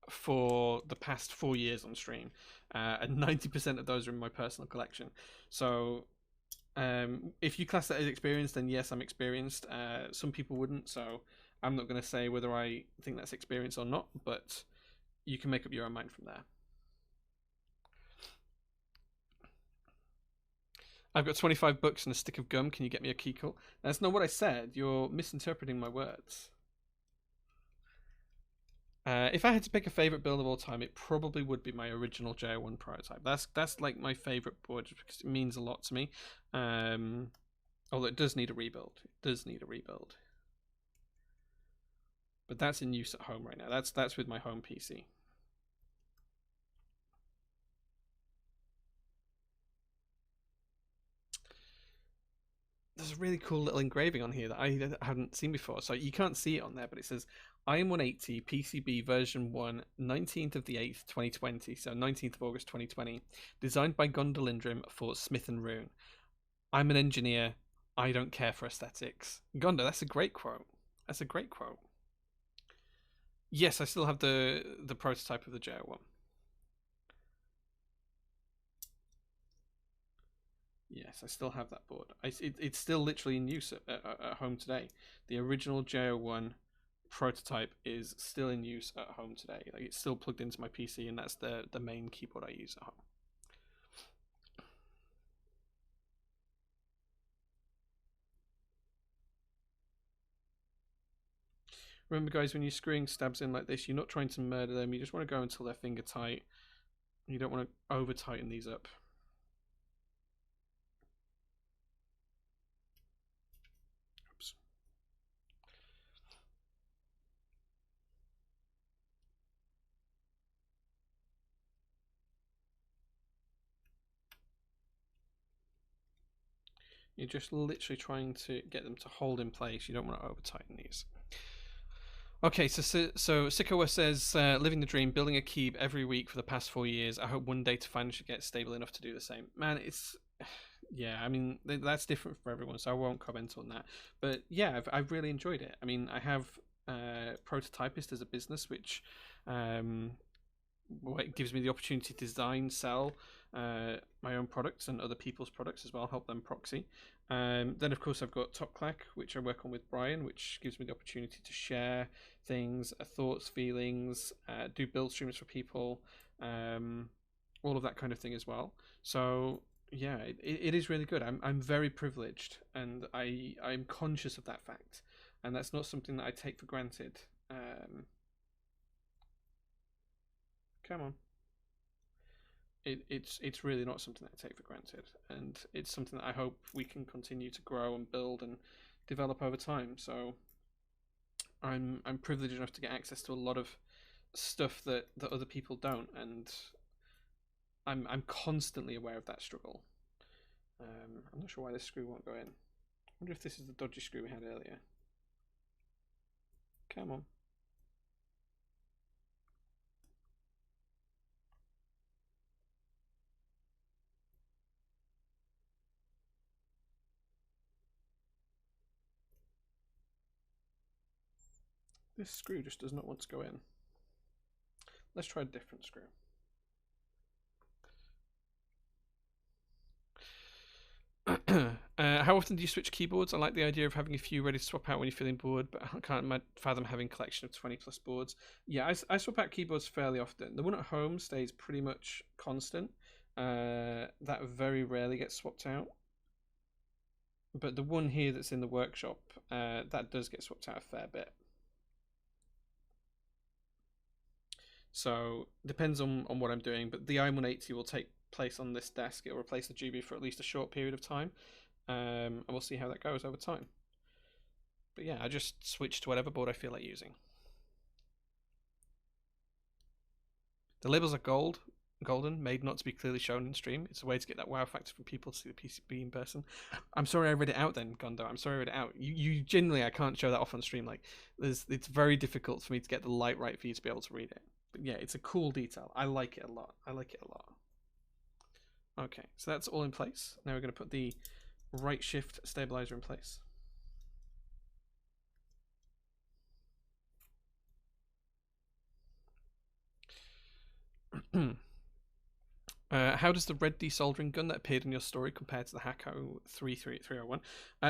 for the past 4 years on stream, and 90% of those are in my personal collection. So if you class that as experienced, then yes, I'm experienced. Some people wouldn't, so I'm not going to say whether I think that's experience or not, but you can make up your own mind from there. I've got 25 bucks and a stick of gum. Can you get me a key call? That's not what I said. You're misinterpreting my words. If I had to pick a favorite build of all time, it probably would be my original JO1 prototype. That's like my favorite board because it means a lot to me. Although it does need a rebuild. It does need a rebuild. But that's in use at home right now. That's with my home PC. There's a really cool little engraving on here that I hadn't seen before. So you can't see it on there, but it says IM180 PCB version 1, 19th of the 8th, 2020. So 19th of August 2020. Designed by Gondolindrim for Smith & Rune. I'm an engineer. I don't care for aesthetics. Gonda, that's a great quote. That's a great quote. Yes, I still have the prototype of the JO1. Yes, I still have that board. It's still literally in use at home today. The original JO1 prototype is still in use at home today. Like it's still plugged into my PC, and that's the main keyboard I use at home. Remember, guys, when you're screwing stabs in like this, you're not trying to murder them. You just want to go until they're finger tight. You don't want to over tighten these up. Oops. You're just literally trying to get them to hold in place. You don't want to over tighten these. Okay, so Sikowa says, living the dream, building a keep every week for the past 4 years. I hope one day to finally get stable enough to do the same. Man, it's yeah. I mean, that's different for everyone, so I won't comment on that. But yeah, I've really enjoyed it. I mean, I have Prototypist as a business, which um, it gives me the opportunity to design, sell my own products and other people's products as well, help them proxy. Then, of course, I've got Top Clack, which I work on with Brian, which gives me the opportunity to share things, thoughts, feelings, do build streams for people, um, all of that kind of thing as well. So, yeah, it is really good. I'm very privileged, and I'm conscious of that fact, and that's not something that I take for granted. Come on. It's really not something that I take for granted, and it's something that I hope we can continue to grow and build and develop over time. So I'm privileged enough to get access to a lot of stuff that other people don't, and I'm constantly aware of that struggle. I'm not sure why this screw won't go in. I wonder if this is the dodgy screw we had earlier. Come on. This screw just does not want to go in. Let's try a different screw. How often do you switch keyboards? I like the idea of having a few ready to swap out when you're feeling bored, but I can't fathom having a collection of 20 plus boards. Yeah, I swap out keyboards fairly often. The one at home stays pretty much constant. That very rarely gets swapped out. But the one here that's in the workshop, that does get swapped out a fair bit. So depends on what I'm doing, but the i180 will take place on this desk. It'll replace the GB for at least a short period of time, and we'll see how that goes over time. But yeah, I just switch to whatever board I feel like using. The labels are golden, made not to be clearly shown in stream. It's a way to get that wow factor from people to see the PCB in person. I'm sorry I read it out then, Gondo. I'm sorry I read it out. You genuinely, I can't show that off on stream. Like, it's very difficult for me to get the light right for you to be able to read it. But yeah, it's a cool detail. I like it a lot. I like it a lot. Okay, so that's all in place. Now we're going to put the right shift stabilizer in place. How does the red desoldering gun that appeared in your story compare to the Hako 33301?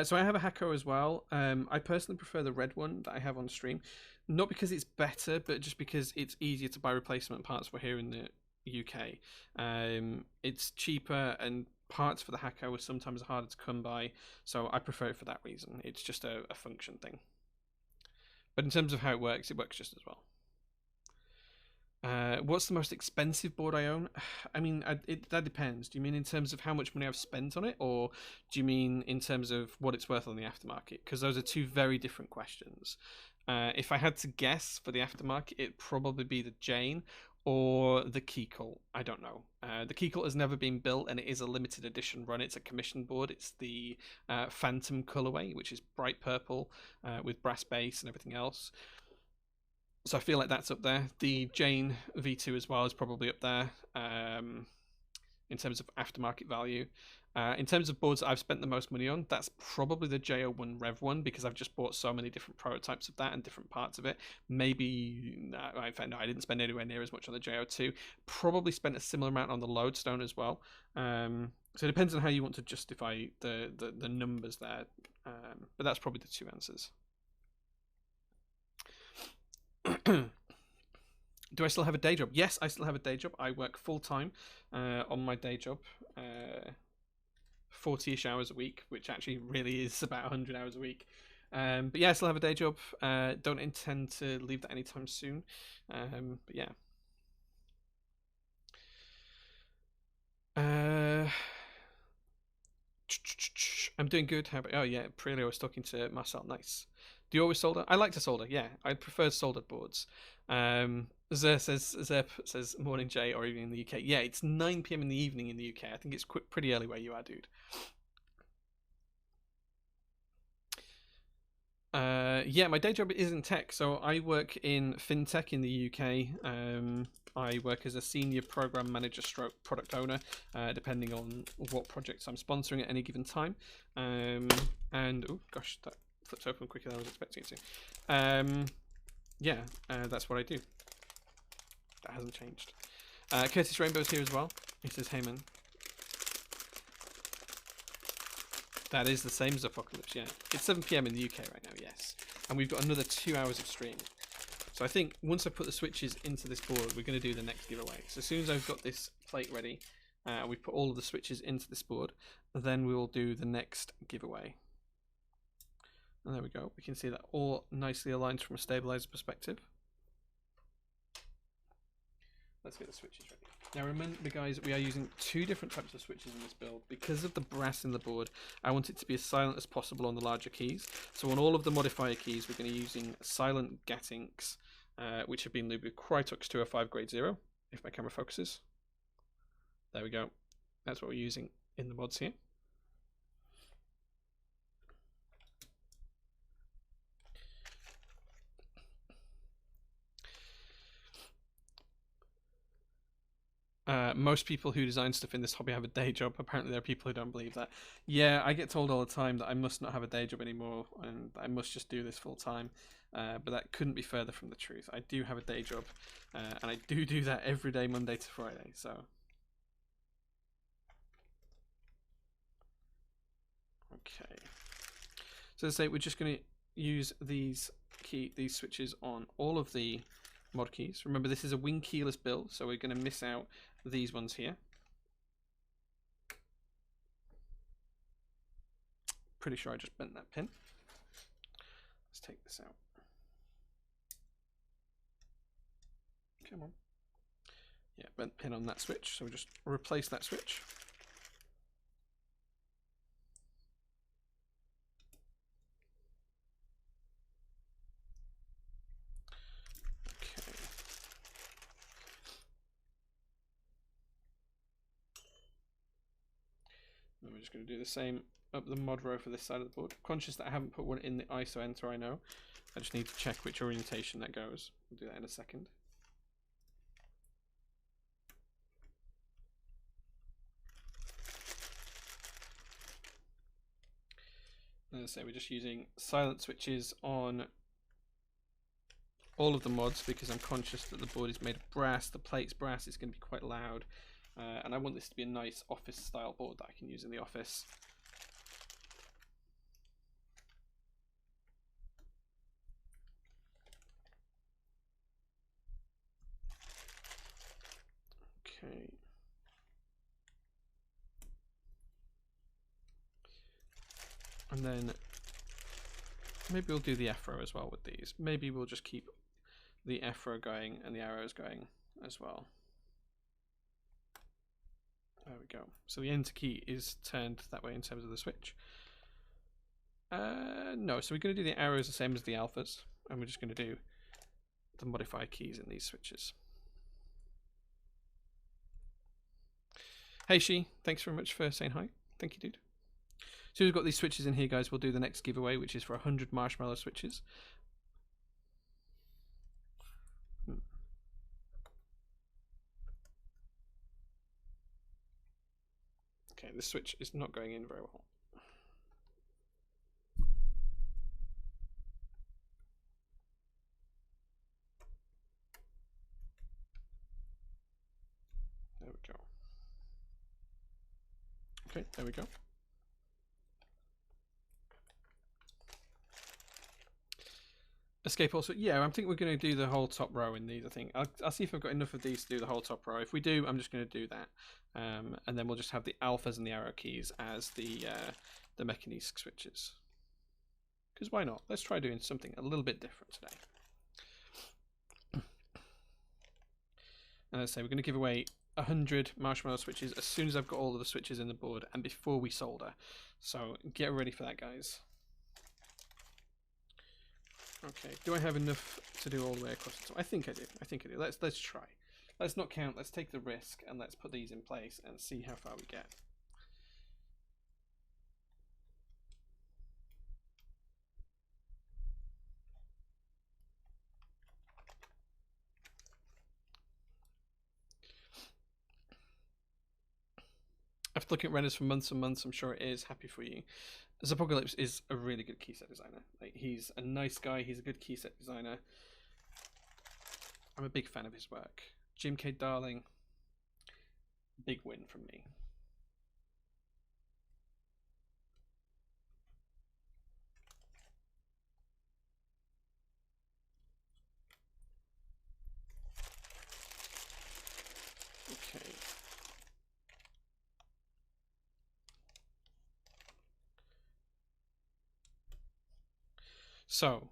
So I have a Hako as well. I personally prefer the red one that I have on stream. Not because it's better, but just because it's easier to buy replacement parts for here in the UK. It's cheaper, and parts for the Hako are sometimes harder to come by, so I prefer it for that reason. It's just a function thing. But in terms of how it works just as well. What's the most expensive board I own? I mean, that depends. Do you mean in terms of how much money I've spent on it, or do you mean in terms of what it's worth on the aftermarket? Because those are two very different questions. If I had to guess for the aftermarket, it'd probably be the Jane or the Keycult. I don't know. The Keycult has never been built, and it is a limited edition run. It's a commission board. It's the Phantom colorway, which is bright purple with brass base and everything else. So I feel like that's up there. The Jane V2 as well is probably up there in terms of aftermarket value. In terms of boards that I've spent the most money on, that's probably the J01 Rev 1, because I've just bought so many different prototypes of that and different parts of it. Maybe, in fact, no, I didn't spend anywhere near as much on the J02. Probably spent a similar amount on the Lodestone as well. So it depends on how you want to justify the numbers there. But that's probably the two answers. Do I still have a day job? Yes, I still have a day job. I work full time on my day job, 40-ish hours a week, which actually really is about 100 hours a week. But yeah, I still have a day job. Don't intend to leave that anytime soon. But yeah. I'm doing good. How about? Oh yeah, Prilio, I was talking to Marcel. Nice. Do you always solder? I like to solder. Yeah, I prefer soldered boards. Zep says morning Jay, or even in the UK. Yeah, it's 9 p.m. in the evening in the UK. I think it's pretty early where you are, dude. Yeah, my day job is in tech. So I work in fintech in the UK. I work as a senior program manager stroke product owner, depending on what projects I'm sponsoring at any given time. And oh gosh, that flipped open quicker than I was expecting it to. Yeah, that's what I do. That hasn't changed. Curtis Rainbow's here as well. He says, "Hey man." That is the same as Apocalypse, yeah. It's 7 PM in the UK right now, yes. And we've got another 2 hours of stream. So I think once I put the switches into this board, we're going to do the next giveaway. So as soon as I've got this plate ready, we put all of the switches into this board, then we will do the next giveaway. And there we go. We can see that all nicely aligned from a stabilizer perspective. Let's get the switches ready. Now remember guys, we are using 2 different types of switches in this build. Because of the brass in the board, I want it to be as silent as possible on the larger keys. So on all of the modifier keys, we're going to be using silent gatinks, which have been lubed with Crytox 205 grade 0, if my camera focuses. There we go. That's what we're using in the mods here. Most people who design stuff in this hobby have a day job. Apparently there are people who don't believe that. Yeah, I get told all the time that I must not have a day job anymore and I must just do this full time. But that couldn't be further from the truth. I do have a day job, and I do that every day, Monday to Friday. So, okay. So as I say, we're just going to use these switches on all of the mod keys. Remember, this is a wing keyless build, so we're going to miss out these ones here. Pretty sure I just bent that pin. Let's take this out. Come on. Yeah, bent pin on that switch, so we just replace that switch. And we're just going to do the same up the mod row for this side of the board. Conscious that I haven't put one in the ISO enter, I know. I just need to check which orientation that goes. We'll do that in a second. And as I say, we're just using silent switches on all of the mods because I'm conscious that the board is made of brass, the plate's brass, it's going to be quite loud. And I want this to be a nice office style board that I can use in the office. Okay. And then maybe we'll do the F row as well with these. Maybe we'll just keep the F row going and the arrows going as well. There we go. So the enter key is turned that way in terms of the switch. No, so we're going to do the arrows the same as the alphas, and we're just going to do the modifier keys in these switches. Hey She, thanks very much for saying hi. Thank you, dude. So we've got these switches in here, guys. We'll do the next giveaway, which is for 100 marshmallow switches. Okay, this switch is not going in very well. There we go. Okay, there we go. Escape also, yeah, I think we're going to do the whole top row in these. I think I'll see if I've got enough of these to do the whole top row. If we do, I'm just going to do that, and then we'll just have the alphas and the arrow keys as the Mechanisk switches. Because why not? Let's try doing something a little bit different today. And as I say, we're going to give away 100 marshmallow switches as soon as I've got all of the switches in the board and before we solder. So get ready for that, guys. Okay, do I have enough to do all the way across the top? I think I do. I think I do. Let's try. Let's not count. Let's take the risk and let's put these in place and see how far we get. After looking at renders for months and months, I'm sure it is. Happy for you. Apocalypse is a really good keyset designer. Like, he's a nice guy. He's a good keyset designer. I'm a big fan of his work. Jim K. Darling, big win from me. Okay. So,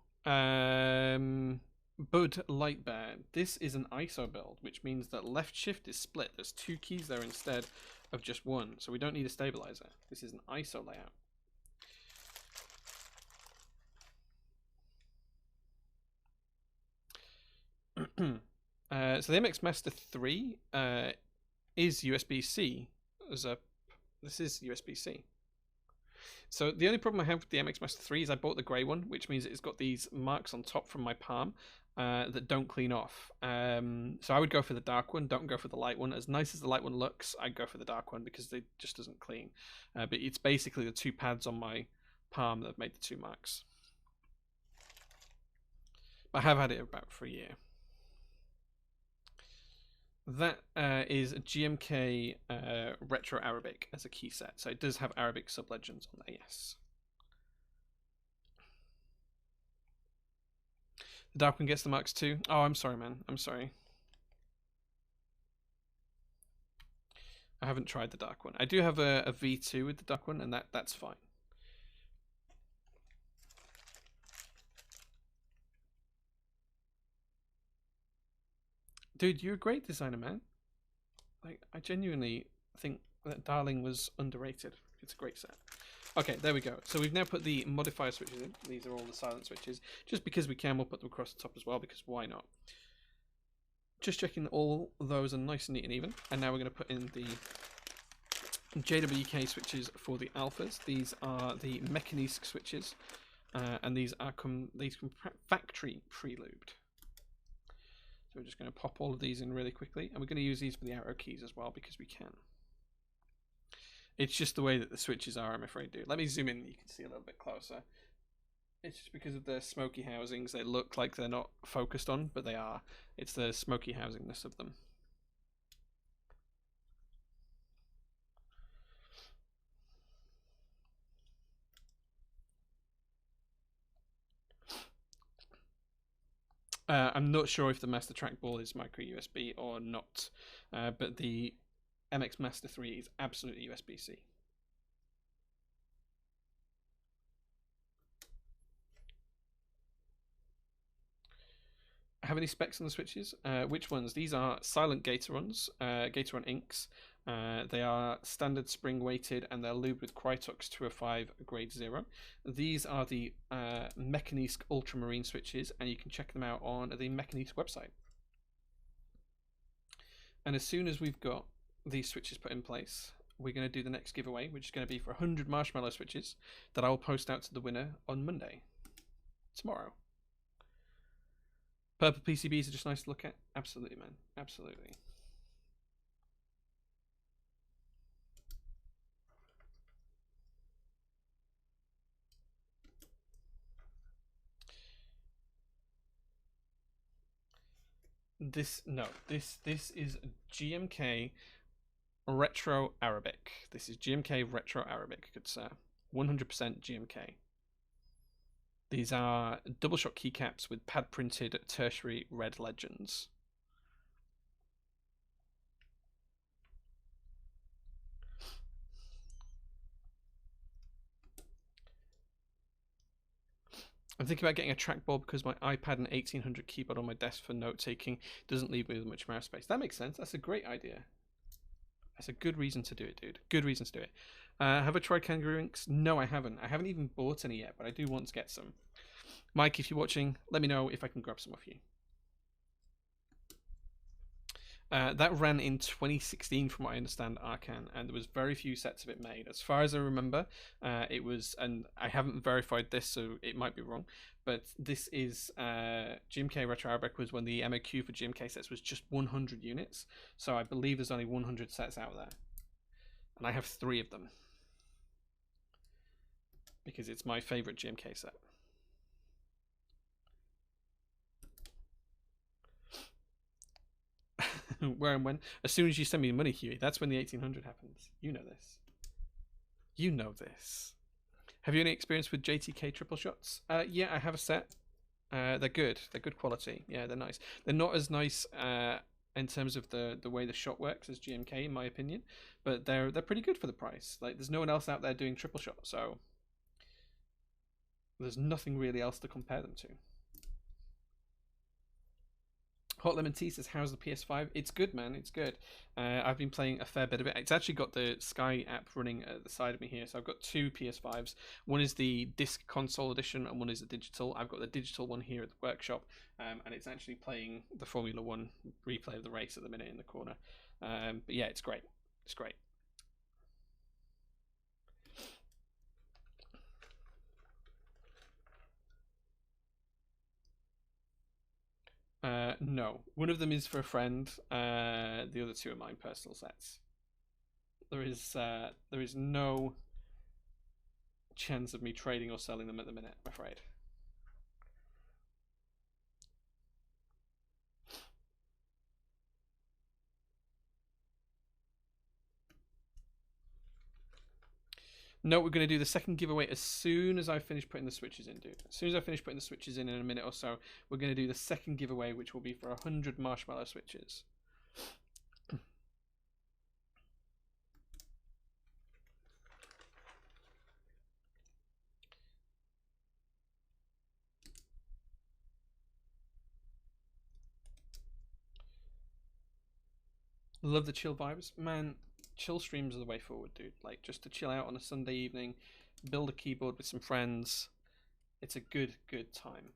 Bud Lightbear. This is an ISO build, which means that left shift is split. There's 2 keys there instead of just 1, so we don't need a stabilizer. This is an ISO layout. So the MX Master 3 is USB-C. This is USB-C. So the only problem I have with the MX Master 3 is I bought the grey one, which means it's got these marks on top from my palm that don't clean off. So I would go for the dark one, don't go for the light one. As nice as the light one looks, I'd go for the dark one because it just doesn't clean. But it's basically the 2 pads on my palm that have made the 2 marks. I have had it about for a year. That is a GMK Retro Arabic as a key set. So it does have Arabic sub-legends on there, yes. The dark one gets the marks too. Oh, I'm sorry, man. I'm sorry. I haven't tried the dark one. I do have a V2 with the dark one, and that's fine. Dude, you're a great designer, man. Like, I genuinely think that Darling was underrated. It's a great set. Okay, there we go. So we've now put the modifier switches in. These are all the silent switches. Just because we can, we'll put them across the top as well, because why not? Just checking that all those are nice and neat and even. And now we're going to put in the JWK switches for the alphas. These are the Mechanisk switches, and these come factory pre-lubed. So we're just going to pop all of these in really quickly, and we're going to use these for the arrow keys as well because we can. It's just the way that the switches are, I'm afraid, dude. Let me zoom in, you can see a little bit closer. It's just because of the smoky housings, they look like they're not focused on, but they are. It's the smoky housingness of them. I'm not sure if the Master Trackball is micro USB or not, but the MX Master 3 is absolutely USB-C. Have any specs on the switches? Which ones? These are silent Gatorons, Gatoron inks. They are standard spring weighted and they're lubed with Krytox 205 grade 0. These are the Mechanisk Ultramarine switches, and you can check them out on the Mechanisk website. And as soon as we've got these switches put in place, we're going to do the next giveaway, which is going to be for 100 marshmallow switches that I will post out to the winner on Monday, tomorrow. Purple PCBs are just nice to look at. Absolutely, man. Absolutely. This is GMK Retro Arabic. This is GMK Retro Arabic, good sir. 100% GMK. These are double shot keycaps with pad printed tertiary red legends. I'm thinking about getting a trackball because my iPad and 1800 keyboard on my desk for note taking doesn't leave me with much mouse space. That makes sense. That's a great idea. That's a good reason to do it, dude. Good reason to do it. Have I tried kangaroo inks? No, I haven't. I haven't even bought any yet, but I do want to get some. Mike, if you're watching, let me know if I can grab some off you. That ran in 2016, from what I understand, Arcan, and there was very few sets of it made. As far as I remember, it was, and I haven't verified this, so it might be wrong, but this is GMK Retro Arabic was when the MOQ for GMK sets was just 100 units, so I believe there's only 100 sets out there. And I have 3 of them because it's my favorite GMK set. Where and when? As soon as you send me money, Huey, that's when the 1800 happens. You know this. You know this. Have you any experience with JTK triple shots? Yeah, I have a set. They're good. They're good quality. Yeah, they're nice. They're not as nice in terms of the way the shot works as GMK, in my opinion, but they're pretty good for the price. Like, there's no one else out there doing triple shot, so there's nothing really else to compare them to. Hot Lemon Tea says, how's the PS5? It's good, man. It's good. I've been playing a fair bit of it. It's actually got the Sky app running at the side of me here. So I've got 2 PS5s. One is the disc console edition and one is the digital. I've got the digital one here at the workshop. And it's actually playing the Formula 1 replay of the race at the minute in the corner. But yeah, it's great. It's great. No. One of them is for a friend. The other 2 are mine personal sets. There is no chance of me trading or selling them at the minute, I'm afraid. No, we're going to do the second giveaway as soon as I finish putting the switches in, dude. As soon as I finish putting the switches in a minute or so, we're going to do the second giveaway, which will be for 100 marshmallow switches. Love the chill vibes. Man, chill streams are the way forward, dude. Like, just to chill out on a Sunday evening, build a keyboard with some friends. It's a good time.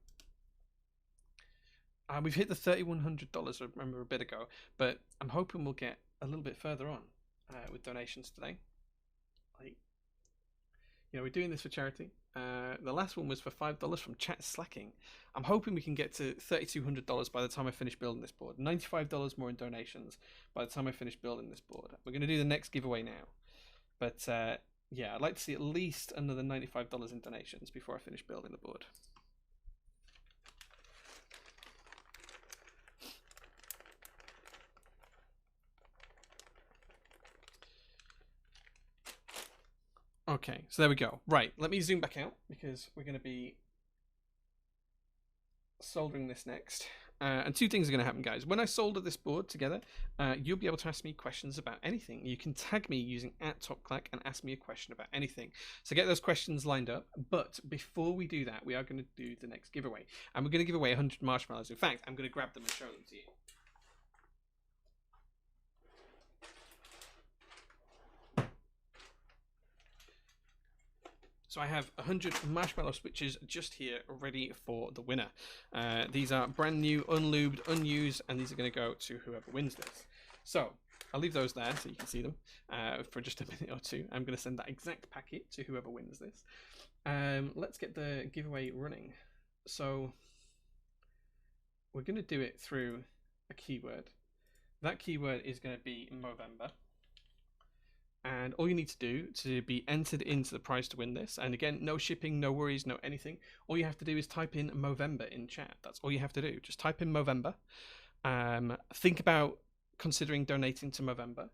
We've hit the $3,100, I remember, a bit ago, but I'm hoping we'll get a little bit further on with donations today. Like, you know, we're doing this for charity. The last one was for $5 from Chat Slacking. I'm hoping we can get to $3,200 by the time I finish building this board. $95 more in donations by the time I finish building this board. We're going to do the next giveaway now. But yeah, I'd like to see at least another $95 in donations before I finish building the board. Okay, so there we go. Right, let me zoom back out because we're going to be soldering this next. And 2 things are going to happen, guys. When I solder this board together, you'll be able to ask me questions about anything. You can tag me using @TopClack and ask me a question about anything. So get those questions lined up. But before we do that, we are going to do the next giveaway. And we're going to give away 100 marshmallows. In fact, I'm going to grab them and show them to you. So I have 100 marshmallow switches just here ready for the winner. These are brand new, unlubed, unused, and these are going to go to whoever wins this. So I'll leave those there so you can see them for just a minute or 2. I'm going to send that exact packet to whoever wins this. Let's get the giveaway running. So we're going to do it through a keyword. That keyword is going to be Movember. And all you need to do to be entered into the prize to win this, and again, no shipping, no worries, no anything. All you have to do is type in Movember in chat. That's all you have to do. Just type in Movember. Think about considering donating to Movember.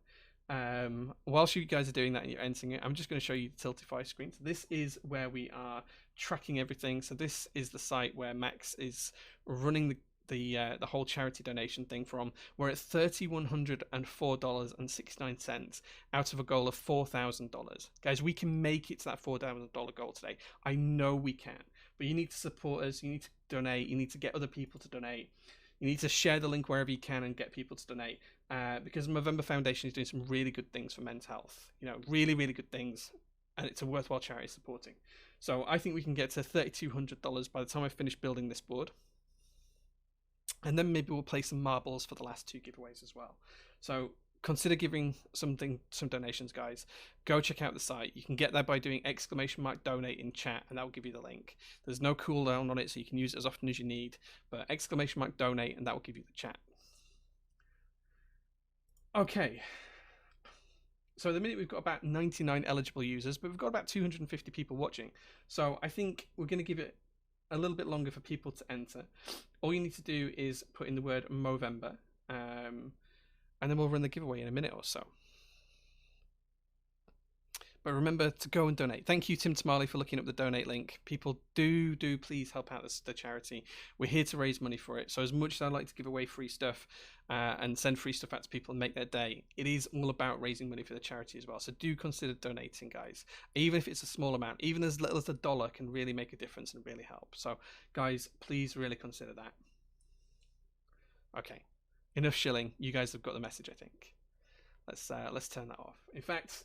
Whilst you guys are doing that and you're entering it, I'm just going to show you the Tiltify screen. So this is where we are tracking everything. So this is the site where Max is running the whole charity donation thing from. We're at $3,104.69 out of a goal of $4,000. Guys, we can make it to that $4,000 goal today. I know we can, but you need to support us. You need to donate. You need to get other people to donate. You need to share the link wherever you can and get people to donate, because Movember Foundation is doing some really good things for men's health. You know, really, really good things, and it's a worthwhile charity supporting. So I think we can get to $3,200 by the time I finish building this board. And then maybe we'll play some marbles for the last 2 giveaways as well. So consider giving some donations, guys. Go check out the site. You can get there by doing !donate in chat, and that will give you the link. There's no cooldown on it, so you can use it as often as you need. But !donate, and that will give you the chat. Okay. So at the minute we've got about 99 eligible users, but we've got about 250 people watching. So I think we're going to give it a little bit longer for people to enter. All you need to do is put in the word Movember, and then we'll run the giveaway in a minute or so. But remember to go and donate. Thank you, Tim Tamale, for looking up the donate link. People do please help out the charity. We're here to raise money for it. So as much as I'd like to give away free stuff and send free stuff out to people and make their day, it is all about raising money for the charity as well. So do consider donating, guys. Even if it's a small amount, even as little as $1 can really make a difference and really help. So guys, please really consider that. Okay, enough shilling. You guys have got the message, I think. Let's turn that off. In fact,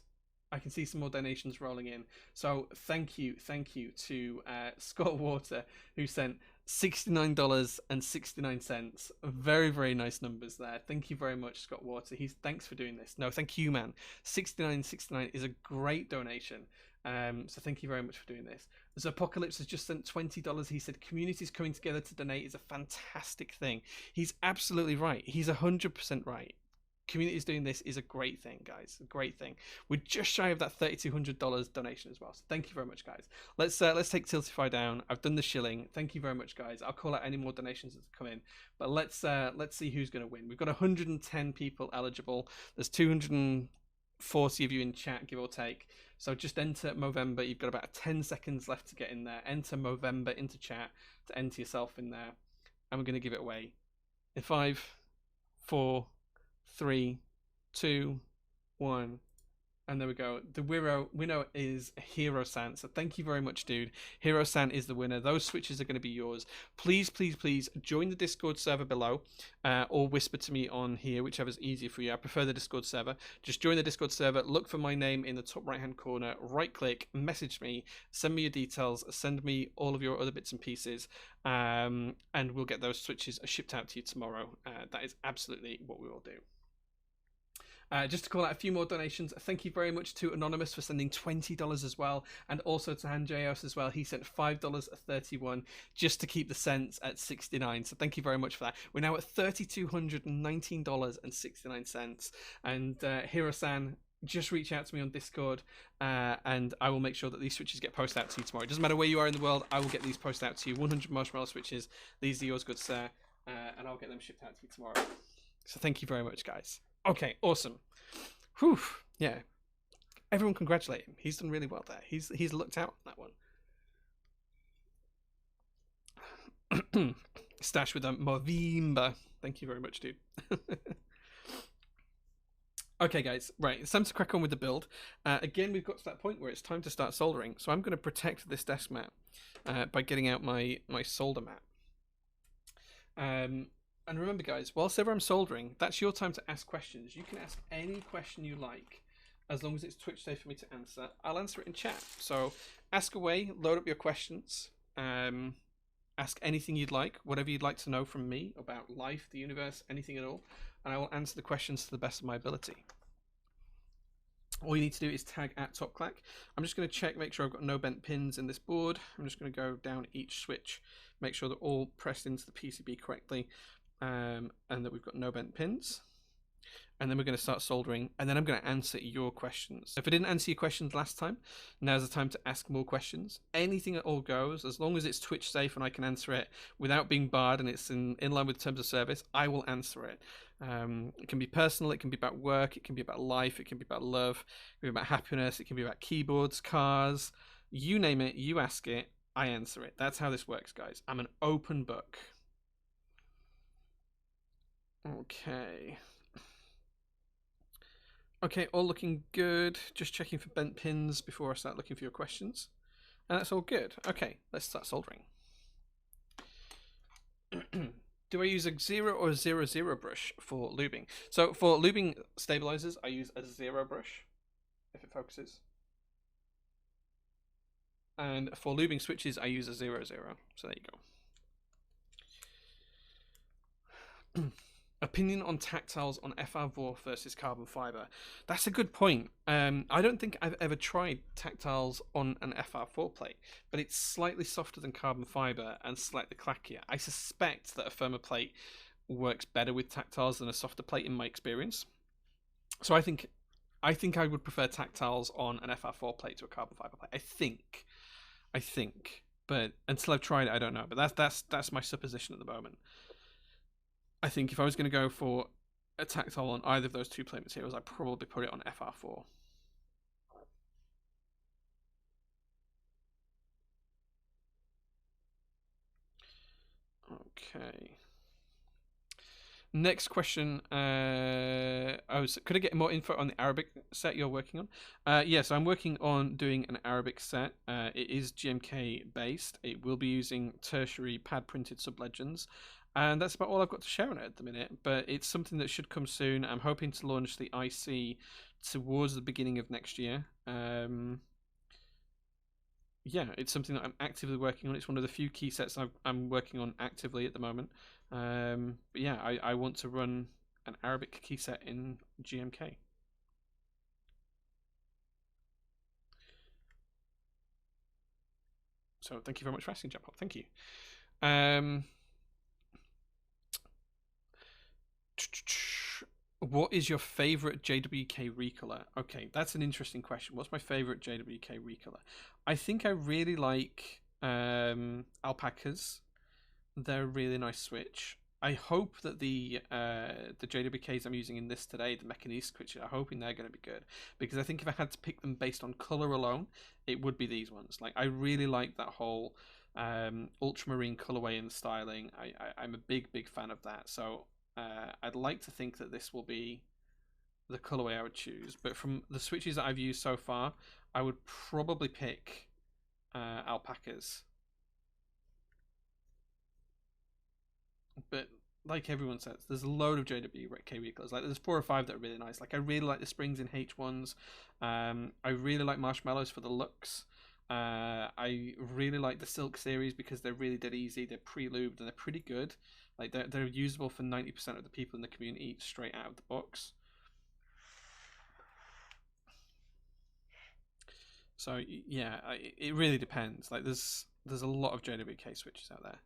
I can see some more donations rolling in. So thank you to Scott Water, who sent $69.69. Very nice numbers there. Thank you very much, Scott Water. Thanks for doing this. No, thank you, man. $69.69 is a great donation. So thank you very much for doing this. So Apocalypse has just sent $20. He said communities coming together to donate is a fantastic thing. He's absolutely right. He's 100% right. Communities doing this is a great thing, guys. A great thing. We're just shy of that $3,200 donation as well. So thank you very much, guys. Let's take Tiltify down. I've done the shilling. Thank you very much, guys. I'll call out any more donations that come in. But let's see who's going to win. We've got 110 people eligible. There's 240 of you in chat, give or take. So just enter Movember. You've got about 10 seconds left to get in there. Enter Movember into chat to enter yourself in there. And we're going to give it away in 5, 4, 3, 2, 1, and there we go. The winner is Hero-san. So thank you very much, dude. Hero-san is the winner. Those switches are going to be yours. Please join the Discord server below, or whisper to me on here, whichever's easier for you. I prefer the Discord server. Just join the Discord server. Look for my name in the top right-hand corner. Right-click, message me, send me your details, send me all of your other bits and pieces, and we'll get those switches shipped out to you tomorrow. That is absolutely what we will do. Just to call out a few more donations, thank you very much to Anonymous for sending $20 as well, and also to Hanjayos as well. He sent $5.31 just to keep the cents at 69. So thank you very much for that. We're now at $3,219.69, and Hiro-san, just reach out to me on Discord, and I will make sure that these switches get posted out to you tomorrow. It doesn't matter where you are in the world, I will get these posted out to you. 100 marshmallow switches. These are yours, good sir, and I'll get them shipped out to you tomorrow. So thank you very much, guys. Okay, awesome. Whew, yeah. Everyone congratulate him. He's done really well there. He's looked out on that one. Stash with a Movember. Thank you very much, dude. Okay, guys. Right, it's time to crack on with the build. Again, we've got to that point where it's time to start soldering. So I'm going to protect this desk mat by getting out my solder mat. And remember, guys, whilst ever I'm soldering, that's your time to ask questions. You can ask any question you like, as long as it's Twitch safe for me to answer. I'll answer it in chat. So ask away, load up your questions, ask anything you'd like, whatever you'd like to know from me about life, the universe, anything at all, and I will answer the questions to the best of my ability. All you need to do is tag at TopClack. I'm just going to check, make sure I've got no bent pins in this board. I'm just going to go down each switch, make sure they're all pressed into the PCB correctly. And that we've got no bent pins, and then we're going to start soldering, and then I'm going to answer your questions. If I didn't answer your questions last time, now's the time to ask more questions. Anything at all goes, as long as it's Twitch safe and I can answer it without being barred and it's in line with terms of service, I will answer it. It can be personal, it can be about work, it can be about life, it can be about love, it can be about happiness, it can be about keyboards, cars, you name it, you ask it, I answer it. That's how this works, guys. I'm an open book. Okay, all looking good. Just checking for bent pins before I start looking for your questions. And that's all good. Okay, let's start soldering. Do I use a 0 or a 0 brush for lubing? So for lubing stabilizers, I use a 0 brush, if it focuses. And for lubing switches, I use a 0. So there you go. Opinion on tactiles on FR4 versus carbon fiber. That's a good point. I don't think I've ever tried tactiles on an FR4 plate, but it's slightly softer than carbon fiber and slightly clackier. I suspect that a firmer plate works better with tactiles than a softer plate in my experience. So I think I think I would prefer tactiles on an FR4 plate to a carbon fiber plate. I think, but until I've tried it, I don't know. But that's my supposition at the moment. I think if I was going to go for a tactile on either of those two plate materials, I'd probably put it on FR4. Okay. Next question. Could I get more info on the Arabic set you're working on? Yeah, so I'm working on doing an Arabic set. It is GMK based. It will be using tertiary pad printed sublegends. And that's about all I've got to share on it at the minute. But it's something that should come soon. I'm hoping to launch the IC towards the beginning of next year. Yeah, it's something that I'm actively working on. It's one of the few key sets I'm working on actively at the moment. But yeah, I want to run an Arabic key set in GMK. So thank you very much for asking, Jampot. Thank you. What is your favorite JWK recolor? Okay, that's an interesting question. What's my favorite JWK recolor? I think I really like alpacas. They're a really nice switch. I hope that the JWKs I'm using in this today, the Mechanistic switches, I'm hoping they're going to be good, because I think if I had to pick them based on color alone, it would be these ones. Like, I really like that whole ultramarine colorway and styling. I'm a big fan of that. So I'd like to think that this will be the colorway I would choose. But from the switches that I've used so far, I would probably pick alpacas. But like everyone says, there's a load of JWK recolors. Like, there's 4 or 5 that are really nice. Like, I really like the springs in H1s. I really like marshmallows for the looks. I really like the silk series because they're really dead easy. They're pre-lubed and they're pretty good. Like, they're usable for 90% of the people in the community straight out of the box. So yeah, it really depends. Like, there's a lot of JWK switches out there.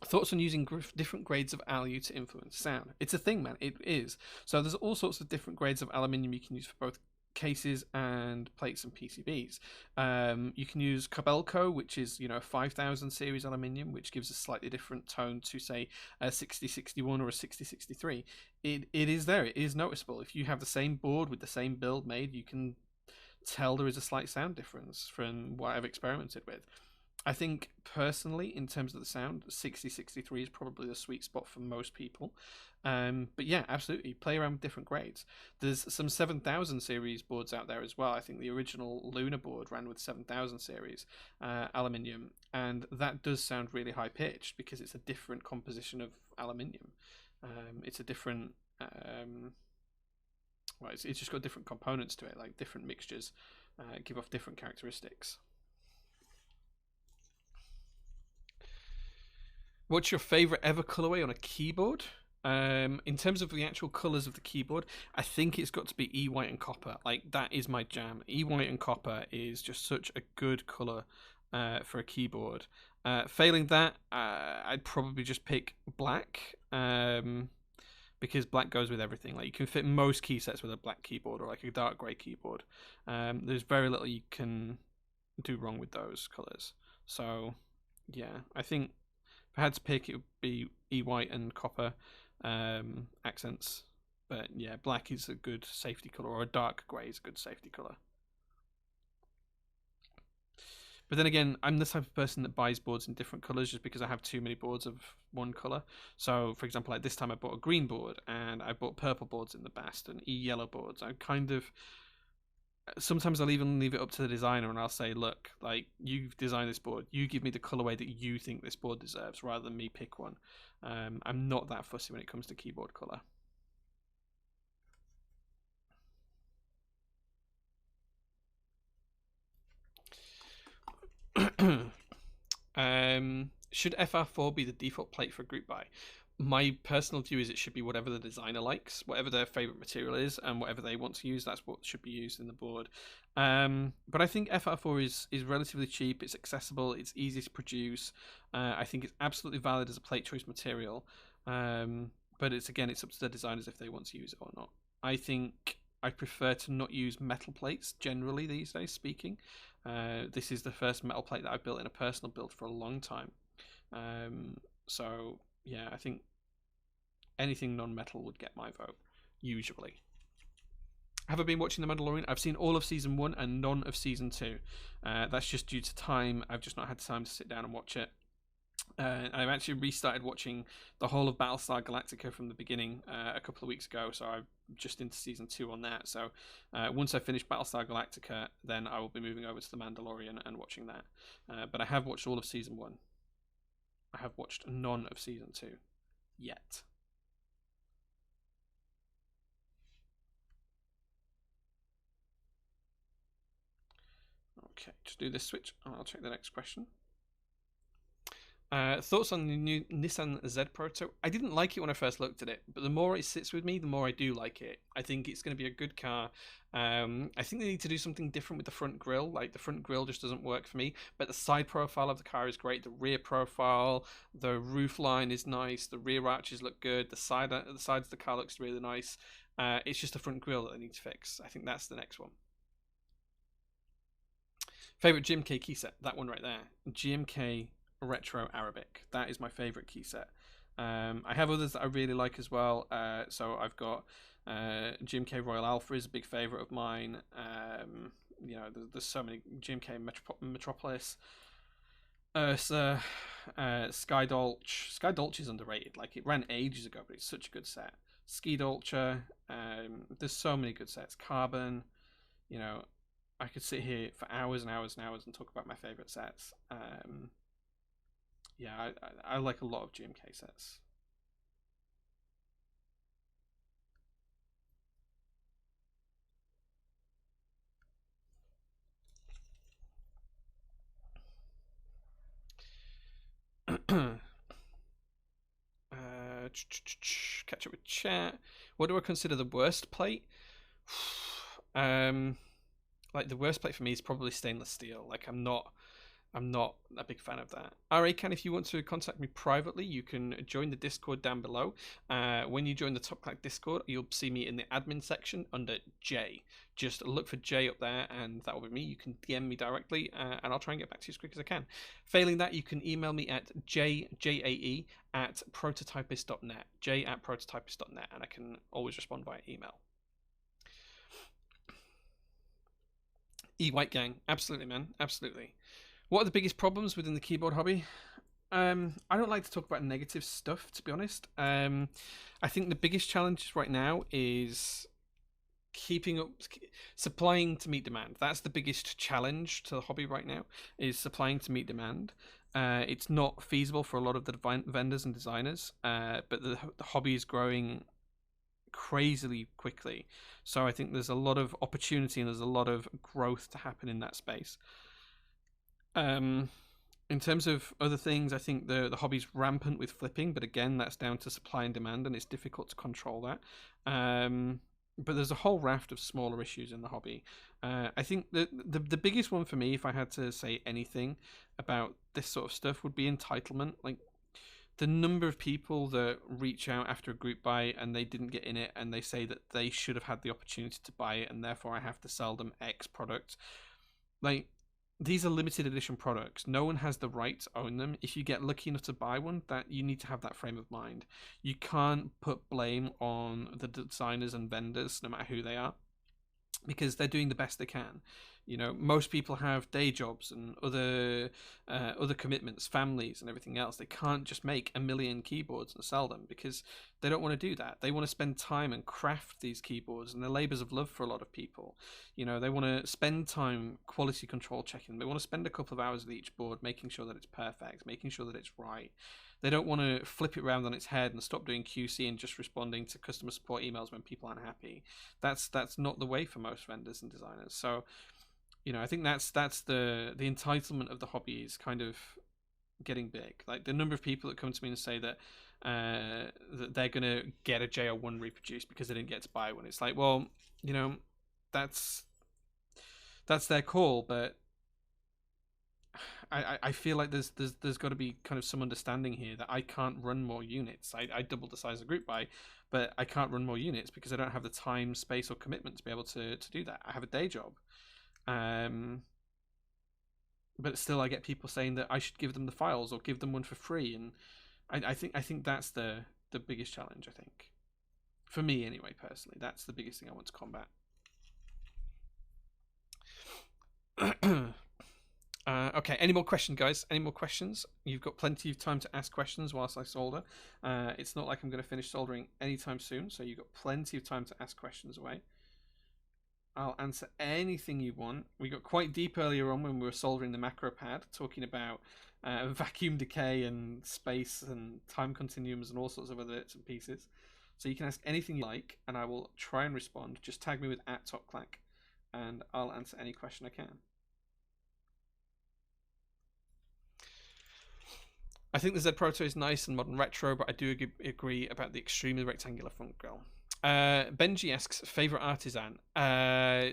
Thoughts on using different grades of alu to influence sound? It's a thing, man. It is. So there's all sorts of different grades of aluminium you can use for both cases and plates and PCBs. You can use Cobelco, which is 5000 series aluminium, which gives a slightly different tone to, say, a 6061 or a 6063. It is there. It is noticeable. If you have the same board with the same build made, you can tell there is a slight sound difference from what I've experimented with. I think personally, in terms of the sound, 6063 is probably the sweet spot for most people. But yeah, absolutely, play around with different grades. There's some 7000 series boards out there as well. I think the original Luna board ran with 7000 series aluminium, and that does sound really high pitched because it's a different composition of aluminium. It's a different. Well, it's just got different components to it, like different mixtures give off different characteristics. What's your favorite ever colorway on a keyboard? In terms of the actual colors of the keyboard, I think it's got to be E-white and copper. Like, that is my jam. E-white and copper is just such a good color for a keyboard. Failing that, I'd probably just pick black, because black goes with everything. Like, you can fit most key sets with a black keyboard or like a dark grey keyboard. There's very little you can do wrong with those colors. So yeah, I think if I had to pick, it would be E-white and copper accents. But yeah, black is a good safety color, or a dark grey is a good safety color. But then again, I'm the type of person that buys boards in different colors just because I have too many boards of one color. So, for example, like this time I bought a green board and I bought purple boards in the past and yellow boards. I kind of sometimes I'll even leave it up to the designer and I'll say, look, like, you've designed this board, you give me the colorway that you think this board deserves rather than me pick one. I'm not that fussy when it comes to keyboard color. Should FR4 be the default plate for group buy? My personal view is it should be whatever the designer likes, whatever their favorite material is, and whatever they want to use, that's what should be used in the board. But I think FR4 is relatively cheap, it's accessible, it's easy to produce. I think it's absolutely valid as a plate choice material. But it's up to the designers if they want to use it or not. I think I prefer to not use metal plates generally these days. Speaking, this is the first metal plate that I've built in a personal build for a long time. So yeah, I think anything non-metal would get my vote usually. Have I been watching The Mandalorian? I've seen all of season 1 and none of season 2. That's just due to time. I've just not had time to sit down and watch it. I've actually restarted watching the whole of Battlestar Galactica from the beginning a couple of weeks ago, so I'm just into season 2 on that. So once I finish Battlestar Galactica, then I will be moving over to The Mandalorian and watching that. But I have watched all of season 1. I have watched none of season 2 yet. Okay, just do this switch and I'll check the next question. Thoughts on the new Nissan Z Proto? I didn't like it when I first looked at it, but the more it sits with me, the more I do like it. I think it's going to be a good car. I think they need to do something different with the front grille. Like, the front grille just doesn't work for me, but the side profile of the car is great. The rear profile, the roof line is nice. The rear arches look good. The sides of the car looks really nice. It's just the front grille that they need to fix. I think that's the next one. Favorite GMK key set? That one right there. GMK Retro Arabic. That is my favorite key set. I have others that I really like as well. So I've got GMK Royal Alpha is a big favorite of mine. There's so many. GMK Metropolis, Ursa, Sky Dolce. Sky Dolce is underrated. Like, it ran ages ago, but it's such a good set. Ski Dolce. There's so many good sets. Carbon. I could sit here for hours and hours and hours and talk about my favorite sets. Yeah, I like a lot of GMK sets. Catch up with chat. What do I consider the worst plate? Like, the worst plate for me is probably stainless steel. Like, I'm not a big fan of that. Rakan, if you want to contact me privately, you can join the Discord down below. When you join the Top Clack Discord, you'll see me in the admin section under J. Just look for J up there, and that will be me. You can DM me directly, and I'll try and get back to you as quick as I can. Failing that, you can email me at jae@prototypist.net, j@prototypist.net, and I can always respond via email. White Gang, absolutely, man, absolutely. What are the biggest problems within the keyboard hobby? I don't like to talk about negative stuff, to be honest. I think the biggest challenge right now is keeping up, supplying to meet demand. That's the biggest challenge to the hobby right now, is supplying to meet demand. It's not feasible for a lot of the vendors and designers, but the hobby is growing crazily quickly. So I think there's a lot of opportunity and there's a lot of growth to happen in that space. In terms of other things, I think the hobby's rampant with flipping, but again, that's down to supply and demand, and it's difficult to control that. But there's a whole raft of smaller issues in the hobby. I think the biggest one for me, if I had to say anything about this sort of stuff, would be entitlement. Like, the number of people that reach out after a group buy and they didn't get in it, and they say that they should have had the opportunity to buy it, and therefore I have to sell them X product. Like, these are limited edition products. No one has the right to own them. If you get lucky enough to buy one, that you need to have that frame of mind. You can't put blame on the designers and vendors, no matter who they are, because they're doing the best they can. Most people have day jobs and other commitments, families, and everything else. They can't just make a million keyboards and sell them, because they don't want to do that. They want to spend time and craft these keyboards, and they're labors of love for a lot of people. They want to spend time quality control checking. They want to spend a couple of hours with each board, making sure that it's perfect, making sure that it's right. They don't want to flip it around on its head and stop doing QC and just responding to customer support emails when people aren't happy. That's not the way for most vendors and designers. So, I think that's the entitlement of the hobby is kind of getting big. Like, the number of people that come to me and say that that they're gonna get a JO1 reproduced because they didn't get to buy one. It's like, well, that's their call, but I feel like there's got to be kind of some understanding here that I can't run more units. I doubled the size of the group by, but I can't run more units because I don't have the time, space, or commitment to be able to do that. I have a day job, but still I get people saying that I should give them the files or give them one for free, and I think that's the biggest challenge. I think for me anyway, personally, that's the biggest thing I want to combat. Okay, any more questions, guys? Any more questions? You've got plenty of time to ask questions whilst I solder. It's not like I'm going to finish soldering anytime soon, so you've got plenty of time to ask questions away. I'll answer anything you want. We got quite deep earlier on when we were soldering the macro pad, talking about vacuum decay and space and time continuums and all sorts of other bits and pieces. So you can ask anything you like, and I will try and respond. Just tag me with @TopClack, and I'll answer any question I can. I think the Z Proto is nice and modern retro, but I do agree about the extremely rectangular front grille. Benji asks, favorite artisan.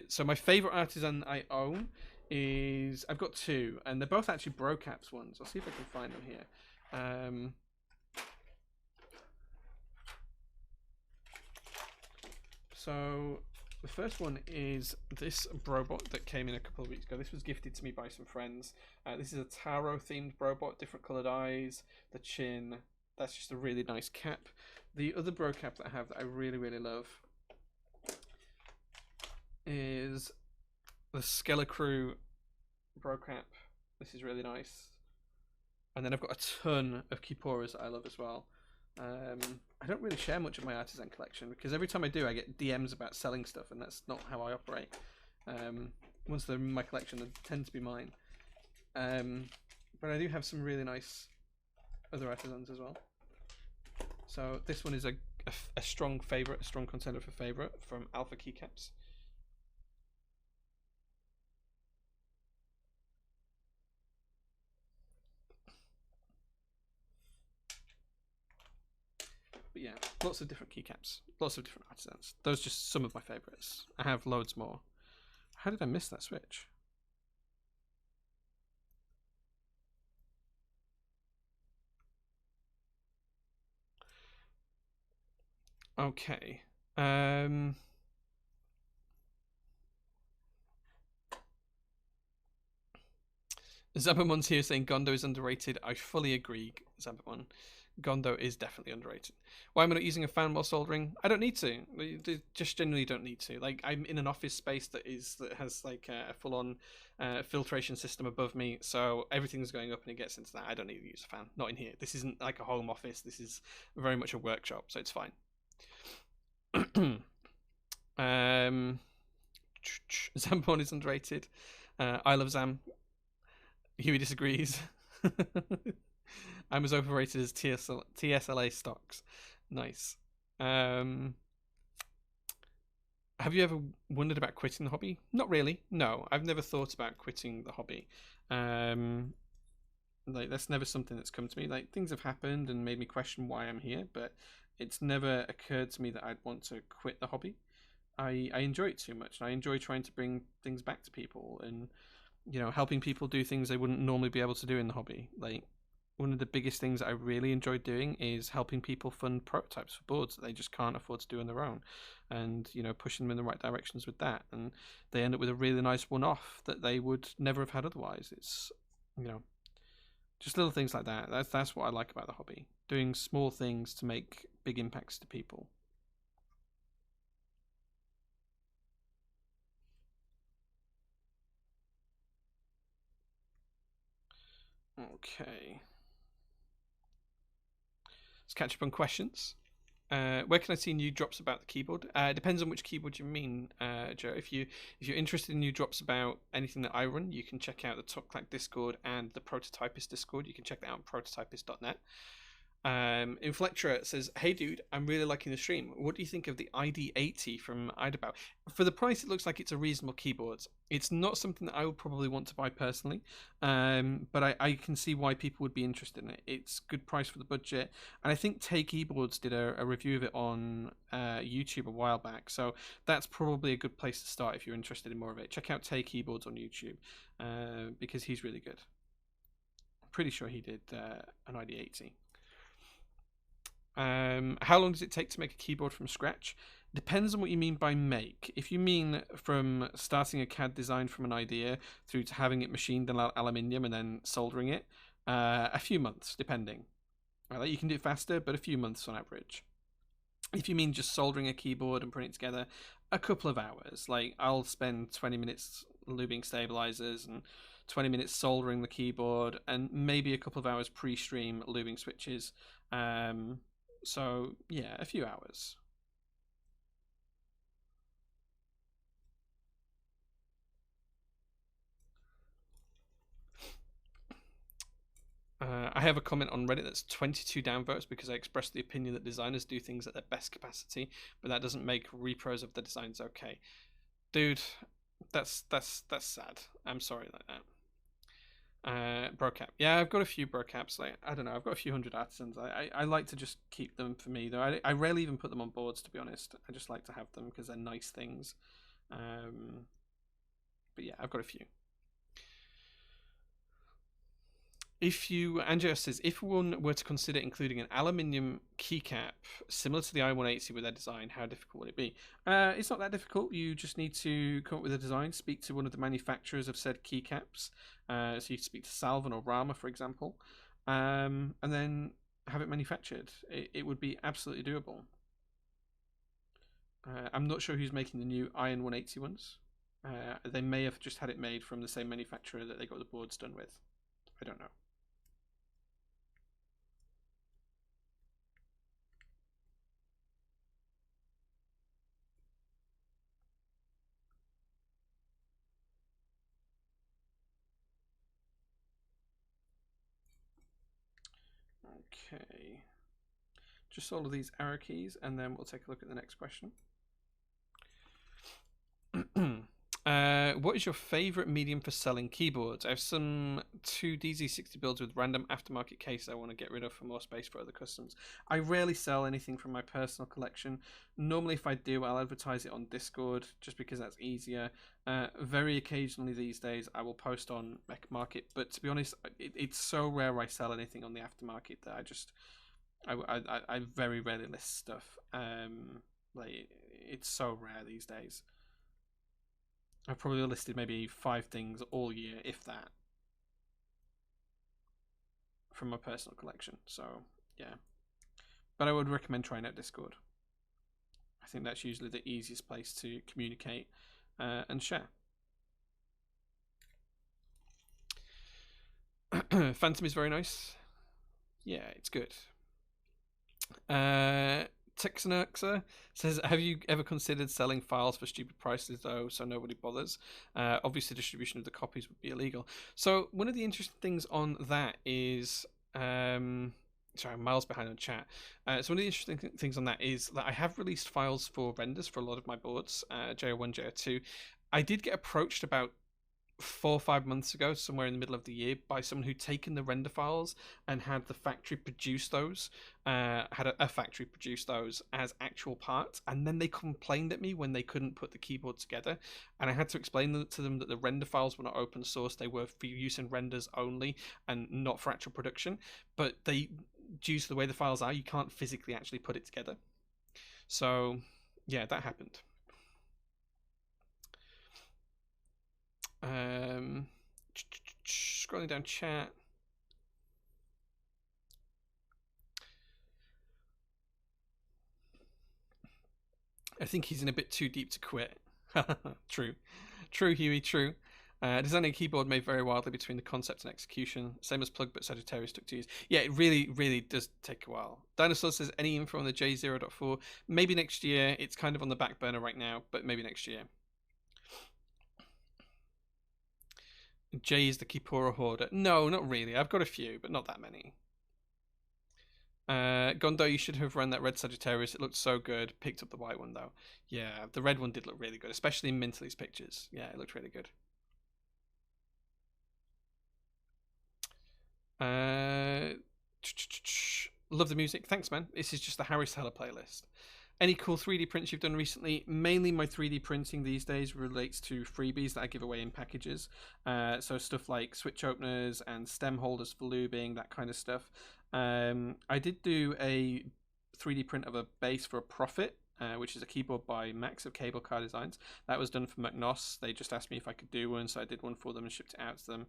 So my favorite artisan I own is, I've got two, and they're both actually Brocaps ones. I'll see if I can find them here. So the first one is this Brobot that came in a couple of weeks ago. This was gifted to me by some friends. This is a Taro themed Brobot, different coloured eyes, the chin. That's just a really nice cap. The other Brocap that I have that I really, really love is the Skelecrew Brocap. This is really nice. And then I've got a ton of Kiporas that I love as well. I don't really share much of my artisan collection because every time I do, I get DMs about selling stuff, and that's not how I operate. Once they're in my collection, they tend to be mine. But I do have some really nice other artisans as well. So this one is a strong favourite, a strong contender for favourite from Alpha Keycaps. But yeah, lots of different keycaps, lots of different artisans. Those are just some of my favourites. I have loads more. How did I miss that switch? Okay. Zabamon's here saying Gondo is underrated. I fully agree, Zabamon. Gondo is definitely underrated. Why am I not using a fan while soldering? I don't need to. I just generally don't need to. Like, I'm in an office space that has like a full-on filtration system above me, so everything's going up and it gets into that. I don't need to use a fan. Not in here. This isn't like a home office. This is very much a workshop, so it's fine. Zambon is underrated. I love Zam. Huey disagrees. I'm as overrated as TSLA stocks. Nice. Have you ever wondered about quitting the hobby? Not really. No, I've never thought about quitting the hobby. Like, that's never something that's come to me. Like, things have happened and made me question why I'm here, but it's never occurred to me that I'd want to quit the hobby. I enjoy it too much, and I enjoy trying to bring things back to people and, you know, helping people do things they wouldn't normally be able to do in the hobby. Like, one of the biggest things I really enjoy doing is helping people fund prototypes for boards that they just can't afford to do on their own, and, you know, pushing them in the right directions with that, and they end up with a really nice one-off that they would never have had otherwise. It's, you know, just little things like that. That's what I like about the hobby, doing small things to make big impacts to people. Okay. Let's catch up on questions. Where can I see new drops about the keyboard? It depends on which keyboard you mean, Joe. If you're interested in new drops about anything that I run, you can check out the TopClack Discord and the Prototypist Discord. You can check that out on prototypist.net. Inflectra says, "Hey dude, I'm really liking the stream. What do you think of the ID80 from Idabao? For the price, it looks like it's a reasonable keyboard. It's not something that I would probably want to buy personally, but I can see why people would be interested in it. It's good price for the budget, and I think Tay Keyboards did a review of it on YouTube a while back, so that's probably a good place to start if you're interested in more of it. Check out Tay Keyboards on YouTube because he's really good." pretty sure he did an ID80. How long does it take to make a keyboard from scratch? Depends on what you mean by make. If you mean from starting a CAD design from an idea through to having it machined in aluminium and then soldering it, a few months, depending. Right, you can do it faster, but a few months on average. If you mean just soldering a keyboard and putting it together, a couple of hours. Like, I'll spend 20 minutes lubing stabilizers and 20 minutes soldering the keyboard and maybe a couple of hours pre-stream lubing switches. So, yeah, a few hours. I have a comment on Reddit that's 22 downvotes because I expressed the opinion that designers do things at their best capacity, but that doesn't make repros of the designs okay. Dude, that's sad. I'm sorry like that. Brocap. Yeah, I've got a few brocaps. Like, I don't know, I've got a few hundred artisans. I like to just keep them for me, though. I rarely even put them on boards, to be honest. I just like to have them because they're nice things. But yeah, I've got a few. If you, Angelo says, if one were to consider including an aluminium keycap similar to the I-180 with their design, how difficult would it be? It's not that difficult. You just need to come up with a design, speak to one of the manufacturers of said keycaps. So you speak to Salvan or Rama, for example, and then have it manufactured. It would be absolutely doable. I'm not sure who's making the new Iron 180 ones. They may have just had it made from the same manufacturer that they got the boards done with. I don't know. Okay. Just all of these arrow keys, and then we'll take a look at the next question. What is your favorite medium for selling keyboards? I have some 2DZ60 builds with random aftermarket case I want to get rid of for more space for other customs. I rarely sell anything from my personal collection. Normally, if I do, I'll advertise it on Discord just because that's easier. Very occasionally these days, I will post on Mech Market, but to be honest, it's so rare I sell anything on the aftermarket that I very rarely list stuff. Like, it's so rare these days. I've probably listed maybe 5 things all year, if that, from my personal collection. So, yeah. But I would recommend trying out Discord. I think that's usually the easiest place to communicate and share. Phantom is very nice. Yeah, it's good. Texanaxa says, have you ever considered selling files for stupid prices, though, so nobody bothers? Obviously, distribution of the copies would be illegal. So one of the interesting things on that is... sorry, I'm miles behind on chat. So one of the interesting things on that is that I have released files for renders for a lot of my boards, JO1, JO2. I did get approached about 4 or 5 months ago, somewhere in the middle of the year, by someone who'd taken the render files and had the factory produce those, had a factory produce those as actual parts, and then they complained at me when they couldn't put the keyboard together, and I had to explain to them that the render files were not open source, they were for use in renders only and not for actual production, but they, due to the way the files are, you can't physically actually put it together. So yeah, that happened. Scrolling down chat. I think he's in a bit too deep to quit. True, Huey, true. Designing a keyboard may vary wildly between the concept and execution. Same as Plug, but Sagittarius took 2 years. Yeah, it really does take a while. Dinosaur says, any info on the J0.4? Maybe next year. It's kind of on the back burner right now, but maybe next year. J is the Kipura Hoarder. No, not really. I've got a few, but not that many. Gondo, you should have run that red Sagittarius. It looked so good. Picked up the white one, though. Yeah, the red one did look really good, especially in Mintley's pictures. Yeah, it looked really good. Love the music. Thanks, man. This is just the Harry Seller playlist. Any cool 3D prints you've done recently? Mainly my 3D printing these days relates to freebies that I give away in packages. So stuff like switch openers and stem holders for lubing, that kind of stuff. I did do a 3D print of a base for a Profit, which is a keyboard by Max of Cable Car Designs. That was done for McNoss. They just asked me if I could do one, so I did one for them and shipped it out to them.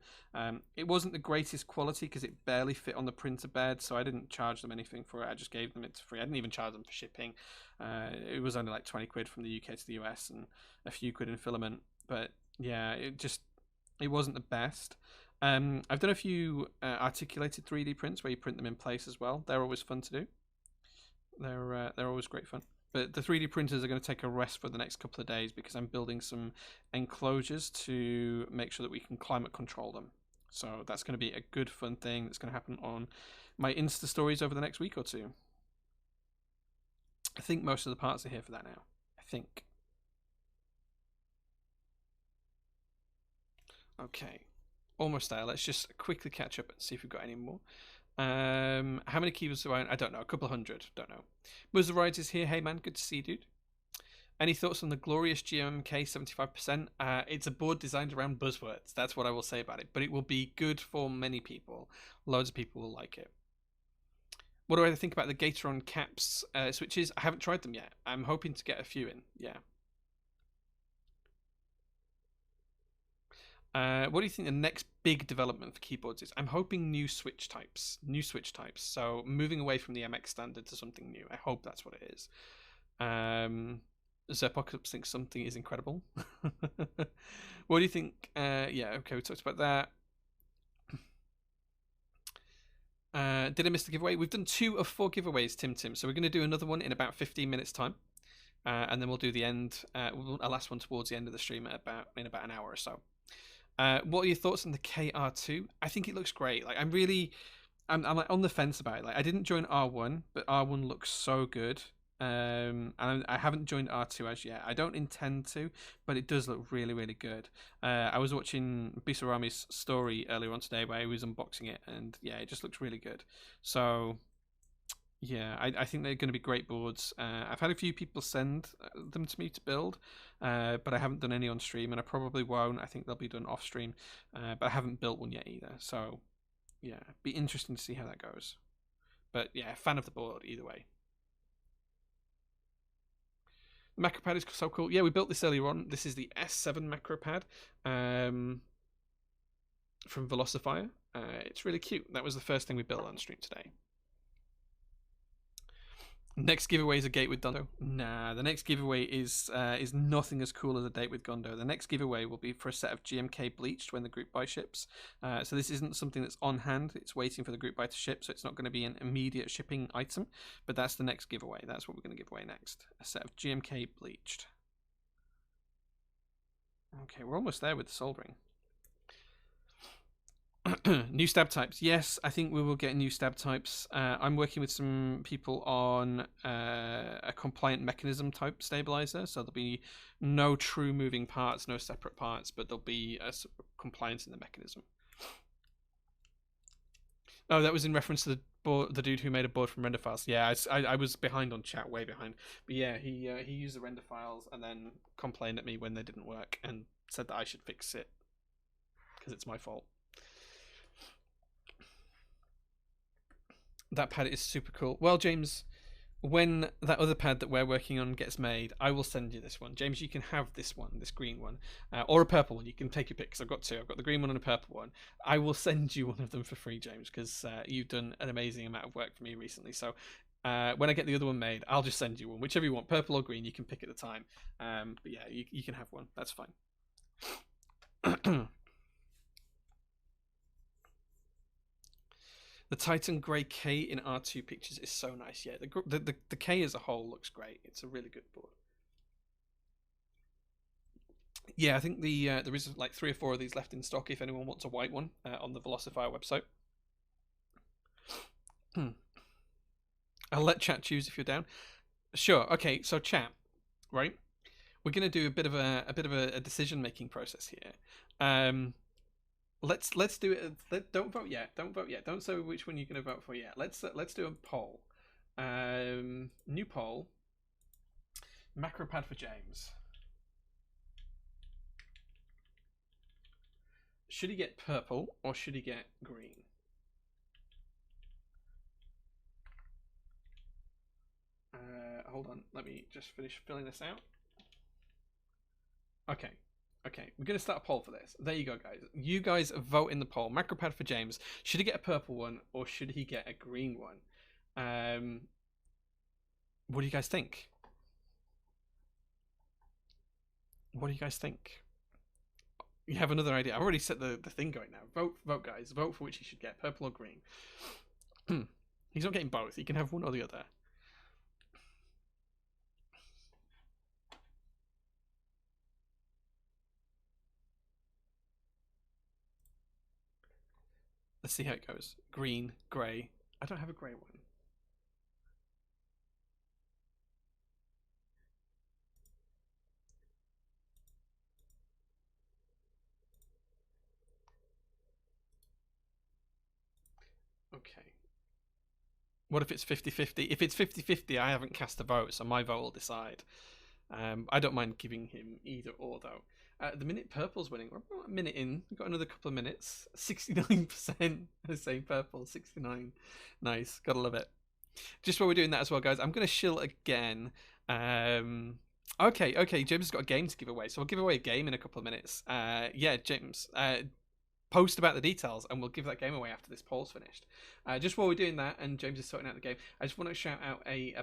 It wasn't the greatest quality because it barely fit on the printer bed, so I didn't charge them anything for it. I just gave them it free. I didn't even charge them for shipping. It was only like 20 quid from the UK to the US and a few quid in filament. But yeah, it wasn't the best. I've done a few articulated 3D prints where you print them in place as well. They're always fun to do. They're always great fun. But the 3D printers are going to take a rest for the next couple of days because I'm building some enclosures to make sure that we can climate control them. So that's going to be a good fun thing that's going to happen on my Insta stories over the next week or two. I think most of the parts are here for that now. I think. Okay. Almost there. Let's just quickly catch up and see if we've got any more. How many keyboards do I don't know. A couple of hundred. Don't know. Muzzle Rides is here. Hey man, good to see you, dude. Any thoughts on the glorious GMK 75%? It's a board designed around buzzwords. That's what I will say about it. But it will be good for many people. Loads of people will like it. What do I think about the Gateron caps switches? I haven't tried them yet. I'm hoping to get a few in. Yeah. What do you think the next big development for keyboards is? I'm hoping new switch types. So moving away from the MX standard to something new. I hope that's what it is. Zerpocalypse thinks something is incredible. What do you think? Yeah, okay, we talked about that. Did I miss the giveaway? We've done 2 of 4 giveaways, Tim. So we're going to do another one in about 15 minutes time. And then we'll do the end, a last one towards the end of the stream in about an hour or so. What are your thoughts on the KR2? I think it looks great. Like I'm like on the fence about it. Like I didn't join R1, but R1 looks so good. And I haven't joined R2 as yet. I don't intend to, but it does look really, really good. I was watching Bisarami's story earlier on today where he was unboxing it, and yeah, it just looks really good. So yeah, I think they're going to be great boards. I've had a few people send them to me to build, but I haven't done any on stream, and I probably won't. I think they'll be done off stream, but I haven't built one yet either. So yeah, be interesting to see how that goes. But yeah, fan of the board either way. The macro pad is so cool. Yeah, we built this earlier on. This is the S7 macro pad from Velocifier. It's really cute. That was the first thing we built on stream today. Next giveaway is a gate with Gondo. Nah, the next giveaway is nothing as cool as a date with Gondo. The next giveaway will be for a set of GMK bleached when the group buy ships. So this isn't something that's on hand. It's waiting for the group buy to ship, so it's not going to be an immediate shipping item. But that's the next giveaway. That's what we're going to give away next. A set of GMK bleached. Okay, we're almost there with the soldering. New stab types. Yes, I think we will get new stab types. I'm working with some people on a compliant mechanism type stabilizer, so there'll be no true moving parts, no separate parts, but there'll be a compliance in the mechanism. Oh, that was in reference to the dude who made a board from render files. Yeah, I was behind on chat, way behind. But yeah, he used the render files and then complained at me when they didn't work and said that I should fix it because it's my fault. That pad is super cool. Well, James, when that other pad that we're working on gets made, I will send you this one. James, you can have this one, this green one, or a purple one. You can take your pick, because I've got 2. I've got the green one and a purple one. I will send you one of them for free, James, because you've done an amazing amount of work for me recently. So when I get the other one made, I'll just send you one. Whichever you want, purple or green, you can pick at the time. But yeah, you can have one. That's fine. The Titan Grey K in R2 pictures is so nice. Yeah, the K as a whole looks great. It's a really good board. Yeah, I think there is like 3 or 4 of these left in stock if anyone wants a white one on the Velocifier website. I'll let chat choose if you're down. Sure. Okay, so chat, right? We're gonna do a bit of a decision making process here. Let's do it. Don't vote yet. Don't say which one you're gonna vote for yet. Let's do a poll. New poll. Macro pad for James. Should he get purple or should he get green? Hold on, let me just finish filling this out. Okay, we're going to start a poll for this. There you go, guys. You guys vote in the poll. Macro pad for James. Should he get a purple one or should he get a green one? What do you guys think? What do you guys think? You have another idea? I've already set the thing going now. Vote, guys. Vote for which he should get, purple or green. He's not getting both. He can have one or the other. Let's see how it goes. Green, grey. I don't have a grey one. Okay. What if it's 50-50? If it's 50-50, I haven't cast a vote, so my vote will decide. I don't mind giving him either or, though. The minute purple's winning, we're about a minute in. We've got another couple of minutes. 69% saying purple, 69. Nice, gotta love it. Just while we're doing that as well, guys, I'm going to shill again. Okay, James has got a game to give away, so I'll give away a game in a couple of minutes. Yeah, James, post about the details and we'll give that game away after this poll's finished. Just while we're doing that and James is sorting out the game, I just want to shout out a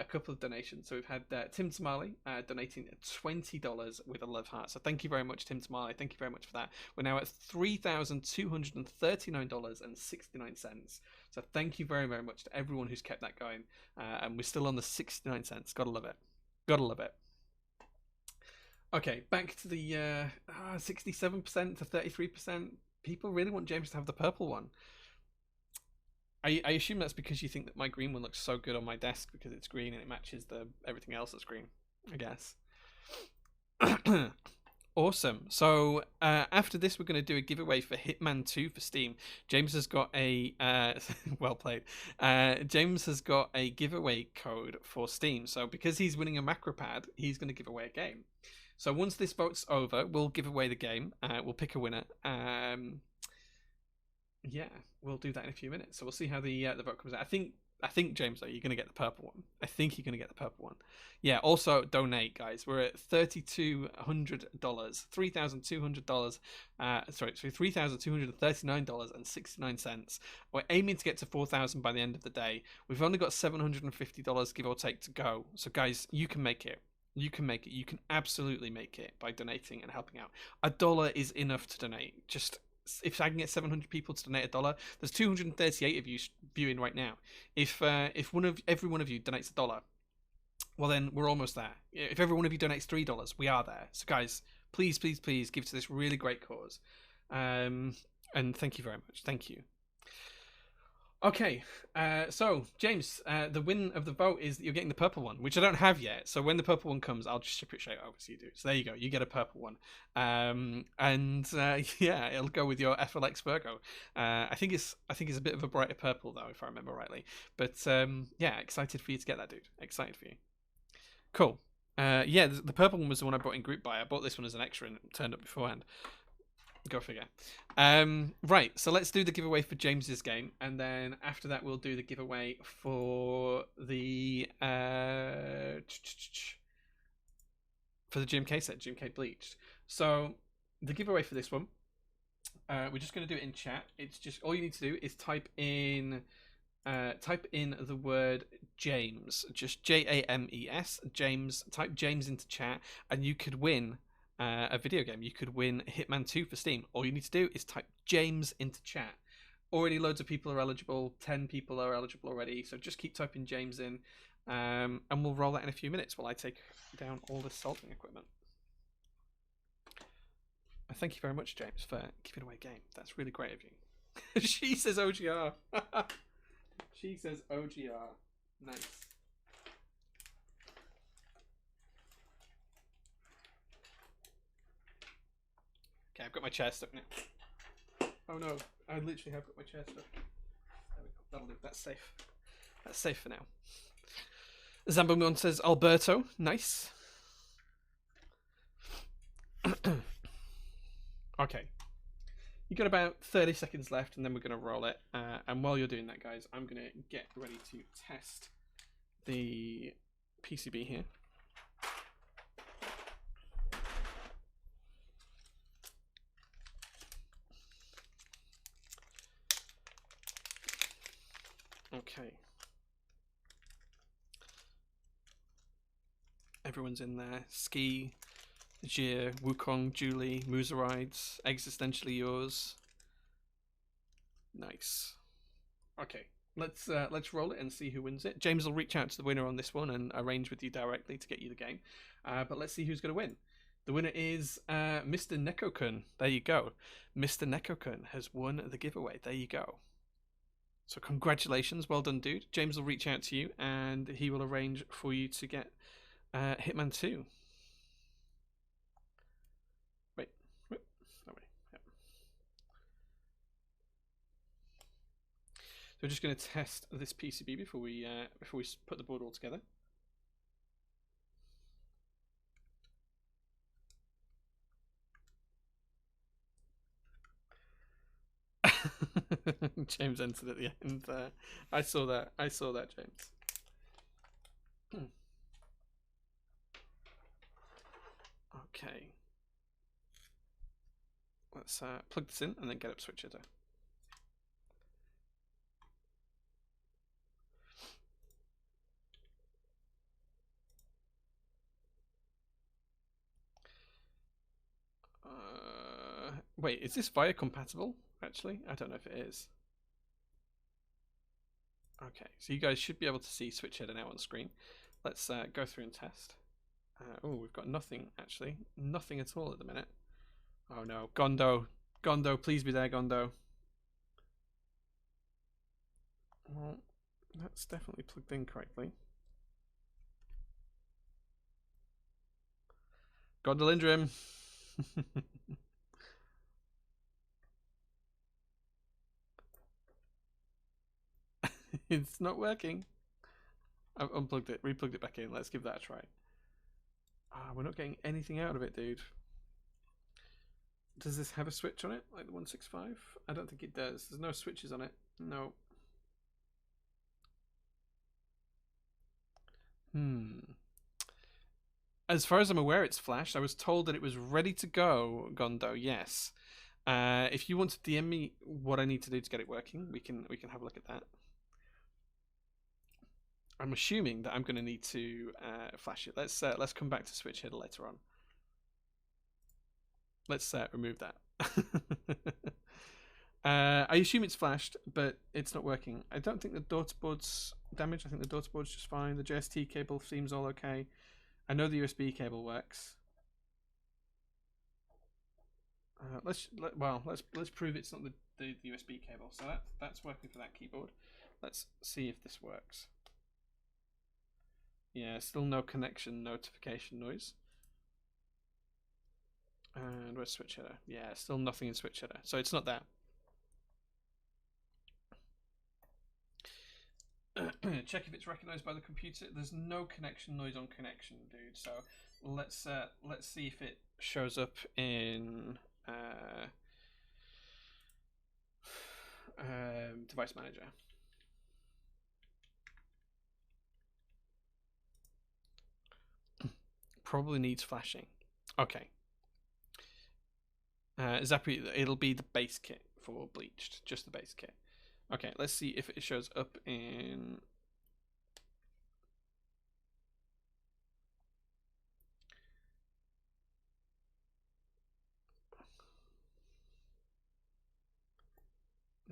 couple of donations. So we've had Tim Tamale donating $20 with a love heart. So thank you very much, Tim Tamale. Thank you very much for that. We're now at $3,239.69. So thank you very, very much to everyone who's kept that going. And we're still on the 69 cents. Gotta love it. Gotta love it. Okay, back to the 67% to 33%. People really want James to have the purple one. I assume that's because you think that my green one looks so good on my desk because it's green and it matches everything else that's green, I guess. Awesome. So after this, we're going to do a giveaway for Hitman 2 for Steam. James has got a well played. James has got a giveaway code for Steam. So because he's winning a macro pad, he's going to give away a game. So once this vote's over, we'll give away the game. We'll pick a winner. Yeah, we'll do that in a few minutes. So we'll see how the vote comes out. I think James, though, you're going to get the purple one. I think you're going to get the purple one. Yeah. Also, donate, guys. We're at $3,200, $3,200. Sorry, $3,239.69. We're aiming to get to 4,000 by the end of the day. We've only got $750 give or take to go. So, guys, you can make it. You can make it. You can absolutely make it by donating and helping out. $1 is enough to donate. Just if I can get 700 people to donate $1, there's 238 of you viewing right now. If every one of you donates $1, well then we're almost there. If every one of you donates $3, we are there. So guys, please give to this really great cause. And thank you very much. Thank you. Okay, so James, the win of the vote is that you're getting the purple one, which I don't have yet. So when the purple one comes, I'll just ship it straight over so you do. So there you go, you get a purple one. Yeah, it'll go with your FLX Virgo. I think it's a bit of a brighter purple though, if I remember rightly. But yeah, excited for you to get that, dude. Excited for you. Cool. Yeah, the purple one was the one I bought in group buy. I bought this one as an extra and it turned up beforehand. Go figure. Right, so let's do the giveaway for James's game, and then after that we'll do the giveaway for the GMK set, GMK Bleached. So the giveaway for this one, we're just going to do it in chat. It's just all you need to do is type in the word James, just James, James. Type James into chat, and you could win a video game. You could win Hitman 2 for Steam. All you need to do is type James into chat. Already loads of people are eligible. 10 people are eligible already. So just keep typing James in, and we'll roll that in a few minutes while I take down all this salting equipment. Thank you very much, James, for giving away a game. That's really great of you. She says OGR. She says OGR. Nice. Okay, I've got my chair stuck now. Oh no, I literally have got my chair stuck. There we go. That'll do. That's safe. That's safe for now. Zambomon says Alberto. Nice. Okay. You got about 30 seconds left, and then we're going to roll it. And while you're doing that, guys, I'm going to get ready to test the PCB here. Okay. Everyone's in there. Ski, Jir, Wukong, Julie, Musarides, Existentially Yours. Nice. Okay. Let's roll it and see who wins it. James will reach out to the winner on this one and arrange with you directly to get you the game. But let's see who's going to win. The winner is Mr. Nekokun. There you go. Mr. Nekokun has won the giveaway. There you go. So congratulations. Well done, dude. James will reach out to you and he will arrange for you to get Hitman 2. Wait. Oh, wait. Yep. So we're just going to test this PCB before we put the board all together. James entered at the end. I saw that. James. Okay. Let's plug this in and then get up switch hitter. Wait, is this VIA compatible? Actually, I don't know if it is. Okay, so you guys should be able to see switch header now on screen. Let's go through and test. Oh, we've got nothing actually. Nothing at all at the minute. Oh no, Gondo. Gondo, please be there, Gondo. Well, that's definitely plugged in correctly. Gondolindrim. It's not working. I've unplugged it, replugged it back in. Let's give that a try. We're not getting anything out of it, dude. Does this have a switch on it, like the 165? I don't think it does. There's no switches on it. No. As far as I'm aware, it's flashed. I was told that it was ready to go, Gondo. Yes. If you want to DM me what I need to do to get it working, we can have a look at that. I'm assuming that I'm going to need to flash it. Let's come back to switch header later on. Let's remove that. I assume it's flashed, but it's not working. I don't think the daughter board's damaged. I think the daughter board's just fine. The JST cable seems all okay. I know the USB cable works. Let's prove it's not the USB cable. So that's working for that keyboard. Let's see if this works. Yeah, still no connection notification noise. And where's switch header? Yeah, still nothing in switch header. So it's not that. Check if it's recognized by the computer. There's no connection noise on connection, dude. So let's see if it shows up in device manager. Probably needs flashing. Okay. Zappy, it'll be the base kit for bleached, just the base kit. Okay, let's see if it shows up in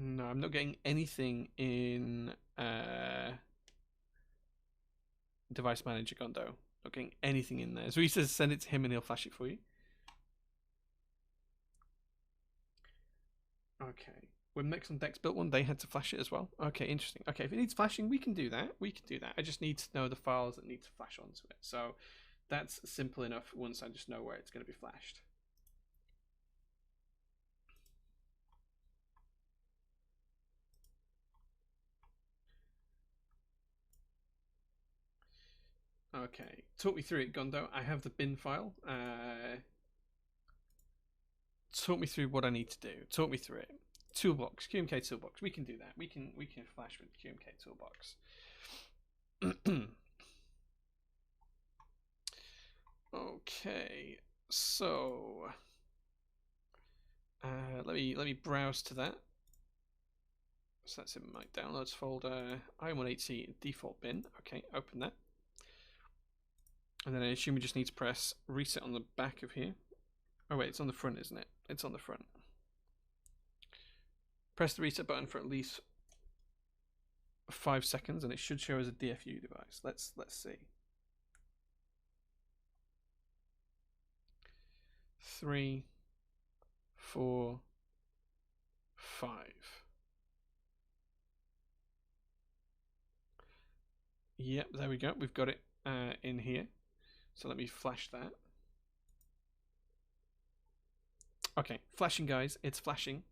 No, I'm not getting anything in device manager Gondo. Not getting anything in there. So he says send it to him and he'll flash it for you. Okay. When Mex and Dex built one, they had to flash it as well. Okay, interesting. Okay, if it needs flashing, we can do that. I just need to know the files that need to flash onto it. So that's simple enough once I just know where it's going to be flashed. Okay, talk me through it, Gondo. I have the bin file. Talk me through what I need to do. Talk me through it. Toolbox, QMK toolbox. We can do that. We can flash with QMK toolbox. Okay, so let me browse to that. So that's in my downloads folder. IM180 default bin. Okay, open that. And then I assume we just need to press reset on the back of here. Oh wait, it's on the front, isn't it? It's on the front. Press the reset button for at least 5 seconds, and it should show as a DFU device. Let's see. 3, 4, 5. Yep, there we go. We've got it in here. So let me flash that. Okay, flashing, guys. It's flashing.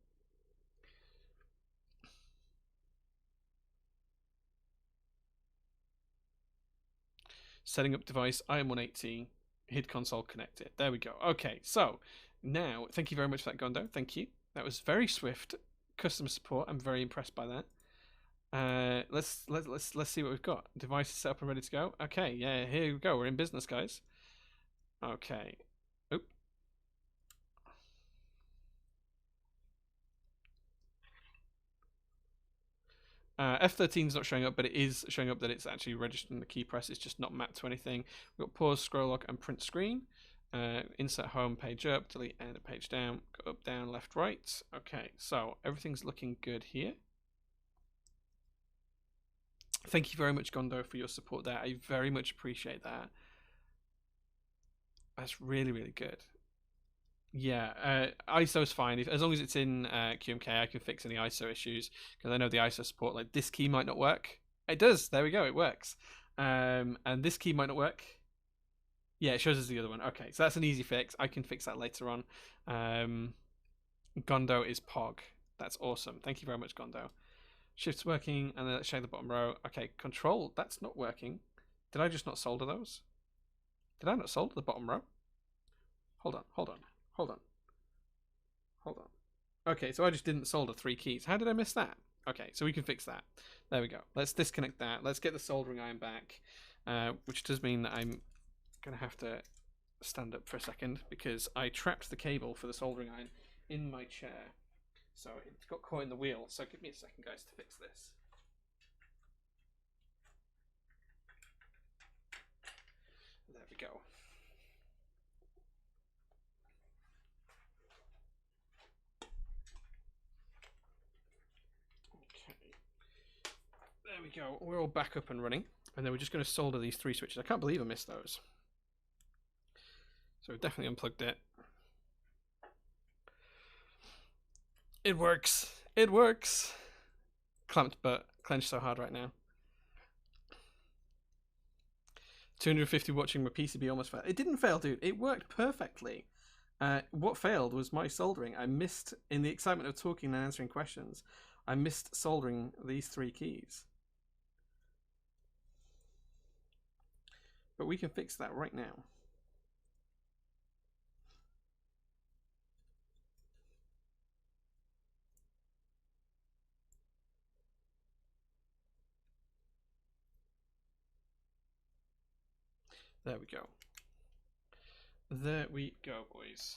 Setting up device, IM180, HID console connected. There we go. Okay, so now, thank you very much for that, Gondo. Thank you. That was very swift customer support. I'm very impressed by that. Let's see what we've got. Device is set up and ready to go. Okay, yeah, here we go. We're in business, guys. Okay. Oop. F13 is not showing up, but it is showing up that it's actually registered in the key press. It's just not mapped to anything. We've got pause, scroll lock, and print screen. Insert home, page up, delete, end, page down, go up, down, left, right. Okay, so everything's looking good here. Thank you very much, Gondo, for your support there. I very much appreciate that. That's really, really good. Yeah, ISO's fine. As long as it's in QMK, I can fix any ISO issues, because I know the ISO support, like this key might not work. It does. There we go. It works. And this key might not work. Yeah, it shows us the other one. Okay, so that's an easy fix. I can fix that later on. Gondo is POG. That's awesome. Thank you very much, Gondo. Shift's working, and then let's show the bottom row. Okay, control, that's not working. Did I just not solder those? Did I not solder the bottom row? Hold on. Okay, so I just didn't solder 3 keys. How did I miss that? Okay, so we can fix that. There we go. Let's disconnect that. Let's get the soldering iron back, which does mean that I'm going to have to stand up for a second, because I trapped the cable for the soldering iron in my chair. So it got caught in the wheel. So give me a second, guys, to fix this. There we go. Okay. There we go. We're all back up and running. And then we're just going to solder these 3 switches. I can't believe I missed those. So we've definitely unplugged it. It works. It works. Clamped but clenched so hard right now. 250 watching my PCB almost failed. It didn't fail, dude. It worked perfectly. What failed was my soldering. I missed, in the excitement of talking and answering questions, I missed soldering these 3 keys. But we can fix that right now. There we go. There we go, boys.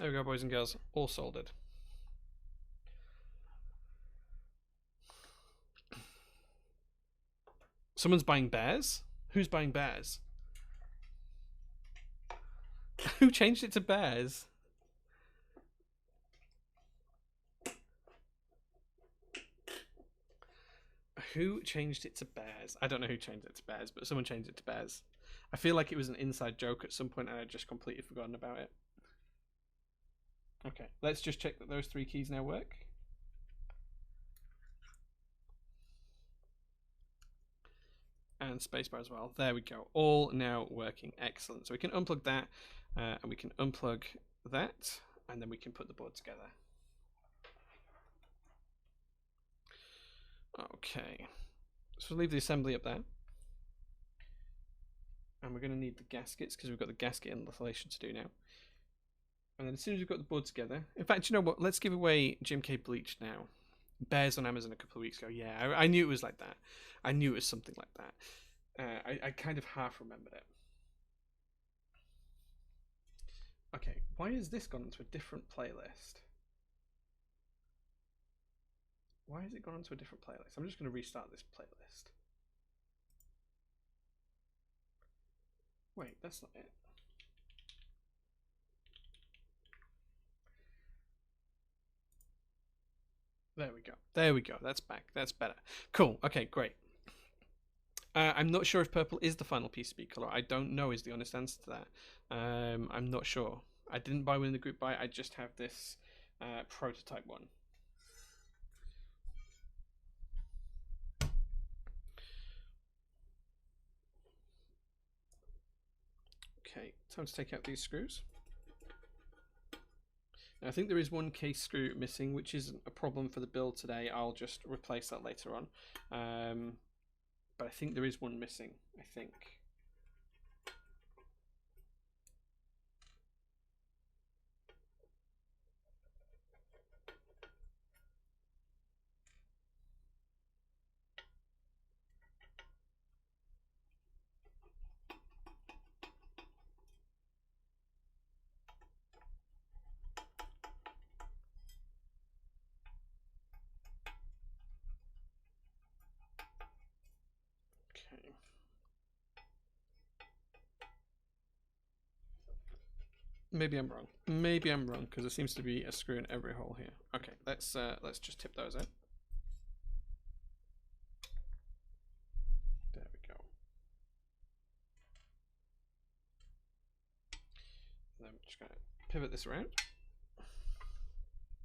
There we go, boys and girls. All soldered. Someone's buying bears? Who's buying bears? Who changed it to bears? Who changed it to bears? I don't know who changed it to bears, but someone changed it to bears. I feel like it was an inside joke at some point and I'd just completely forgotten about it. Okay, let's just check that those 3 keys now work. And spacebar as well. There we go. All now working. Excellent. So we can unplug that and we can unplug that, and then we can put the board together. Okay. So we'll leave the assembly up there. And we're going to need the gaskets because we've got the gasket installation to do now. And then as soon as we've got the board together, in fact, you know what? Let's give away GMK Bleach now. Bears on Amazon a couple of weeks ago. Yeah, I knew it was like that. I knew it was something like that. I kind of half remembered it. Okay, why has this gone into a different playlist? Why has it gone into a different playlist? I'm just going to restart this playlist. Wait, that's not it. There we go. There we go. That's back. That's better. Cool. Okay, great. I'm not sure if purple is the final PCB color. I don't know is the honest answer to that. I'm not sure. I didn't buy one in the group buy. I just have this prototype one. Okay, time to take out these screws. Now, I think there is one case screw missing, which isn't a problem for the build today. I'll just replace that later on. But I think there is one missing, I think. Okay. Maybe I'm wrong. Maybe I'm wrong because there seems to be a screw in every hole here. Okay, let's just tip those out. There we go. And then we're just going to pivot this around.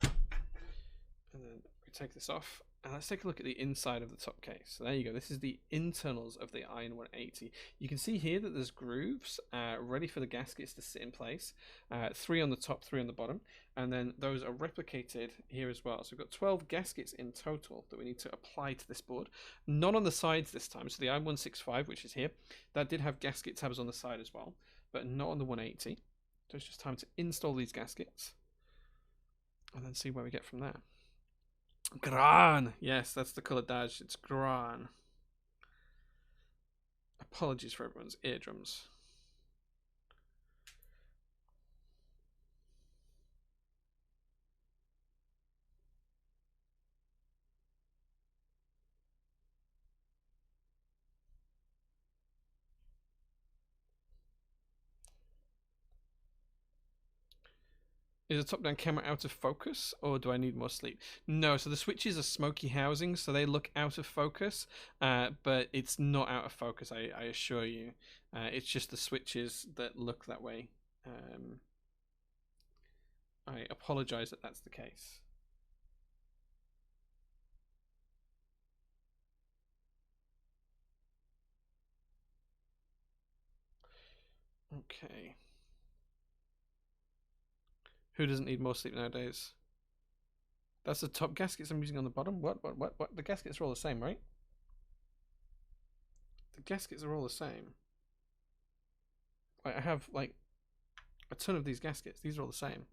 And then we take this off. And let's take a look at the inside of the top case. So there you go. This is the internals of the Iron 180. You can see here that there's grooves ready for the gaskets to sit in place. 3 on the top, 3 on the bottom. And then those are replicated here as well. So we've got 12 gaskets in total that we need to apply to this board. None on the sides this time. So the Iron 165, which is here, that did have gasket tabs on the side as well, but not on the 180. So it's just time to install these gaskets and then see where we get from there. Gran. Yes, that's the colour dash. It's Gran. Apologies for everyone's eardrums. Is a top-down camera out of focus, or do I need more sleep? No, so the switches are smoky housings, so they look out of focus, but it's not out of focus, I assure you. It's just the switches that look that way. I apologise that that's the case. Okay. Who doesn't need more sleep nowadays? That's the top gaskets I'm using on the bottom? What? The gaskets are all the same, right? The gaskets are all the same. Like, I have, like, a ton of these gaskets. These are all the same.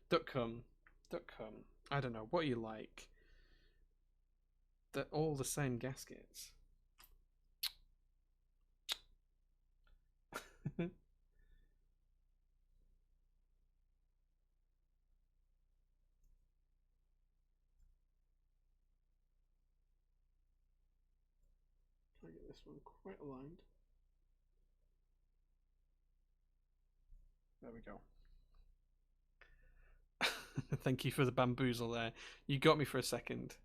Duck.com. I don't know. What you like? They're all the same gaskets. Try to get this one quite aligned. There we go. Thank you for the bamboozle there. You got me for a second.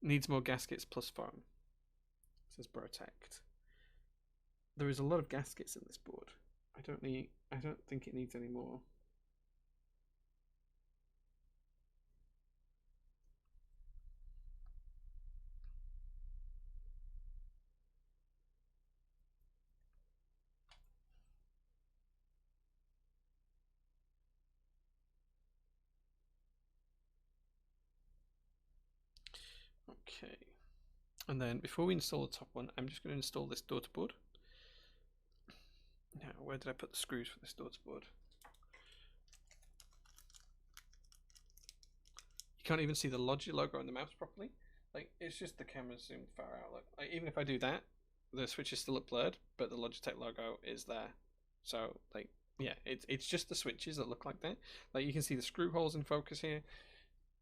Needs more gaskets plus foam. Says Protect. There is a lot of gaskets in this board. I don't think it needs any more. Okay. And then before we install the top one, I'm just going to install this daughter board. Now, where did I put the screws for this daughter board? You can't even see the Logi logo on the mouse properly. Like, it's just the camera zoomed far out. Like, even if I do that, the switches still look blurred, but the Logitech logo is there. So, like, yeah, it's just the switches that look like that. Like, you can see the screw holes in focus here.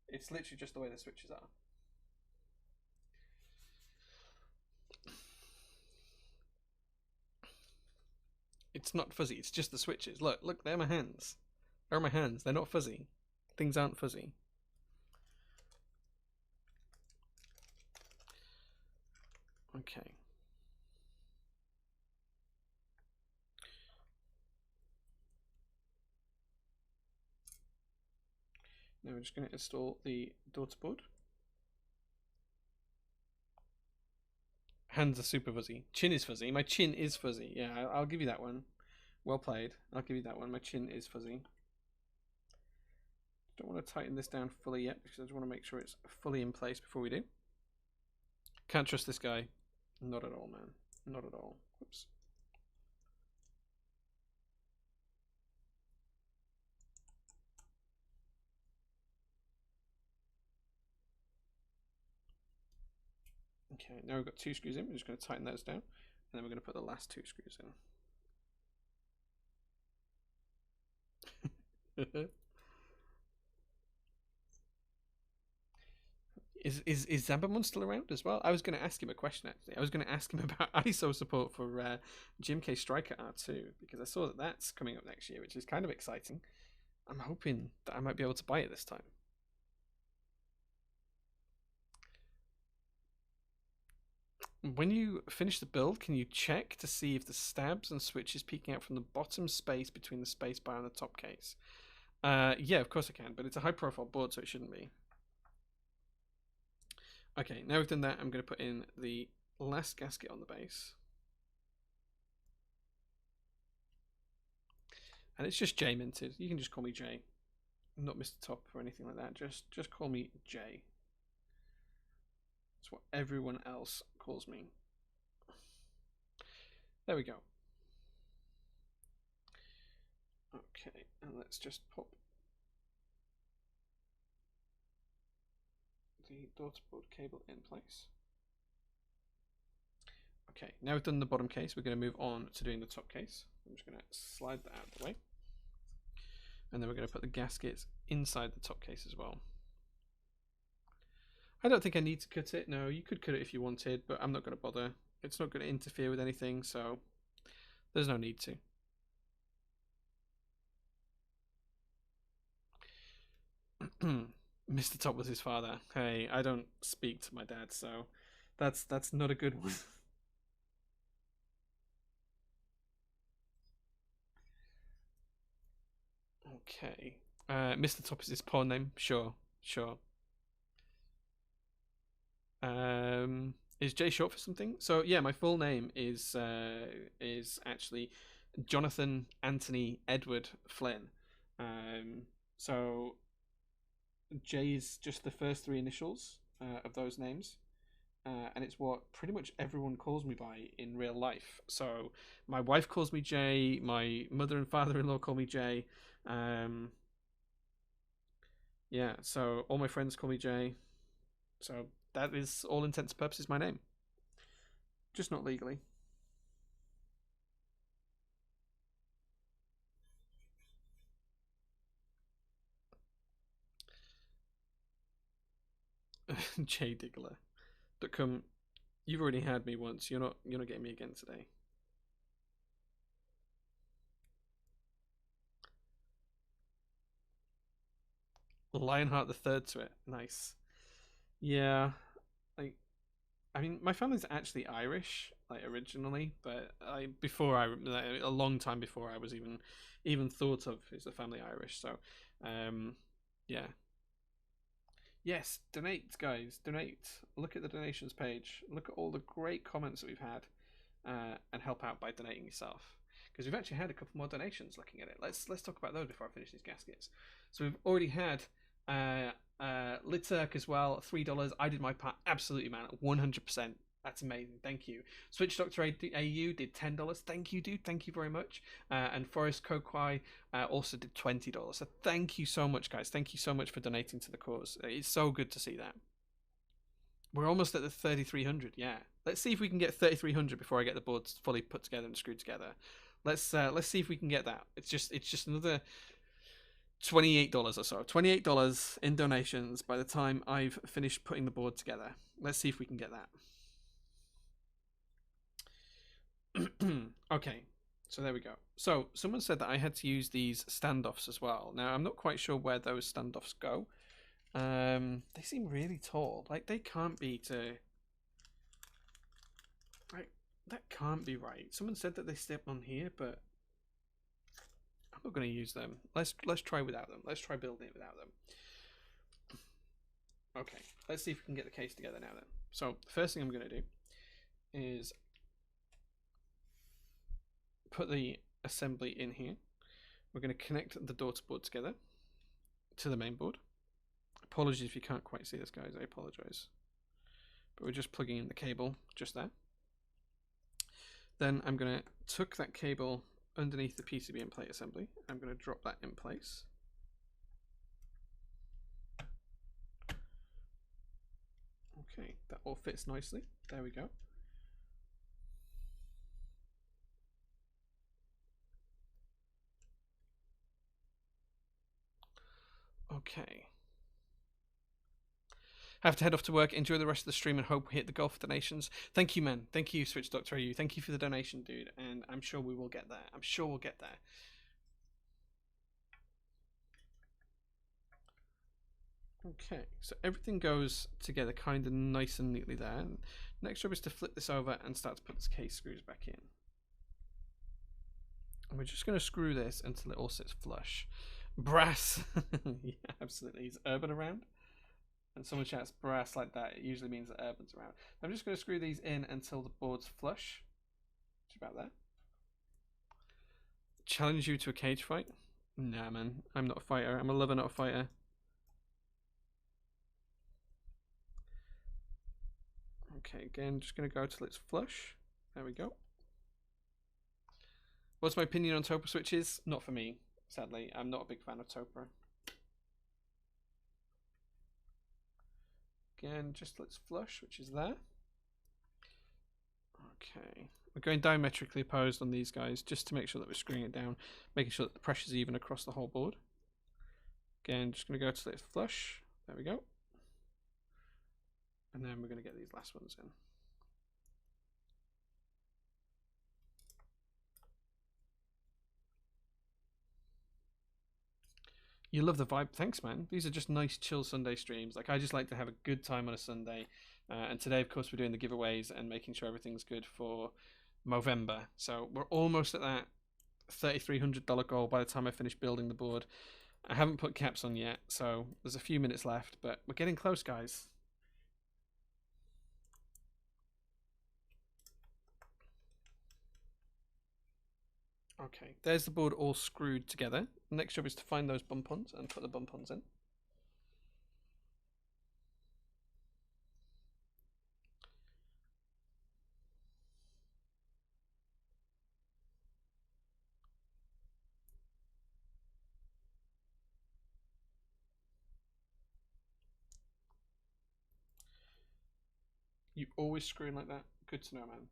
It's literally just the way the switches are. It's not fuzzy, it's just the switches. Look, they're my hands. They're my hands, they're not fuzzy. Things aren't fuzzy. Okay. Now we're just going to install the daughter board. Hands are super fuzzy. Chin is fuzzy. My chin is fuzzy. Yeah, I'll give you that one. Well played. I'll give you that one. My chin is fuzzy. Don't want to tighten this down fully yet because I just want to make sure it's fully in place before we do. Can't trust this guy. Not at all, man. Not at all. Whoops. Okay, now we've got 2 screws in. We're just going to tighten those down. And then we're going to put the last 2 screws in. Is Zabamon still around as well? I was going to ask him a question, actually. I was going to ask him about ISO support for GMK Striker R2, because I saw that that's coming up next year, which is kind of exciting. I'm hoping that I might be able to buy it this time. When you finish the build, can you check to see if the stabs and switches peeking out from the bottom space between the spacebar and the top case? Yeah, of course I can, but it's a high-profile board, so it shouldn't be. Okay, now we've done that, I'm going to put in the last gasket on the base. And it's just J minted. You can just call me J. Not Mr. Top or anything like that. Just call me J. That's what everyone else calls me. There we go. Okay, and let's just pop the daughter board cable in place. Okay, now we've done the bottom case, we're going to move on to doing the top case. I'm just going to slide that out of the way. And then we're going to put the gaskets inside the top case as well. I don't think I need to cut it. No, you could cut it if you wanted, but I'm not going to bother. It's not going to interfere with anything, so there's no need to. Mr. Top was his father. Hey, I don't speak to my dad, so that's not a good one. Okay. Mr. Top is his porn name. Sure. Is J short for something? So yeah, my full name is actually Jonathan Anthony Edward Flynn. So J is just the first 3 initials of those names. And it's what pretty much everyone calls me by in real life. So my wife calls me Jay, my mother and father-in-law call me Jay. Yeah, so all my friends call me Jay. So that is, all intents and purposes, my name. Just not legally. Jay Diggler. But come, you've already had me once. You're not getting me again today. Lionheart the Third to it. Nice. Yeah, like, I mean, my family's actually Irish, like originally, but a long time before I was even thought of as a family Irish. So, yeah. Yes, donate, guys, donate. Look at the donations page. Look at all the great comments that we've had, and help out by donating yourself. Because we've actually had a couple more donations. Looking at it, let's talk about those before I finish these gaskets. So we've already had Liturk as well, $3. I did my part absolutely, man, 100%. That's amazing. Thank you. Switch Doctor AU did $10. Thank you, dude. Thank you very much. And Forest Kokwai also did $20. So thank you so much, guys. Thank you so much for donating to the cause. It's so good to see that. We're almost at the 3,300. Yeah. Let's see if we can get 3,300 before I get the boards fully put together and screwed together. Let's see if we can get that. It's just another $28 or so. $28 in donations by the time I've finished putting the board together. Let's see if we can get that. Okay, so there we go. So someone said that I had to use these standoffs as well. Now I'm not quite sure where those standoffs go. They seem really tall. Like they can't be to. Right, that can't be right. Someone said that they step on here, but I'm not going to use them. Let's try without them. Let's try building it without them. Okay, let's see if we can get the case together now then. So the first thing I'm going to do is put the assembly in here. We're going to connect the daughter board together to the main board. Apologies if you can't quite see this, guys. I apologize. But we're just plugging in the cable just there. Then I'm going to tuck that cable underneath the PCB and plate assembly. I'm going to drop that in place. Okay, that all fits nicely. There we go. Okay. Have to head off to work. Enjoy the rest of the stream and hope we hit the goal for donations. Thank you, man. Thank you, Switch Doctor AU. Thank you for the donation, dude. And I'm sure we will get there. I'm sure we'll get there. Okay, so everything goes together kind of nice and neatly there. Next job is to flip this over and start to put the case screws back in. And we're just going to screw this until it all sits flush. Brass. Yeah, absolutely. Is Urban around? And someone shouts brass like that, it usually means that Urban's around. I'm just going to screw these in until the board's flush. It's about that. Challenge you to a cage fight? Nah, man. I'm not a fighter. I'm a lover, not a fighter. Okay, again, just going to go till it's flush. There we go. What's my opinion on Topa switches? Not for me, sadly. I'm not a big fan of Topa. Again, just let's flush, which is there. Okay, we're going diametrically opposed on these guys just to make sure that we're screwing it down, making sure that the pressure's even across the whole board. Again, just going to go till it's flush. There we go. And then we're going to get these last ones in. You love the vibe. Thanks, man. These are just nice, chill Sunday streams. Like, I just like to have a good time on a Sunday. And today, of course, we're doing the giveaways and making sure everything's good for Movember. So we're almost at that $3,300 goal by the time I finish building the board. I haven't put caps on yet, so there's a few minutes left, but we're getting close, guys. Okay, there's the board all screwed together. The next job is to find those bump-ons and put the bump-ons in. You always screwing like that? Good to know, man.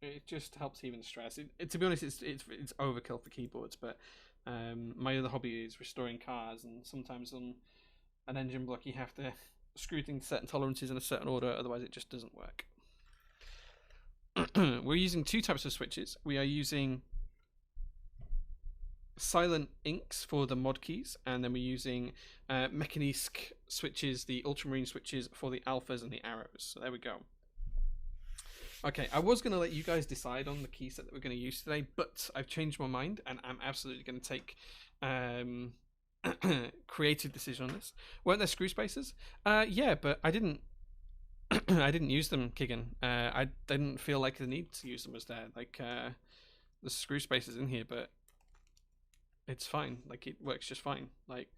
It just helps even stress. To be honest, it's overkill for keyboards, but my other hobby is restoring cars, and sometimes on an engine block you have to screw things to certain tolerances in a certain order, otherwise it just doesn't work. We're using two types of switches. We are using silent inks for the mod keys, and then we're using Mechanisk switches, the ultramarine switches for the alphas and the arrows. So there we go. Okay, I was going to let you guys decide on the key set that we're going to use today, but I've changed my mind, and I'm absolutely going to take creative decision on this. Weren't there screw spacers? Yeah, but I didn't I didn't use them, Kigan. I didn't feel like the need to use them was there. Like, the screw spacers in here, but it's fine. Like, it works just fine. Like,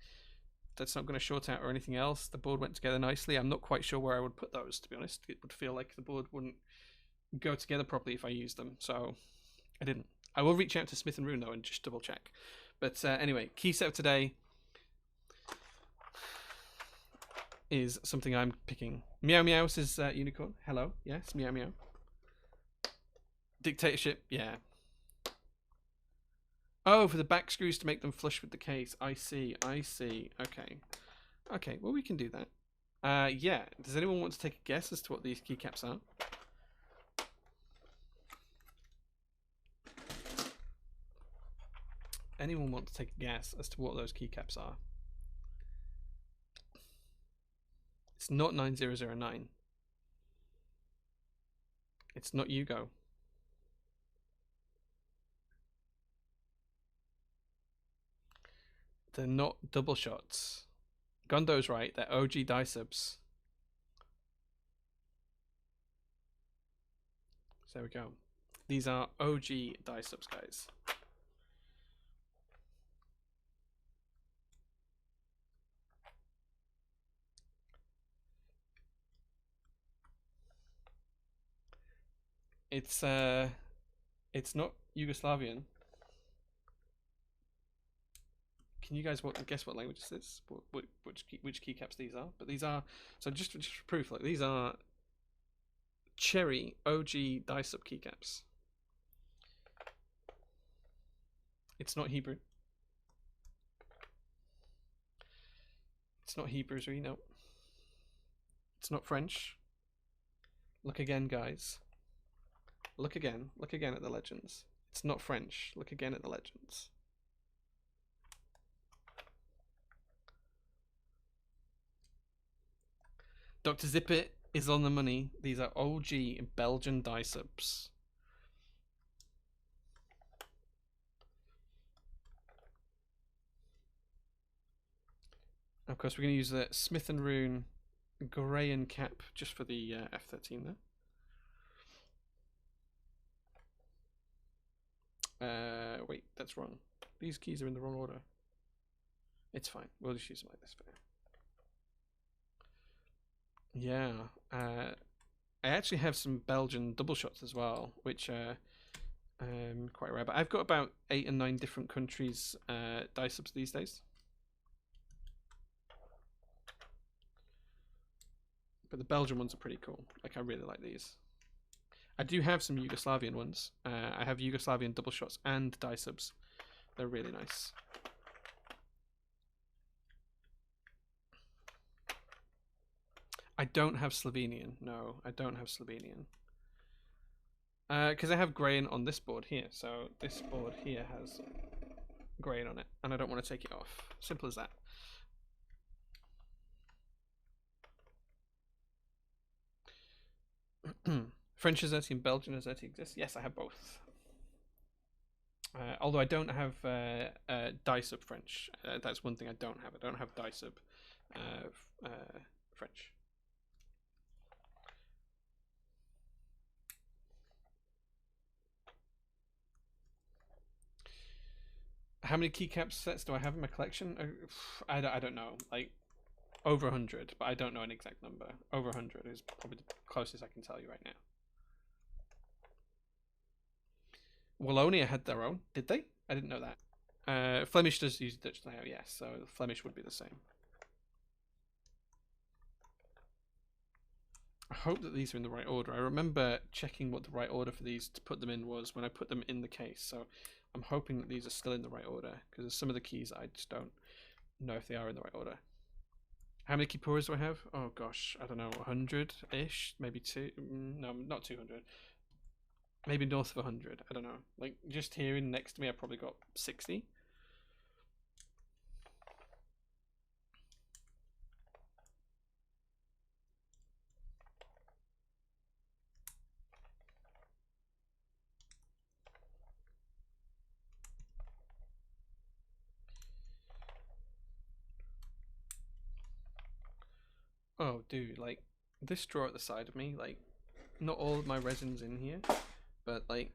That's not going to short out or anything else. The board went together nicely. I'm not quite sure where I would put those, to be honest. It would feel like the board wouldn't go together properly if I used them, so I didn't. I will reach out to Smith & Rune, though, and just double check. But anyway, key set of today is something I'm picking. Meow Meow says Unicorn. Hello. Yes, Meow Meow. Dictatorship. Yeah. Oh, for the back screws to make them flush with the case. I see. I see. Okay. Okay, well, we can do that. Yeah. Does anyone want to take a guess as to what these keycaps are? Anyone want to take a guess as to what those keycaps are? It's not 9009. It's not Yugo. They're not double shots. Gondo's right. They're OG die subs. So there we go. These are OG die subs, guys. It's not Yugoslavian. Can you guys guess what language this is? Which keycaps these are? But these are, so just for proof, like these are cherry OG die sub keycaps. It's not Hebrew. It's not Hebrew, no. It's not French. Look again, guys. Look again. Look again at the legends. It's not French. Look again at the legends. Dr. Zippet is on the money. These are OG Belgian die subs. Of course, we're going to use the Smith & Rune grey and cap just for the F13 there. Wait, that's wrong. These keys are in the wrong order. It's fine. We'll just use them like this for now. Yeah. I actually have some Belgian double shots as well, which are quite rare. But I've got about 8 and 9 different countries' die subs these days. But the Belgian ones are pretty cool. Like, I really like these. I do have some Yugoslavian ones. I have Yugoslavian double shots and die subs. They're really nice. I don't have Slovenian. No, I don't have Slovenian. Because I have grain on this board here. So this board here has grain on it. And I don't want to take it off. Simple as that. French Azeti and Belgian Azeti exist. Yes, I have both. Although I don't have die sub French. That's one thing I don't have. I don't have die sub French. How many keycap sets do I have in my collection? I don't know. Like, over 100, but I don't know an exact number. Over 100 is probably the closest I can tell you right now. Wallonia had their own, did they? I didn't know that. Flemish does use Dutch layout, yes, so Flemish would be the same. I hope that these are in the right order. I remember checking what the right order for these to put them in was when I put them in the case, so I'm hoping that these are still in the right order, because there's some of the keys I just don't know if they are in the right order. How many Kippuras do I have? Oh gosh, I don't know, 100-ish? Maybe two? No, not 200. Maybe north of 100, I don't know. Like, just here next to me, I've probably got 60. Oh, dude, like, this drawer at the side of me, like, not all of my resin's in here, but, like,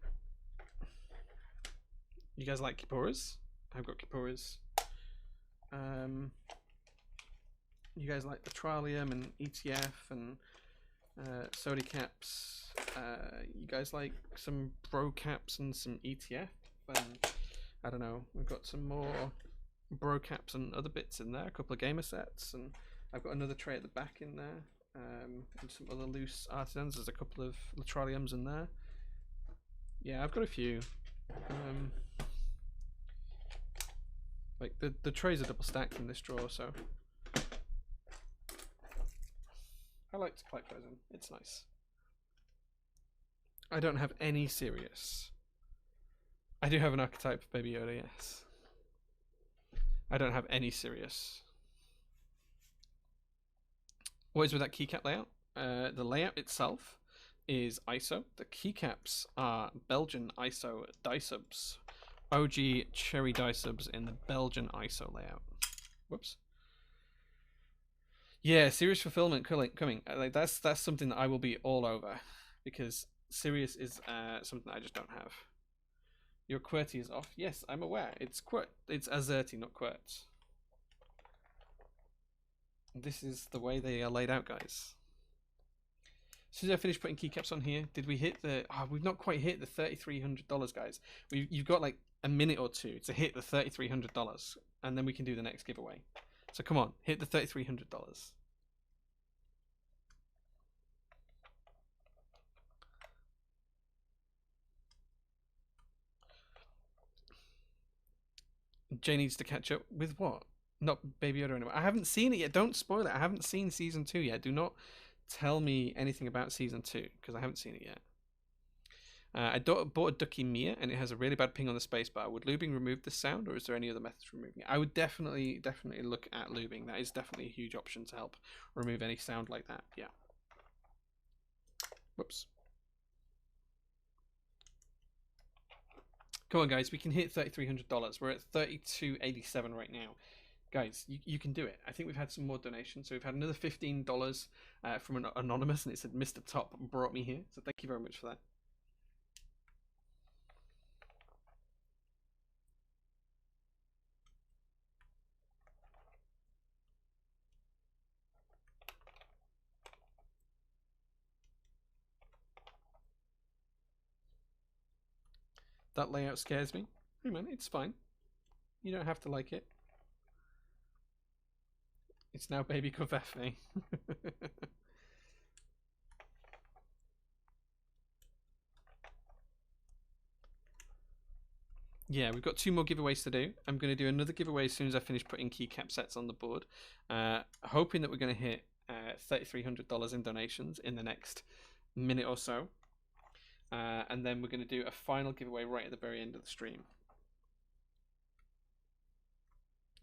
you guys like Kippuras? I've got Kippuras. You guys like petroleum and ETF and soda caps. You guys like some bro caps and some ETF. And I don't know, we've got some more bro caps and other bits in there. A couple of gamer sets, and I've got another tray at the back in there. And some other loose artisans. There's a couple of latraliums in there. Yeah, I've got a few. Like the trays are double stacked in this drawer, so I like to collect those in. It's nice. I don't have any serious. I do have an archetype of Baby Yoda, yes. I don't have any serious. What is with that keycap layout? The layout itself is ISO. The keycaps are Belgian ISO die subs. OG cherry die subs in the Belgian ISO layout. Whoops. Yeah, serious fulfillment coming. Like that's something that I will be all over, because serious is something I just don't have. Your QWERTY is off. Yes, I'm aware. It's AZERTY, not QWERTY. This is the way they are laid out, guys. As soon as I finish putting keycaps on here, did we hit the... Oh, we've not quite hit the $3,300, guys. You've got like a minute or two to hit the $3,300, and then we can do the next giveaway. So come on, hit the $3,300. Jay needs to catch up with what? Not Baby Yoda anymore. I haven't seen it yet. Don't spoil it. I haven't seen season 2 yet. Do not tell me anything about season 2 because I haven't seen it yet. I bought a Ducky Mia and it has a really bad ping on the spacebar. Would lubing remove this sound, or is there any other methods for removing it? I would definitely look at lubing. That is definitely a huge option to help remove any sound like that. Yeah. Whoops. Come on, guys. We can hit $3,300. We're at $3,287 right now. Guys, you can do it. I think we've had some more donations. So we've had another $15 from an anonymous, and it said Mr. Top brought me here. So thank you very much for that. That layout scares me. Hey man, it's fine. You don't have to like it. It's now Baby Kofefe. Yeah, we've got 2 more giveaways to do. I'm going to do another giveaway as soon as I finish putting keycap sets on the board. Hoping that we're going to hit $3,300 in donations in the next minute or so. And then we're going to do a final giveaway right at the very end of the stream.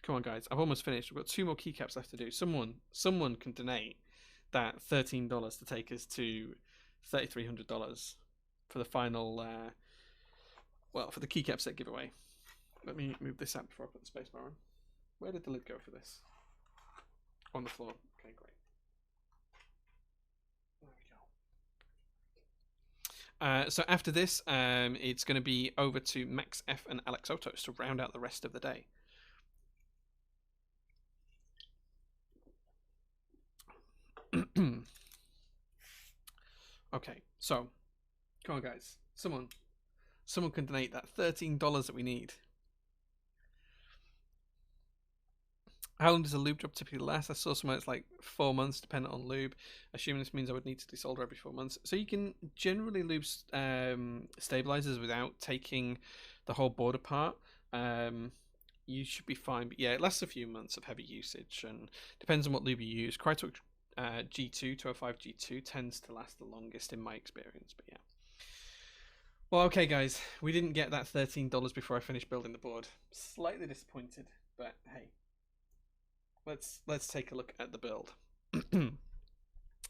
Come on, guys. I've almost finished. We've got 2 more keycaps left to do. Someone can donate that $13 to take us to $3,300 for the final... well, for the keycap set giveaway. Let me move this out before I put the spacebar on. Where did the lid go for this? On the floor. Okay, great. There we go. So after this, it's going to be over to Max F and Alex Otos to round out the rest of the day. Okay, so come on, guys. Someone can donate that $13 that we need. How long does a lube job typically last? I saw somewhere it's like 4 months, depending on lube. Assuming this means I would need to desolder every 4 months. So you can generally lube stabilizers without taking the whole board apart. You should be fine. But yeah, it lasts a few months of heavy usage, and depends on what lube you use. Crytek G2 205 G2 tends to last the longest in my experience. But yeah. Well, okay, guys, we didn't get that $13 before I finished building the board. Slightly disappointed, but hey, let's take a look at the build.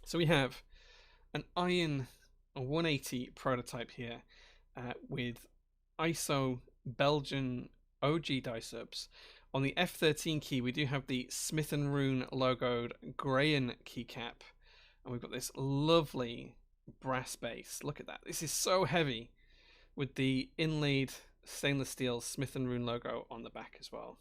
So we have an Iron 180 prototype here with ISO Belgian OG die subs. On the F13 key, we do have the Smith & Rune logoed Grayan keycap, and we've got this lovely brass base. Look at that. This is so heavy, with the inlaid stainless steel Smith & Rune logo on the back as well.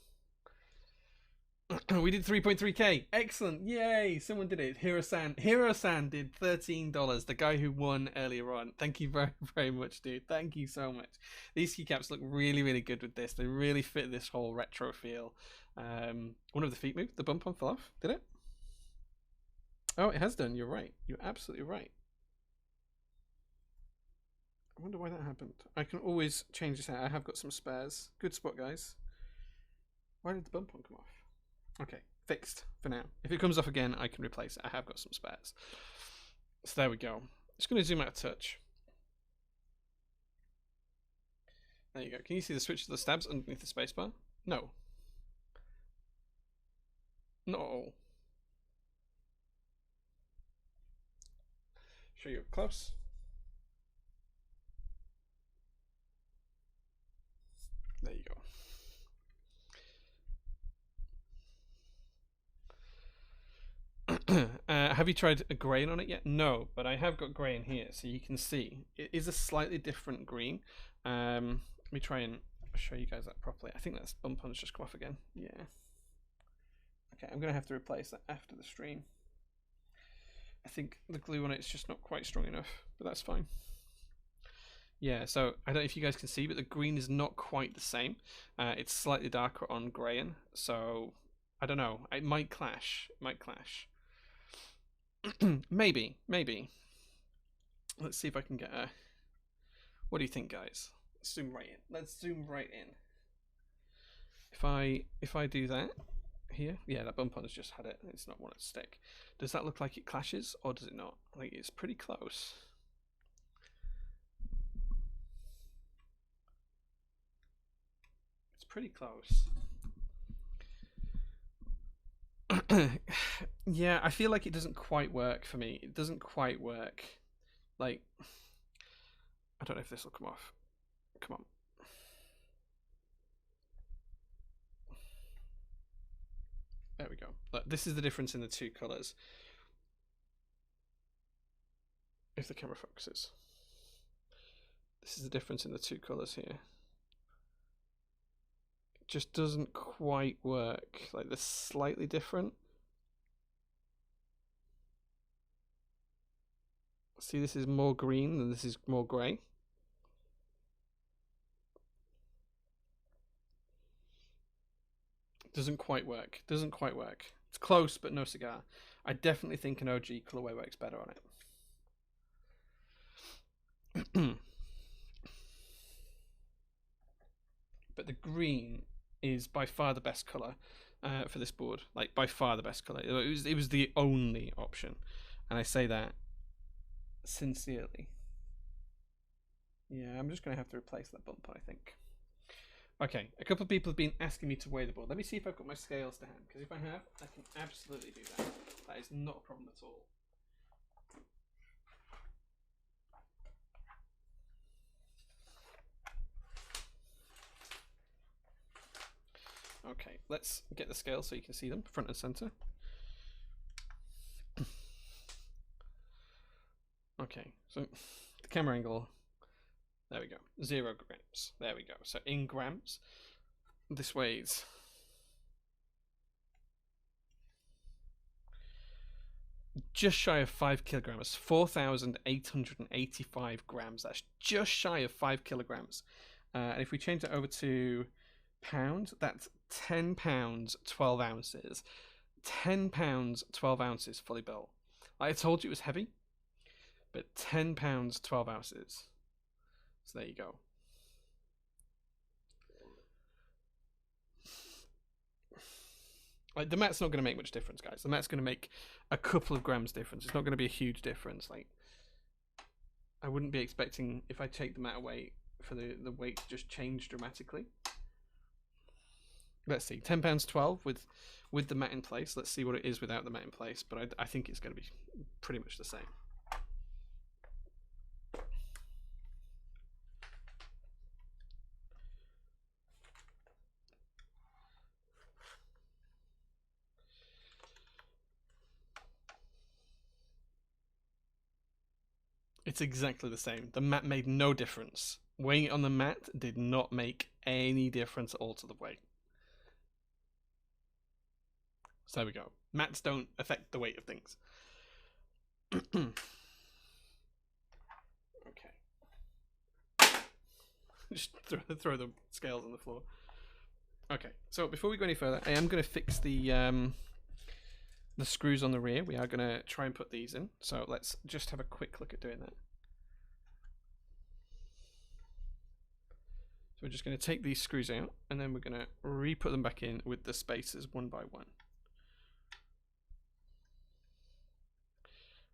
We did 3.3k. Excellent. Yay. Someone did it. Hiro-san did $13. The guy who won earlier on. Thank you very, very much, dude. Thank you so much. These keycaps look really, really good with this. They really fit this whole retro feel. One of the feet moved. The bump on fell off. Did it? Oh, it has done. You're right. You're absolutely right. I wonder why that happened. I can always change this out. I have got some spares. Good spot, guys. Why did the bump one come off? Okay, fixed for now. If it comes off again, I can replace it. I have got some spares. So there we go. Just going to zoom out a touch. There you go. Can you see the switch to the stabs underneath the spacebar? No. Not at all. Show you up close. There you go. Have you tried a grain on it yet? No, but I have got grain here, so you can see it is a slightly different green. Let me try and show you guys that properly. I think that's bump on's just come off again. Yeah. Okay, I'm gonna have to replace that after the stream. I think the glue on it is just not quite strong enough, but that's fine. Yeah, so I don't know if you guys can see, but the green is not quite the same. It's slightly darker on grain, so I don't know. It might clash. It might clash. maybe. Let's see if I can get a... What do you think, guys? Let's zoom right in. Let's zoom right in. If I do that here, yeah, that bump on has just had it. It's not wanting to stick. Does that look like it clashes, or does it not? Like, it's pretty close. It's pretty close. Yeah, I feel like it doesn't quite work for me. It doesn't quite work. Like, I don't know if this will come off. Come on. There we go. Look, this is the difference in the two colours. If the camera focuses. This is the difference in the two colours here. It just doesn't quite work. Like, they're slightly different. See, this is more green and this is more grey. Doesn't quite work. Doesn't quite work. It's close, but no cigar. I definitely think an OG colorway works better on it. But the green is by far the best color for this board. Like, by far the best color. It was the only option, and I say that sincerely. Yeah, I'm just gonna have to replace that bumper, I think. Okay, a couple of people have been asking me to weigh the board. Let me see if I've got my scales to hand, because if I have, I can absolutely do that. That is not a problem at all. Okay, let's get the scales so you can see them front and center. Okay, so the camera angle, there we go, 0 grams. There we go. So in grams, this weighs just shy of 5 kilograms, 4,885 grams. That's just shy of 5 kilograms. And if we change that over to pounds, that's 10 pounds 12 ounces. 10 pounds 12 ounces fully built. I told you it was heavy, but 10 pounds 12 ounces. So there you go. Like, the mat's not going to make much difference, guys. The mat's going to make a couple of grams difference. It's not going to be a huge difference. Like, I wouldn't be expecting, if I take the mat away, for the weight to just change dramatically. Let's see, 10 pounds 12 with the mat in place. Let's see what it is without the mat in place, but I think it's going to be pretty much the same. It's exactly the same. The mat made no difference. Weighing it on the mat did not make any difference at all to the weight. So there we go. Mats don't affect the weight of things. Okay. Just throw the scales on the floor. Okay, so before we go any further, I am going to fix the screws on the rear. We are going to try and put these in. So let's just have a quick look at doing that. So we're just going to take these screws out, and then we're going to re-put them back in with the spacers one by one.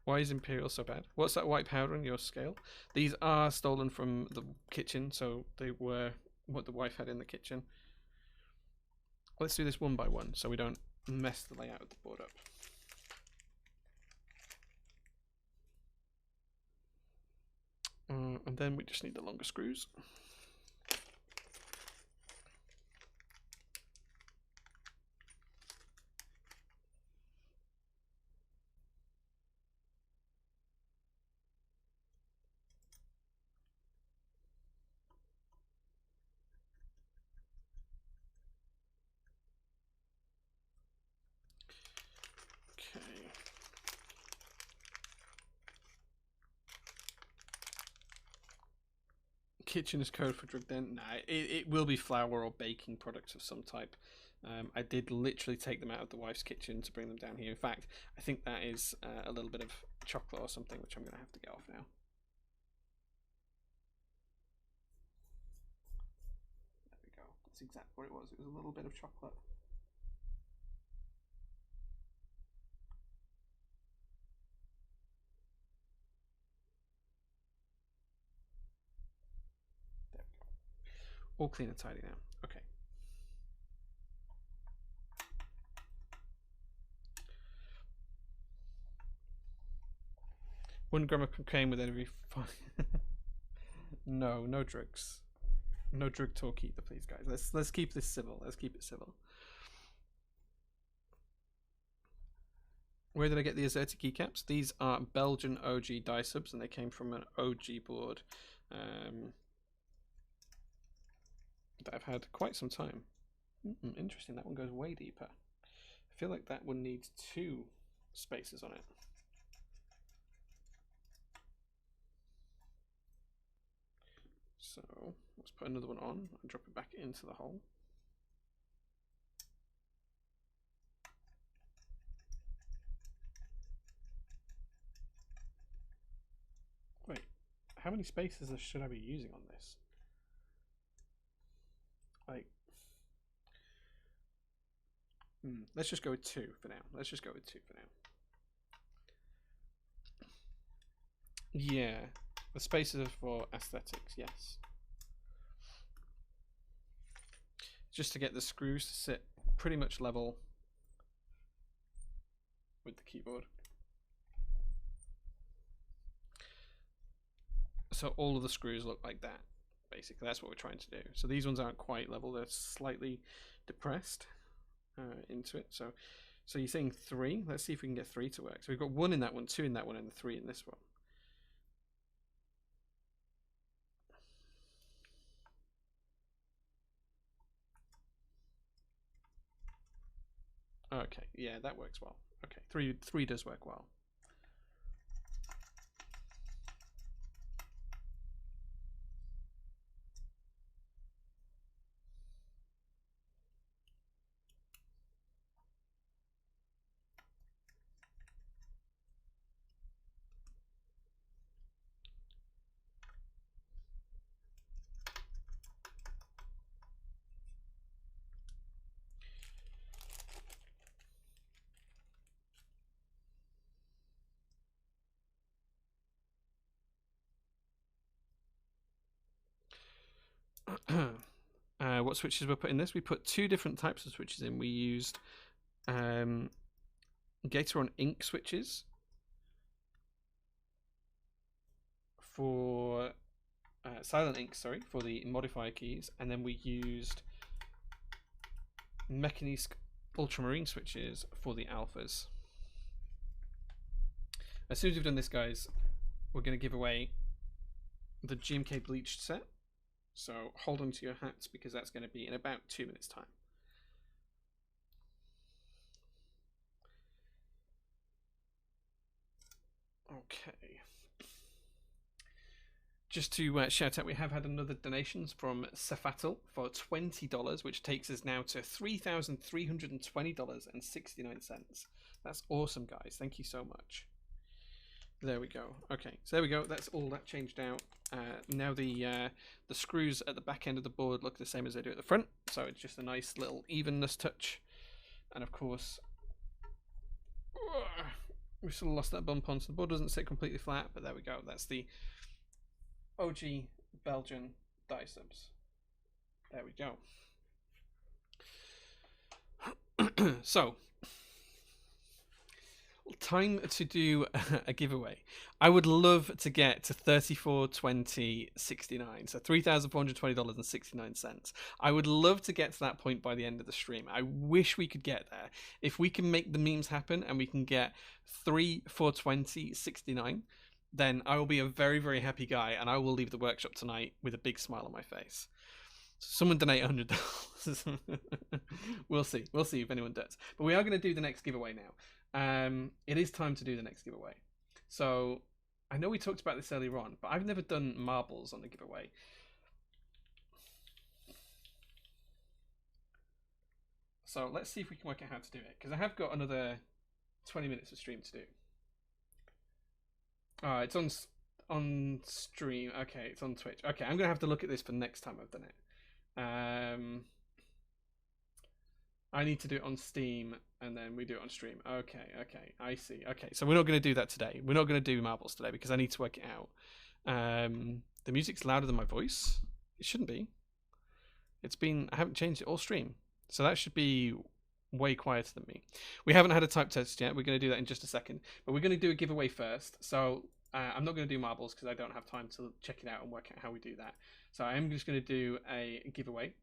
Why is Imperial so bad? What's that white powder on your scale? These are stolen from the kitchen, so they were what the wife had in the kitchen. Let's do this one by one so we don't mess the layout of the board up. And then we just need the longer screws. Kitchen is code for drug den. Nah, it will be flour or baking products of some type. I did literally take them out of the wife's kitchen to bring them down here. In fact, I think that is a little bit of chocolate or something, which I'm going to have to get off now. There we go. That's exactly what it was. It was a little bit of chocolate. There we go. All clean and tidy now. Okay. 1 gram of cocaine with every No drugs. No drug talk either, please, guys. Let's keep this civil. Let's keep it civil. Where did I get the Azerty keycaps? These are Belgian OG die subs, and they came from an OG board that I've had quite some time. Interesting. That one goes way deeper. I feel like that one needs 2 spacers on it. So let's put another one on and drop it back into the hole. Wait, how many spacers should I be using on this? Like, let's just go with 2 for now. Let's just go with 2 for now. Yeah, the spacers are for aesthetics, yes. Just to get the screws to sit pretty much level with the keyboard. So all of the screws look like that, basically. That's what we're trying to do. So these ones aren't quite level, they're slightly depressed into it. So you're saying 3? Let's see if we can get 3 to work. So we've got 1 in that one, 2 in that one, and 3 in this one. Okay, yeah, that works well. Okay, 3 does work well. What switches we're putting in this? We put 2 different types of switches in. We used Gator on ink switches for silent ink, sorry, for the modifier keys, and then we used Mechanisk ultramarine switches for the alphas. As soon as we've done this, guys, we're going to give away the GMK bleached set. So hold on to your hats because that's going to be in about 2 minutes time. Okay. Just to shout out, we have had another donations from Sefatel for $20, which takes us now to $3,320.69. That's awesome, guys. Thank you so much. There we go. Okay, so there we go. That's all that changed out. Now the screws at the back end of the board look the same as they do at the front, so it's just a nice little evenness touch. And of course, we still lost that bump on, so the board doesn't sit completely flat, but there we go. That's the OG Belgian die subs. There we go. So, time to do a giveaway. I would love to get to $34.20.69, so $3,420.69. I would love to get to that point by the end of the stream. I wish we could get there. If we can make the memes happen and we can get $3,420.69, then I will be a very, very happy guy, and I will leave the workshop tonight with a big smile on my face. So someone donate $100. We'll see. We'll see if anyone does. But we are going to do the next giveaway now. It is time to do the next giveaway. So I know we talked about this earlier on, but I've never done marbles on the giveaway. So let's see if we can work out how to do it, because I have got another 20 minutes of stream to do. It's on stream. Okay, it's on Twitch. Okay, I'm gonna have to look at this for next time I've done it. I need to do it on Steam and then we do it on stream. Okay, I see. Okay, so we're not going to do that today. We're not going to do marbles today because I need to work it out. The music's louder than my voice. It shouldn't be. I haven't changed it all stream. So that should be way quieter than me. We haven't had a type test yet. We're going to do that in just a second. But we're going to do a giveaway first. So I'm not going to do marbles because I don't have time to check it out and work out how we do that. So I'm just going to do a giveaway.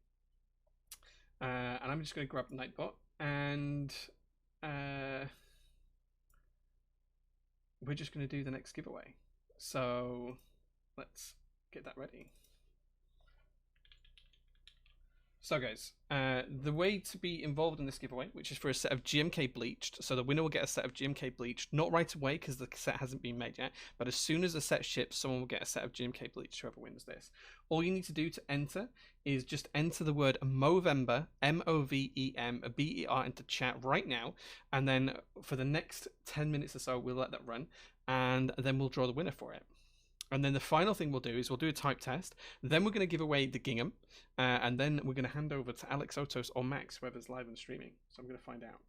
And I'm just going to grab Nightbot and we're just going to do the next giveaway. So let's get that ready. So guys, the way to be involved in this giveaway, which is for a set of GMK bleached, so the winner will get a set of GMK bleached, not right away because the set hasn't been made yet, but as soon as the set ships, someone will get a set of GMK bleached, whoever wins this. All you need to do to enter is just enter the word Movember, Movember, into chat right now, and then for the next 10 minutes or so, we'll let that run, and then we'll draw the winner for it. And then the final thing we'll do is we'll do a type test. Then we're going to give away the gingham. And then we're going to hand over to Alex Otos or Max, whoever's live and streaming. So I'm going to find out.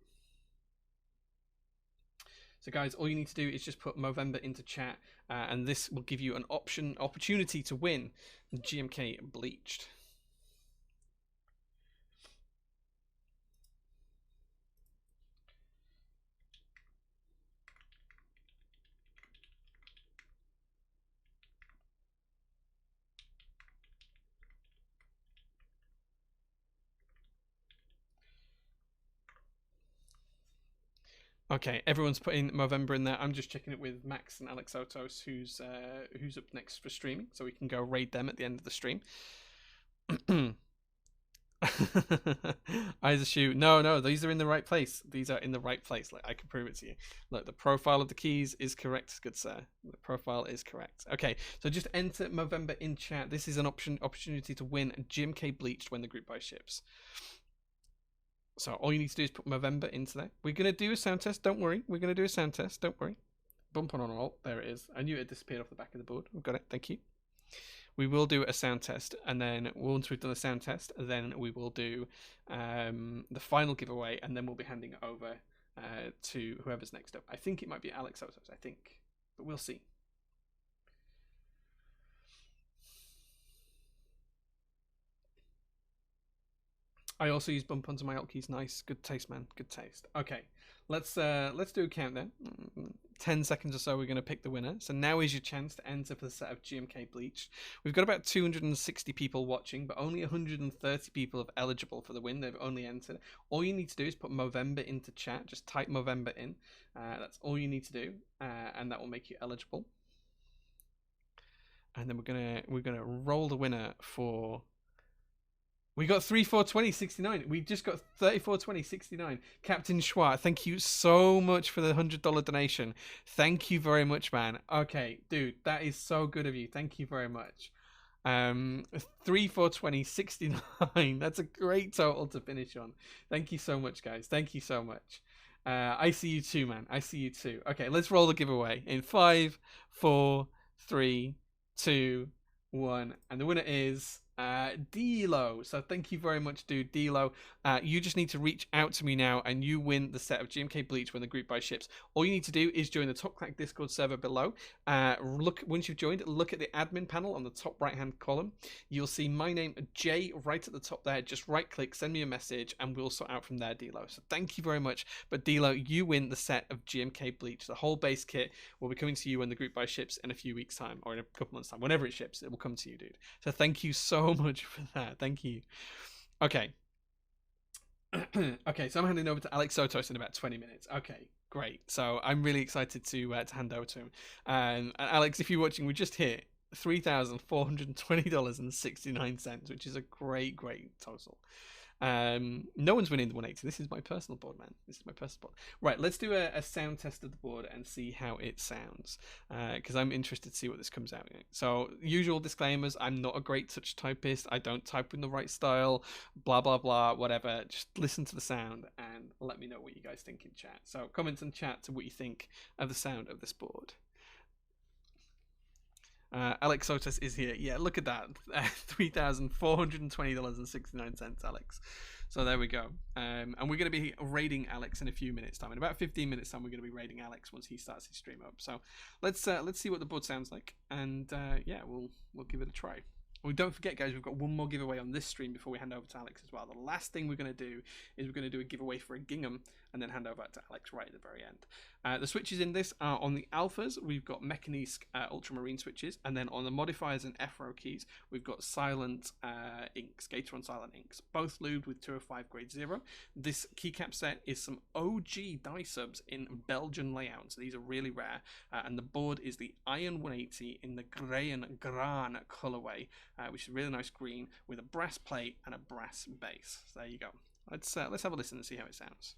So guys, all you need to do is just put Movember into chat. And this will give you an opportunity to win the GMK Bleached. Okay, everyone's putting Movember in there. I'm just checking it with Max and Alex Otos, who's up next for streaming, so we can go raid them at the end of the stream. Eyes a shoe. No, these are in the right place. These are in the right place. Like I can prove it to you. Look, the profile of the keys is correct, good sir. The profile is correct. Okay, so just enter Movember in chat. This is an opportunity to win GMK Bleached when the group buy ships. So all you need to do is put Movember into there. We're going to do a sound test. Don't worry. We're going to do a sound test. Don't worry. Bump on all. There it is. I knew it disappeared off the back of the board. We've got it. Thank you. We will do a sound test. And then once we've done the sound test, then we will do the final giveaway. And then we'll be handing it over to whoever's next up. I think it might be Alex Otos, I think. But we'll see. I also use bump onto my alt keys. Nice, good taste, man. Good taste. Okay, let's do a countdown. 10 seconds or so. We're going to pick the winner. So now is your chance to enter for the set of GMK Bleach. We've got about 260 people watching, but only 130 people are eligible for the win. They've only entered. All you need to do is put Movember into chat. Just type Movember in. That's all you need to do, and that will make you eligible. And then we're gonna roll the winner for We got 342069. We just got 342069. Captain Schwa, thank you so much for the $100 donation. Thank you very much, man. Okay, dude, that is so good of you. Thank you very much. 342069. That's a great total to finish on. Thank you so much, guys. Thank you so much. I see you too, man. I see you too. Okay, let's roll the giveaway in 5, 4, 3, 2, 1, and the winner is Dilo. So thank you very much, dude. Dilo, you just need to reach out to me now and you win the set of GMK Bleach when the group buy ships. All you need to do is join the Top Clack Discord server below. Look, once you've joined, look at the admin panel on the top right hand column. You'll see my name, Jay, right at the top there. Just right click, send me a message, and we'll sort out from there, Dilo. So thank you very much. But Dilo, you win the set of GMK Bleach. The whole base kit will be coming to you when the group buy ships in a few weeks time, or in a couple months time. Whenever it ships, it will come to you, dude. So thank you so much for that. Thank you. Okay. Okay, so I'm handing over to Alex Sotos in about 20 minutes. Okay, great. So I'm really excited to hand over to him. And Alex, if you're watching, we just hit $3,420.69, which is a great total. No one's winning the 180. This is my personal board, man. This is my personal board. Right, let's do a sound test of the board and see how it sounds, because I'm interested to see what this comes out in. So, usual disclaimers, I'm not a great touch typist. I don't type in the right style, blah, blah, blah, whatever. Just listen to the sound and let me know what you guys think in chat. So, comment in chat to what you think of the sound of this board. Alex Sotos is here. Yeah, look at that. $3,420.69, Alex. So there we go. And we're going to be raiding Alex in a few minutes' time. In about 15 minutes' time, we're going to be raiding Alex once he starts his stream up. So let's see what the board sounds like, and yeah, we'll give it a try. Well, don't forget, guys, we've got one more giveaway on this stream before we hand over to Alex as well. The last thing we're going to do is we're going to do a giveaway for a gingham and then hand over to Alex right at the very end. The switches in this are on the alphas. We've got Mechanisk Ultramarine switches, and then on the modifiers and FRO keys, we've got Silent inks, Gateron Silent inks, both lubed with 205 grade 0. This keycap set is some OG die subs in Belgian layouts. These are really rare, and the board is the Iron 180 in the Grey and Gran colorway, which is a really nice green with a brass plate and a brass base. So there you go. Let's have a listen and see how it sounds.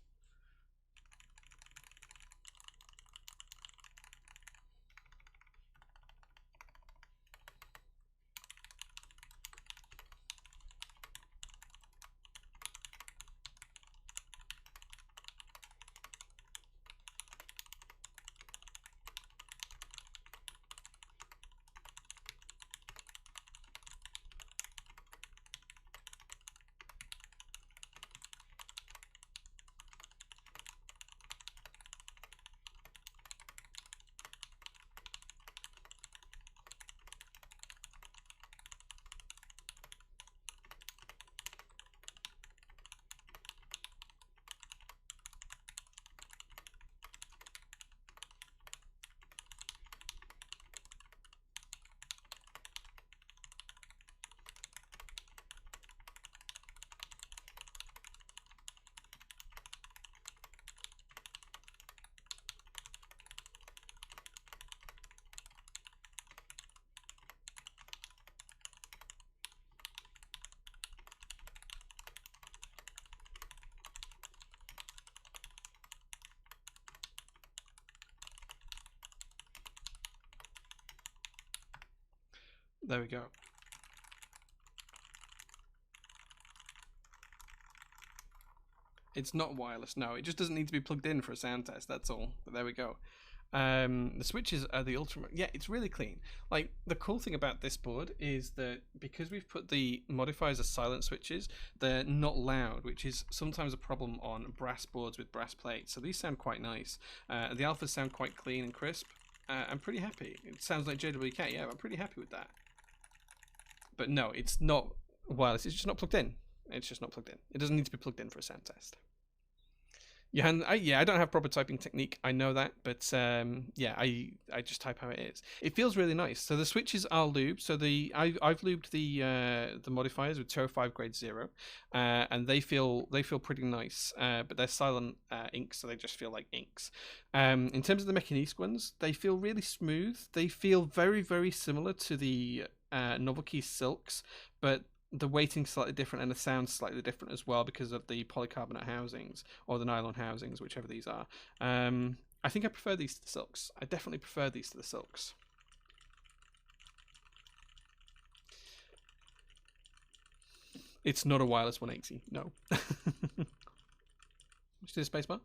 There we go. It's not wireless, no. It just doesn't need to be plugged in for a sound test, that's all. But there we go. The switches are the ultra. Yeah, it's really clean. Like, the cool thing about this board is that because we've put the modifiers as silent switches, they're not loud, which is sometimes a problem on brass boards with brass plates. So these sound quite nice. The alphas sound quite clean and crisp. I'm pretty happy. It sounds like JWK. Yeah, I'm pretty happy with that. But no, it's not wireless. It's just not plugged in. It's just not plugged in. It doesn't need to be plugged in for a sound test. Yeah, I don't have proper typing technique. I know that, but yeah, I just type how it is. It feels really nice. So the switches are lubed. So I've lubed the modifiers with 205 grade 0, and they feel pretty nice. But they're silent inks, so they just feel like inks. In terms of the Mechanisk ones, they feel really smooth. They feel very similar to the Novelty Silks, but the weighting's slightly different and the sound's slightly different as well because of the polycarbonate housings or the nylon housings, whichever these are. I think I prefer these to the silks. I definitely prefer these to the silks. It's not a wireless 180, no. Just do the spacebar.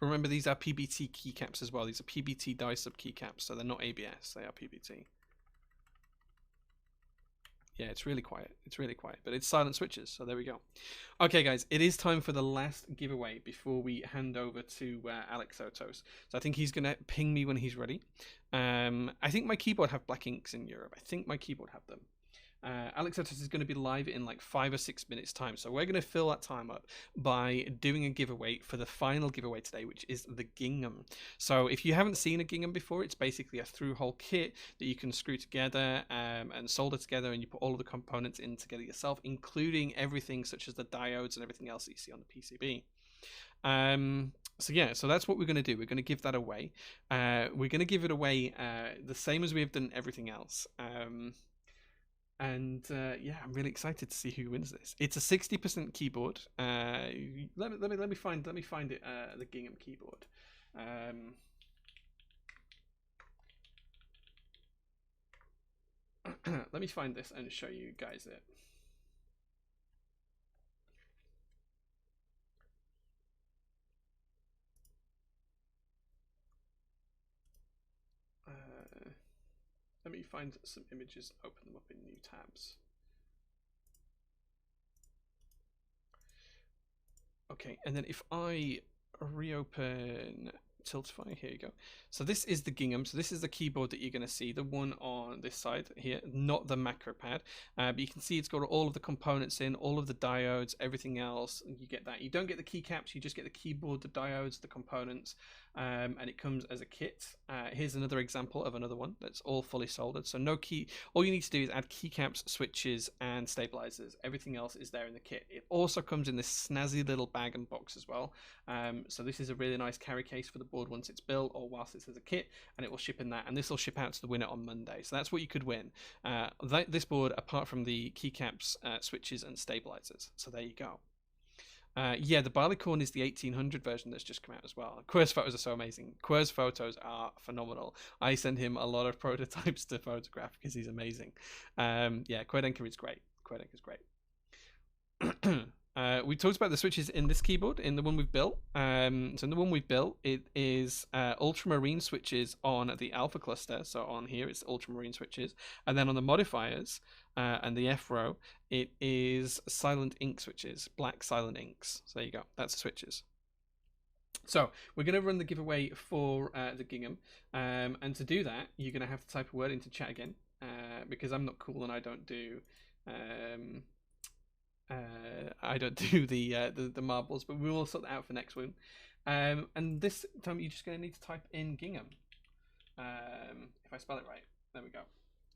Remember, these are PBT keycaps as well. These are PBT die sub keycaps, so they're not ABS, they are PBT. Yeah, it's really quiet. It's really quiet, but it's silent switches, so there we go. Okay, guys, it is time for the last giveaway before we hand over to Alex Otos. So I think he's going to ping me when he's ready. I think my keyboard have black inks in Europe. I think my keyboard have them. Alex Otos is going to be live in like 5 or 6 minutes time, so we're going to fill that time up by doing a giveaway for the final giveaway today, which is the gingham. So if you haven't seen a gingham before, it's basically a through hole kit that you can screw together and solder together, and you put all of the components in together yourself, including everything such as the diodes and everything else that you see on the PCB. So yeah, so that's what we're going to do. We're going to give that away. We're going to give it away the same as we've done everything else. Yeah, I'm really excited to see who wins this. It's a 60% keyboard. Let me find it. The gingham keyboard. Let me find this and show you guys it. Let me find some images, open them up in new tabs. Okay, and then if I reopen Tiltify, here you go. So this is the gingham. So this is the keyboard that you're going to see, the one on this side here, not the macro pad. But you can see it's got all of the components in, all of the diodes, everything else. You get that. You don't get the keycaps, you just get the keyboard, the diodes, the components, and it comes as a kit. Here's another example of another one that's all fully soldered. So no key. All you need to do is add keycaps, switches, and stabilizers. Everything else is there in the kit. It also comes in this snazzy little bag and box as well. So this is a really nice carry case for the board once it's built or whilst it's as a kit, and it will ship in that, and this will ship out to the winner on Monday. So that's what you could win. This board, apart from the keycaps, switches, and stabilizers. So there you go. Yeah, the Barleycorn is the 1800 version that's just come out as well. Quer's photos are so amazing. Quer's photos are phenomenal. I send him a lot of prototypes to photograph because he's amazing. Yeah, Querdenker is great. Querdenker is great. We talked about the switches in this keyboard, in the one we've built. So in the one we've built, it is ultramarine switches on the alpha cluster. So on here, it's ultramarine switches. And then on the modifiers and the F row, it is silent ink switches, black silent inks. So there you go. That's the switches. So we're going to run the giveaway for the gingham. And to do that, you're going to have to type a word into chat again because I'm not cool and I don't do... the marbles, but we will sort that out for next one. And this time you're just going to need to type in gingham. If I spell it right, there we go.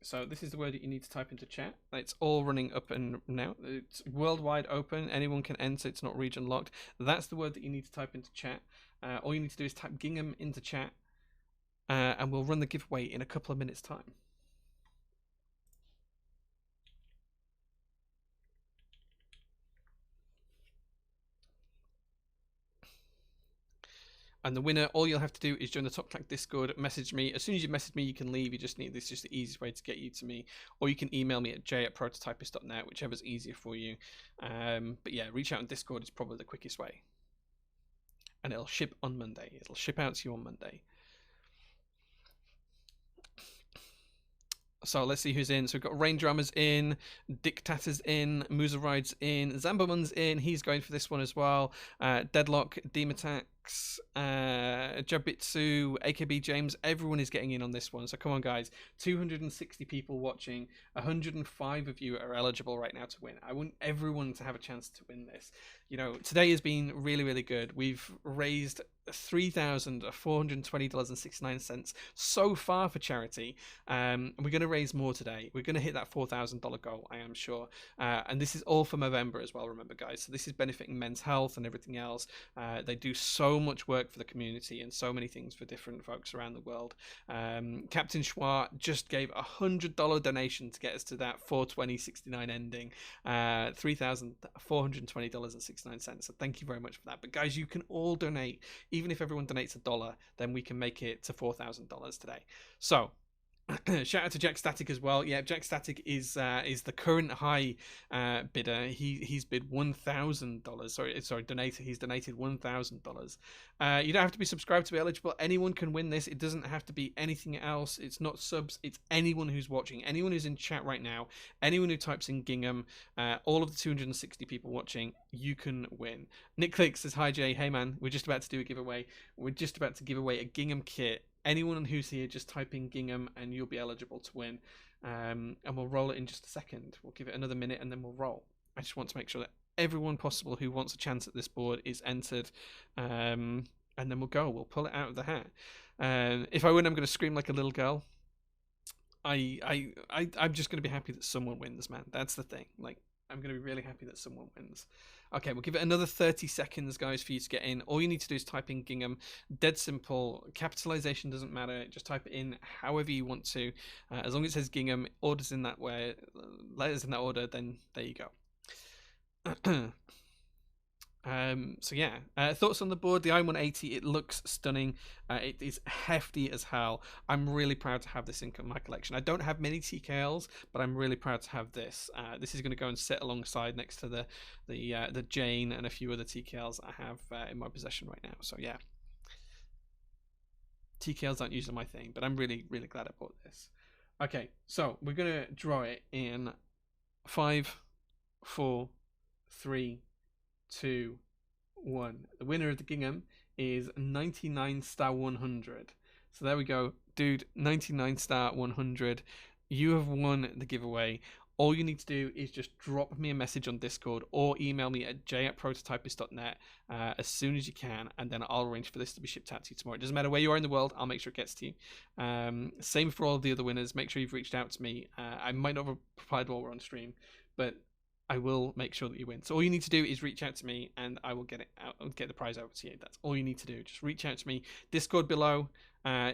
So this is the word that you need to type into chat. It's all running up and now. It's worldwide open. Anyone can enter. It's not region locked. That's the word that you need to type into chat. All you need to do is type gingham into chat, and we'll run the giveaway in a couple of minutes' time. And the winner, all you'll have to do is join the Top Clack Discord, message me. As soon as you message me, you can leave. You just need this, just the easiest way to get you to me. Or you can email me at j@prototypist.net, whichever's easier for you. But yeah, reach out on Discord is probably the quickest way. And it'll ship on Monday. It'll ship out to you on Monday. So let's see who's in. So we've got Rain Dramas in, Dictator's in, Musa Ride's in, Zambamun's in. He's going for this one as well. Deadlock, Dematax, Jabitsu, AKB James. Everyone is getting in on this one. So come on, guys. 260 people watching. 105 of you are eligible right now to win. I want everyone to have a chance to win this. You know, today has been really, really good. We've raised $3,420.69 so far for charity. We're going to raise more today. We're going to hit that $4,000 goal, I am sure. And this is all for Movember as well, remember, guys. So this is benefiting men's health and everything else. They do so so much work for the community and so many things for different folks around the world. Captain Schwa just gave $100 donation to get us to that 420.69 ending, $3,420.69. So thank you very much for that. But guys, you can all donate. Even if everyone donates $1, then we can make it to $4,000 today. So shout out to Jack Static as well. Yeah, Jack Static is the current high bidder. He's bid $1,000. Sorry, donated. He's donated $1,000. You don't have to be subscribed to be eligible. Anyone can win this. It doesn't have to be anything else. It's not subs. It's anyone who's watching. Anyone who's in chat right now. Anyone who types in Gingham. All of the 260 people watching. You can win. Nick Click says, "Hi Jay. Hey man, we're just about to do a giveaway. We're just about to give away a Gingham kit. Anyone who's here, just type in Gingham and you'll be eligible to win. And we'll roll it in just a second. We'll give it another minute and then we'll roll. I just want to make sure that everyone possible who wants a chance at this board is entered. And then we'll go. We'll pull it out of the hat. If I win, I'm going to scream like a little girl. I'm just going to be happy that someone wins, man. That's the thing. Like, I'm going to be really happy that someone wins. Okay, we'll give it another 30 seconds, guys, for you to get in. All you need to do is type in Gingham. Dead simple. Capitalization doesn't matter. Just type it in however you want to. As long as it says Gingham, orders in that way, letters in that order, then there you go. So yeah, thoughts on the board. The I-180, it looks stunning. It is hefty as hell. I'm really proud to have this in my collection. I don't have many TKLs, but I'm really proud to have this. This is going to go and sit alongside next to the Jane and a few other TKLs I have in my possession right now. So yeah, TKLs aren't usually my thing, but I'm really, really glad I bought this. Okay, so we're going to draw it in 5, 4, 3, 2, 1. The winner of the Gingham is 99 star 100. So there we go, dude. 99 star 100. You have won the giveaway. All you need to do is just drop me a message on Discord or email me at j@prototypist.net as soon as you can, and then I'll arrange for this to be shipped out to you tomorrow. It doesn't matter where you are in the world, I'll make sure it gets to you. Same for all of the other winners. Make sure you've reached out to me. I might not have replied while we're on stream, but I will make sure that you win. So all you need to do is reach out to me and I will get it out, get the prize over to you. That's all you need to do. Just reach out to me. Discord below.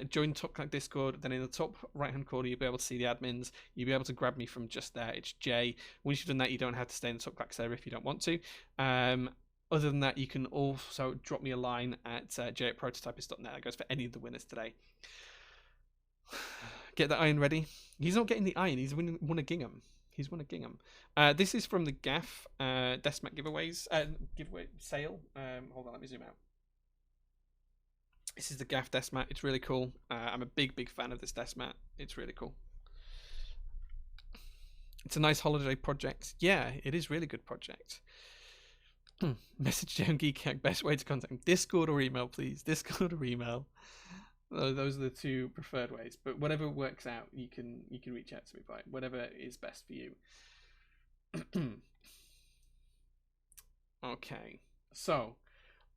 Join the Top Clack Discord. Then in the top right hand corner, you'll be able to see the admins. You'll be able to grab me from just there. It's Jay. Once you've done that, you don't have to stay in the Top Clack server if you don't want to. Other than that, you can also drop me a line at j@prototypist.net. That goes for any of the winners today. Get the iron ready. He's not getting the iron. He's won a Gingham. He's won a Gingham. This is from the GAF Desmat giveaways giveaway sale. Hold on, let me zoom out. This is the GAF Desmat. It's really cool. I'm a big fan of this Desmat. It's really cool. It's a nice holiday project. Yeah, it is really good project. Message down Geek Hack. Best way to contact me. Discord or email, please. Discord or email. Those are the two preferred ways, but whatever works out, you can reach out to me by whatever is best for you. Okay, so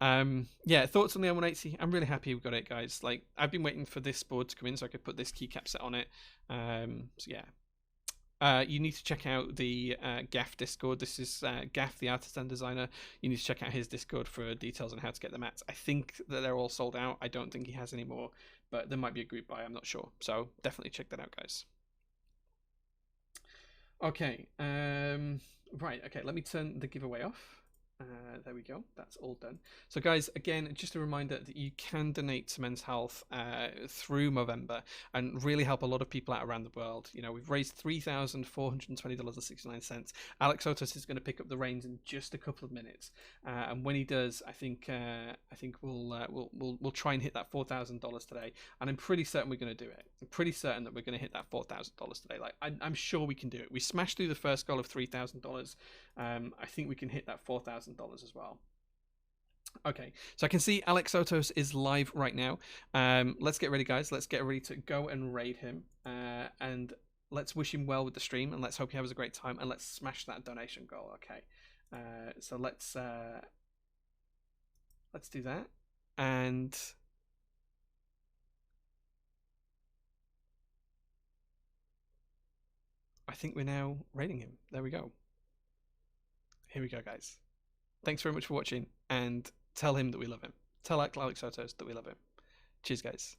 yeah, thoughts on the I-180. I'm really happy we got it, guys. Like, I've been waiting for this board to come in so I could put this keycap set on it. So yeah. You need to check out the Gaff Discord. This is Gaff, the artist and designer. You need to check out his Discord for details on how to get the mats. I think that they're all sold out. I don't think he has any more, but there might be a group buy. I'm not sure. So definitely check that out, guys. Okay. Right. Okay. Let me turn the giveaway off. There we go. That's all done. So guys, again, just a reminder that you can donate to Men's Health through Movember and really help a lot of people out around the world. You know, we've raised $3,420.69. Alex Otos is going to pick up the reins in just a couple of minutes, and when he does, I think we'll try and hit that $4,000 today. And I'm pretty certain we're going to do it. I'm pretty certain that we're going to hit that $4,000 today. Like, I'm sure we can do it. We smashed through the first goal of $3,000. I think we can hit that $4,000 as well. Okay, so I can see Alex Otos is live right now. Let's get ready, guys. Let's get ready to go and raid him, and let's wish him well with the stream, and let's hope he has a great time, and let's smash that donation goal. Okay, so let's do that, and I think we're now raiding him. There we go. Here we go, guys. Thanks very much for watching, and tell him that we love him. Tell Alex Photos that we love him. Cheers, guys.